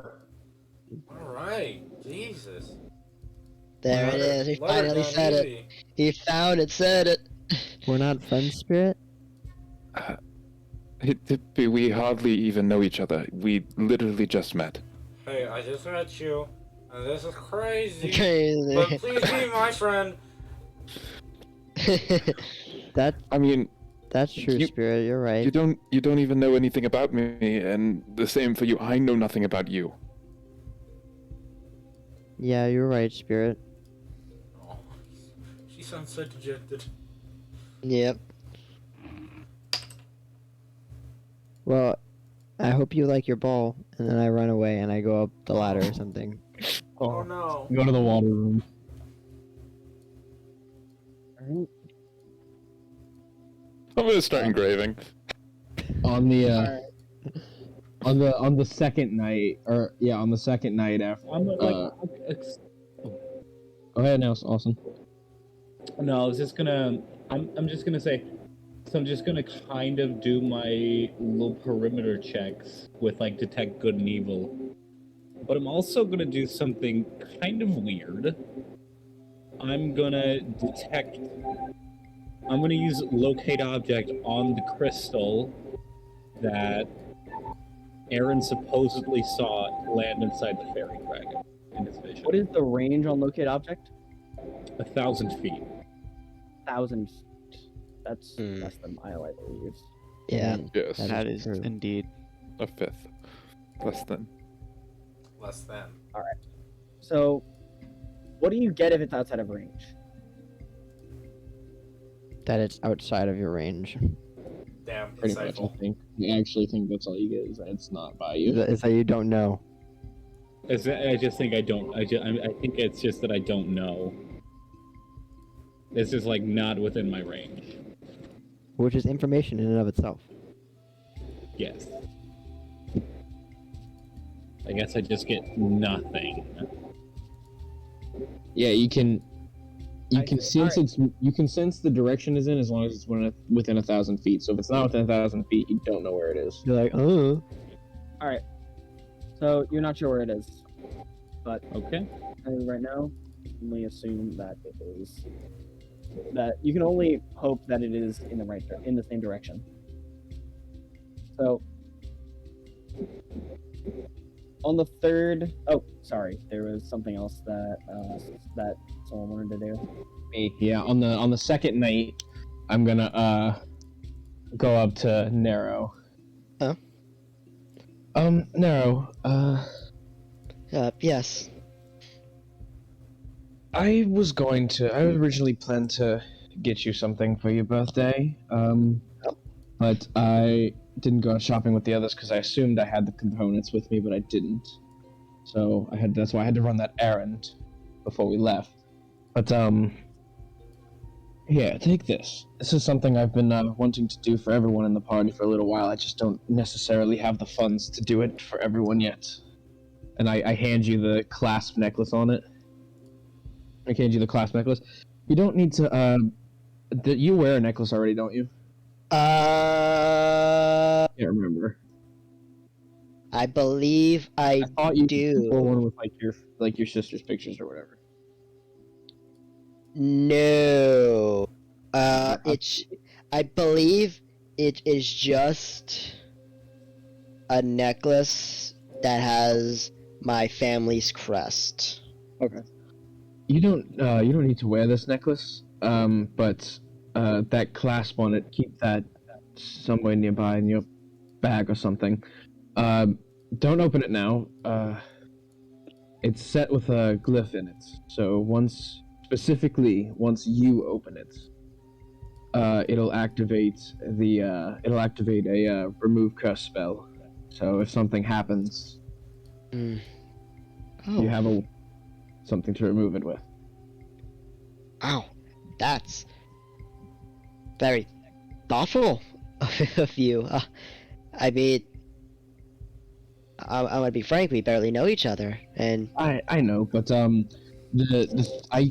All right. Jesus. There it is. He finally said it. He found it, said it. We're not friends, Spirit? Tippy, we hardly even know each other. We literally just met. Hey, I just met you, and this is crazy. Crazy. But please be my friend. I mean, That's true, Spirit. You're right. you don't even know anything about me, and the same for you. I know nothing about you. Yeah, you're right, Spirit. Oh, she sounds so dejected. Yep. Well, I hope you like your ball, and then I run away and I go up the ladder or something. Oh no. Go to the water room. I'm gonna start engraving. On the on the second night, on the second night after. Go ahead now, Austin. No, I was just gonna. I'm just gonna say. So I'm just gonna kind of do my little perimeter checks with like detect good and evil, but I'm also gonna do something kind of weird. I'm gonna use locate object on the crystal that Erin supposedly saw land inside the fairy dragon in his vision. What is the range on locate object? 1,000 feet. 1,000. That's less than a mile, I believe. Yeah. Yes. That is indeed. A fifth. Less than. Less than. All right. So, what do you get if it's outside of range? That it's outside of your range. Damn, Pretty much, insightful. I actually think that's all you get. Is that it's not by you. Is that you don't know. I just think I don't. I think it's just that I don't know. It's just like not within my range. Which is information in and of itself. Yes. I guess I just get nothing. Yeah, you can sense Alright. you can sense the direction it's in as long as it's within 1,000 feet. So if it's not within 1,000 feet, you don't know where it is. You're like, All right. So you're not sure where it is, but Okay. as of right now, only assume that it is. That you can only hope that it is in the same direction. So on the third, sorry, there was something else that that someone wanted to do. Me, yeah. On the second night, I'm gonna go up to Nero. Huh? Nero. Yes. I was originally planned to get you something for your birthday, but I didn't go out shopping with the others because I assumed I had the components with me, but I didn't. So that's why I had to run that errand before we left. But here, take this. This is something I've been wanting to do for everyone in the party for a little while. I just don't necessarily have the funds to do it for everyone yet. And I hand you the clasp necklace on it. I hand you the clasp necklace. You don't need to, you wear a necklace already, don't you? Can't remember. I believe I thought you do. wore one with like your sister's pictures or whatever. No. I believe it is just a necklace that has my family's crest. Okay. You don't need to wear this necklace. But that clasp on it, keep that somewhere nearby in your bag or something. Don't open it now. It's set with a glyph in it. So once you open it, it'll activate a remove curse spell. So if something happens, you have something to remove it with. Ow, that's very thoughtful of you. I mean, I'm gonna be frank. We barely know each other, and I know, but I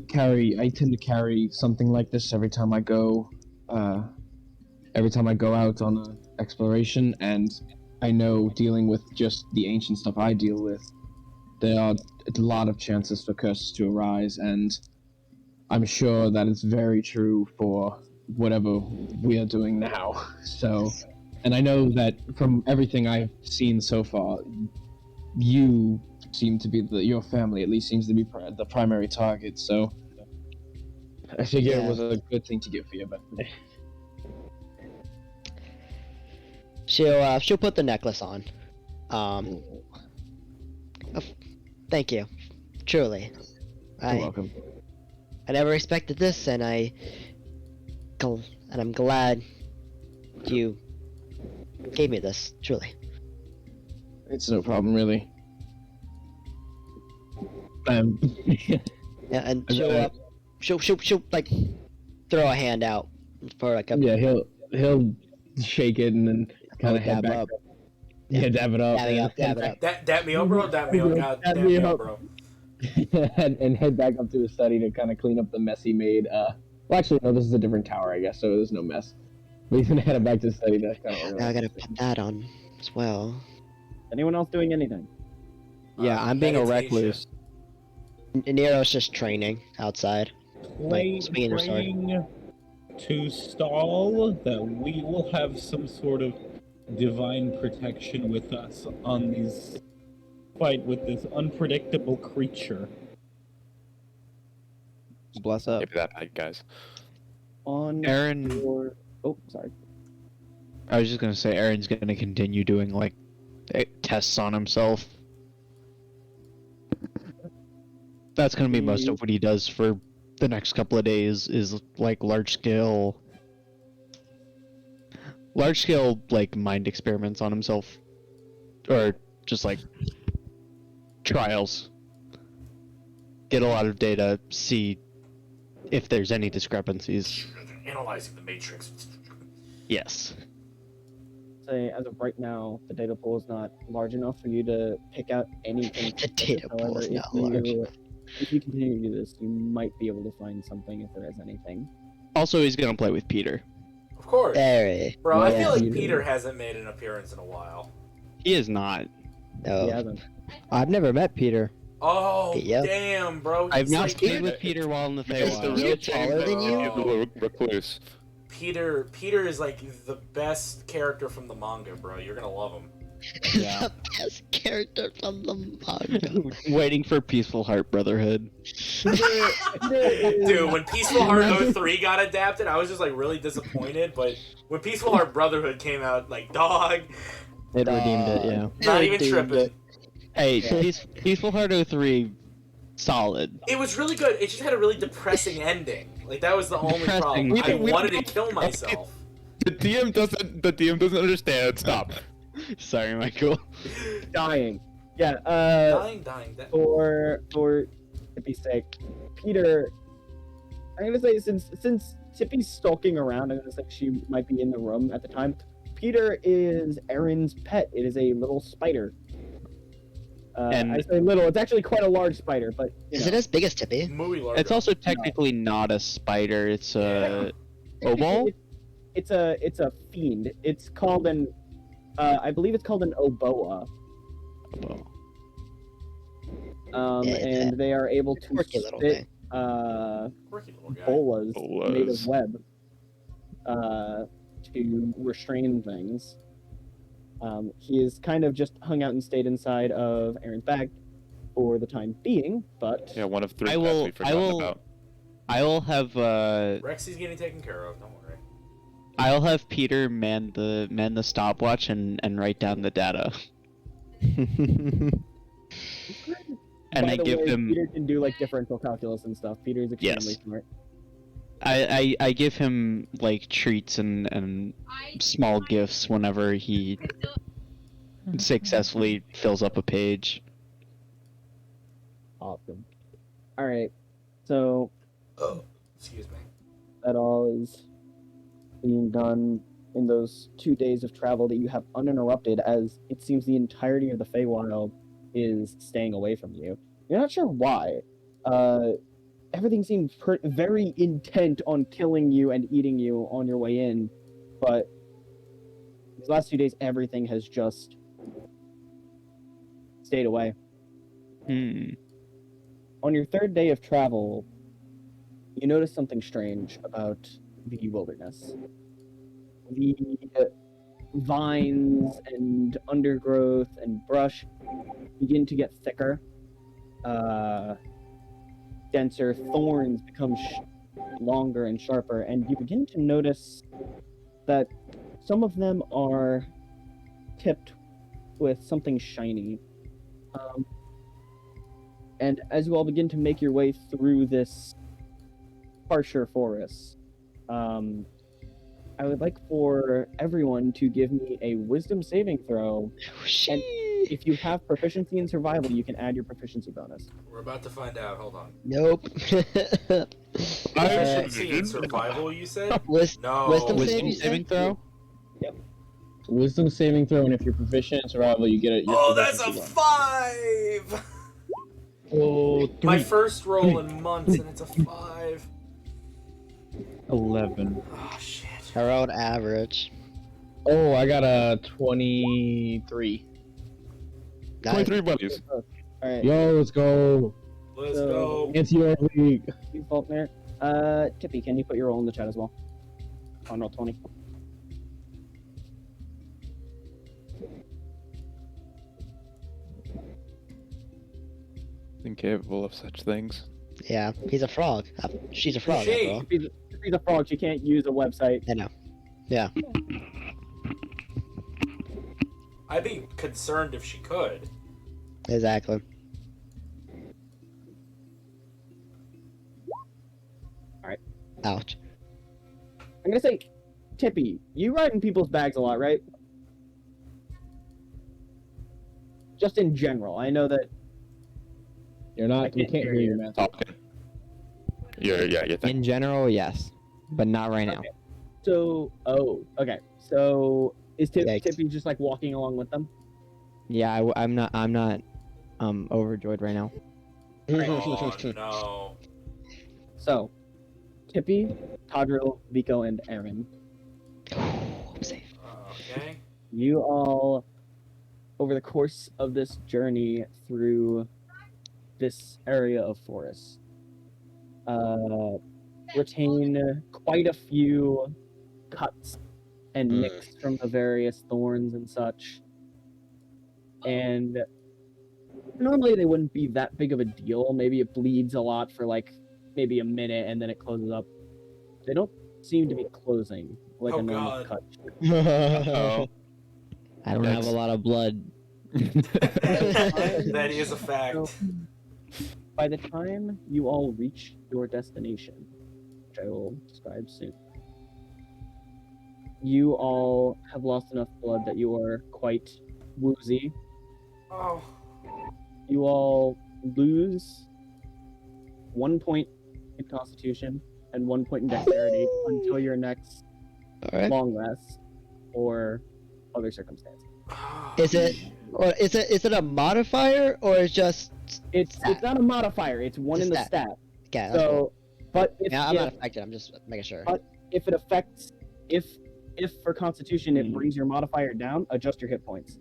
tend to carry something like this every time I go out on an exploration, and I know dealing with just the ancient stuff I deal with, there are a lot of chances for curses to arise, and I'm sure that it's very true for whatever we are doing now. So, and I know that from everything I've seen so far, you seem to be your family at least seems to be the primary target. So, I figure it was a good thing to get for you. But she'll put the necklace on. Thank you, truly. You're welcome. I never expected this, and I'm glad you gave me this. Truly. It's no problem, really. Yeah, and she'll like throw a hand out for like a. Yeah, he'll shake it and then kind of head back up. Yeah, dab it up. Dab it up. Dab me up, bro. Dab me up. God, dab me up, bro. and head back up to his study to kind of clean up the mess he made. Well, actually, no, this is a different tower, I guess, so there's no mess. But he's gonna head back to his study to kind of. Now I gotta put that on as well. Anyone else doing anything? Yeah, I'm being a recluse. Nero's just training outside. Praying to stall that we will have some sort of divine protection with us on these fight with this unpredictable creature. Bless up. Maybe that bad, guys. On Erin. Oh, sorry. I was just gonna say Erin's gonna continue doing like tests on himself. That's gonna be most of what he does for the next couple of days. Is like large scale like mind experiments on himself, or just like trials. Get a lot of data, see if there's any discrepancies. Analyzing the matrix. Yes. Say, as of right now, the data pool is not large enough for you to pick out anything. The data pool is not large. If you continue to do this, you might be able to find something if there is anything. Also, he's gonna play with Peter. Of course. Very. Bro, I Yeah. feel like Peter hasn't made an appearance in a while. He is not. No. He hasn't. I've never met Peter. Oh, Yep. damn, bro. I've He's not like, played with Peter while in the It's the Feywild. real taller than you? Oh. Recluse. Peter is like the best character from the manga, bro. You're gonna love him. Yeah. The best character from the manga. Waiting for Peaceful Heart Brotherhood. Dude, when Peaceful Heart 03 got adapted, I was just like really disappointed. But when Peaceful Heart Brotherhood came out, like, dog, It redeemed it, yeah. not even tripping. Hey, Peaceful Heart 03 solid. It was really good. It just had a really depressing ending. Like that was the only problem. We I don't- we wanted don't- to kill myself. The DM doesn't understand. Stop. Sorry, Michael. Dying. Yeah. Dying. That... For Tippy's sake, Peter. I'm gonna say since Tippy's stalking around, I'm gonna say she might be in the room at the time. Peter is Erin's pet. It is a little spider. And- I say little. It's actually quite a large spider, but Is it as big as Tippy? Muy largo. It's also technically not a spider. It's a obol. It's a fiend. It's called an. I believe it's called an oboa. Yeah, And they are able to quirky little spit thing. Quirky little guy. bolas made Bolas. of web to restrain things. He is kind of just hung out and stayed inside of Erin's bag for the time being, but Yeah, one of three I pets will- we I forgotten will- about. I will have Rexy's getting taken care of. Don't worry. I'll have Peter man the stopwatch and write down the data. And by I the give way, him Peter can do like differential calculus and stuff. Peter is extremely Yes. smart. I give him like treats and small gifts whenever he successfully fills up a page. Awesome. All right, so Oh, excuse me. that all is being done in those 2 days of travel that you have uninterrupted, as it seems the entirety of the Feywild is staying away from you. You're not sure why. Everything seems very intent on killing you and eating you on your way in, but these last 2 days, everything has just stayed away. On your third day of travel, you notice something strange about the wilderness. The vines and undergrowth and brush begin to get thicker, denser. Thorns become longer and sharper, and you begin to notice that some of them are tipped with something shiny. And as you all begin to make your way through this harsher forest, I would like for everyone to give me a wisdom saving throw. And if you have proficiency in survival, you can add your proficiency bonus. We're about to find out. Hold on. Nope. Proficiency in survival, you said? No. Wisdom Wisdom saving throw? Wisdom saving throw, and if you're proficient in survival, you get it. Oh, that's a 5! Oh, My three. first roll in months, and it's a 5. 11. Oh, shit. Her own average. Oh, I got a 23. Nice. 23 buddies. Alright, Yo, let's go. Let's So- go. It's your league. you Falknir. Tippy, can you put your roll in the chat as well? On roll 20. Incapable of such things. Yeah, he's a frog. She's a frog, She. bro. Tippy's a frog, she can't use a website. I know. Yeah. I'd be concerned if she could. Exactly. Alright. Ouch. I'm gonna say, Tippy, you ride in people's bags a lot, right? Just in general. I know that. You're I not. We can't can't hear hear you. you, man. Talking. Yeah, you think. In general, yes, but not right now. Okay. So, okay. So, is Yikes. Tippy just like walking along with them? Yeah, I'm not overjoyed right now. Oh, no. So, Tippy, Tadriel, Vico, and Erin. I'm safe. Okay. You all, over the course of this journey through this area of forest, retain quite a few cuts and nicks from the various thorns and such. And normally they wouldn't be that big of a deal. Maybe it bleeds a lot for like maybe a minute and then it closes up. They don't seem to be closing like Oh, a normal God. cut. Oh. I don't have a lot of blood. That is a fact. by the time you all reach your destination, which I will describe soon, you all have lost enough blood that you are quite woozy. Oh. You all lose 1 point in Constitution and 1 point in Dexterity until your next Alright. long rest or other circumstance. Is it a modifier or is just It's not a modifier. It's one It's in the a stat. okay, that's cool. So, but if Yeah, I'm if, not affected, I'm just making sure. if it affects if for Constitution it brings your modifier down, adjust your hit points.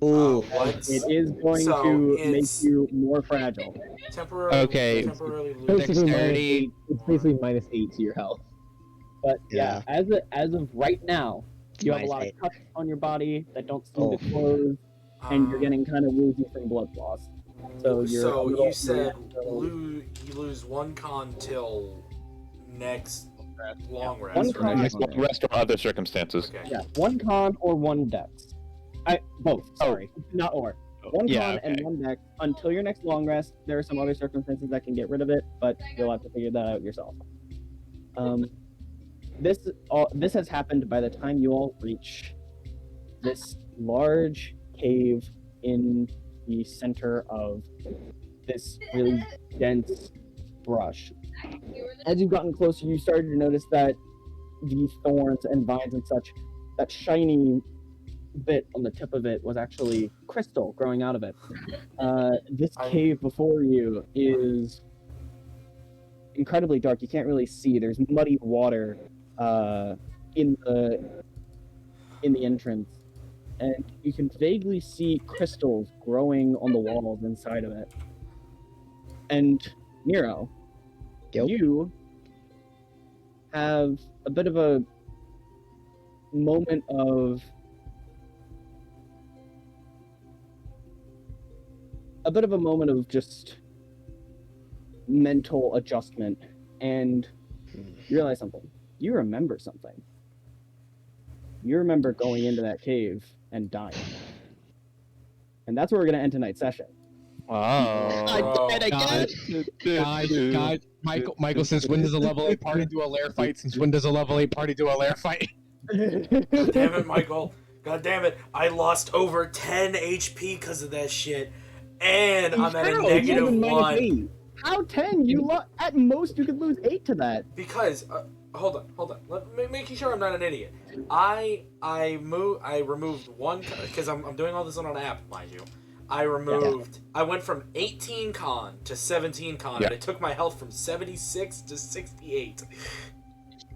Ooh. What? It is going So to make it's- you more fragile. Temporarily. Okay. Temporarily lose. Basically Dexterity. it's basically -8 to your health. But yeah, as of right now, you have a lot -8. of cuts on your body that don't seem Oh. to close, and you're getting kind of woozy from blood loss. So you're. a little- you said so- you lose 1 con till next long rest. One right? con- Next long rest or other circumstances. Okay. Yeah, 1 con or 1 dex. Both. Sorry, not or. 1 Yeah, con and 1 dex until your next long rest. There are some other circumstances that can get rid of it, but you'll have to figure that out yourself. This has happened by the time you all reach this large cave in the center of this really dense brush. As you've gotten closer, you started to notice that the thorns and vines and such, that shiny bit on the tip of it was actually crystal growing out of it. This cave before you is incredibly dark. You can't really see. There's muddy water in the entrance, and you can vaguely see crystals growing on the walls inside of it. And Nero, Yep. you have a bit of a moment of just mental adjustment, and you realize something. You remember something. You remember going into that cave and dying. And that's where we're going to end tonight's session. Oh. Guys, Michael, since when does a level 8 party do a lair fight? Since when does a level 8 party do a lair fight? God damn it, Michael. God damn it. I lost over 10 HP because of that shit. And I'm at a -1. How 10? You at most you could lose 8 to that. Because hold on. Making sure I'm not an idiot. I removed 1 because I'm doing all this on an app, mind you. I went from 18 con to 17 con, and it took my health from 76 to 68.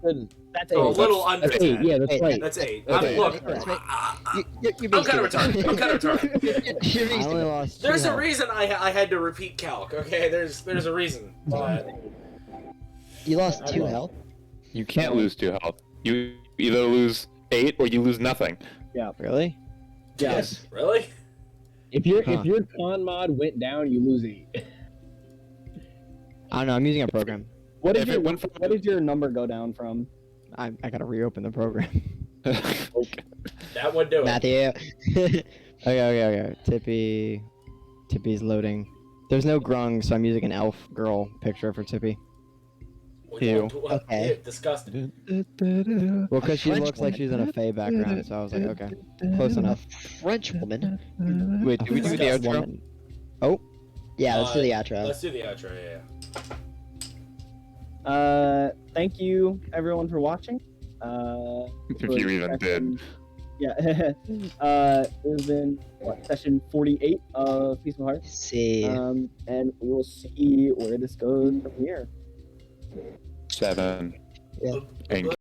That's So a 8. little under That's 10. 8, yeah, that's right. That's 8. Okay. Look, You're I'm kind of retarded. I only lost There's two a health. reason I had to repeat calc. Okay, there's a reason to that. You lost 2 health? You can't lose 2 health. You either lose 8 or you lose nothing. Really? Yes. Really? If your con mod went down, you lose 8. I don't know. I'm using a program. What If did it went from- your number go down from? I gotta reopen the program. That would do it. Matthew. Okay. Tippy's loading. There's no grung, so I'm using an elf girl picture for Tippy. Okay. Yeah, disgusting. Well, because she French looks like she's in a Fey background, so I was like, okay, close enough. French woman. Wait, do we do the Disgusting. outro? Woman. Oh, Yeah, let's do the outro. Let's do the outro, yeah. Thank you everyone for watching. If you even did. Yeah. It has been session 48 of Peaceful Hearts. See. And we will see where this goes from here. 7. Yeah. And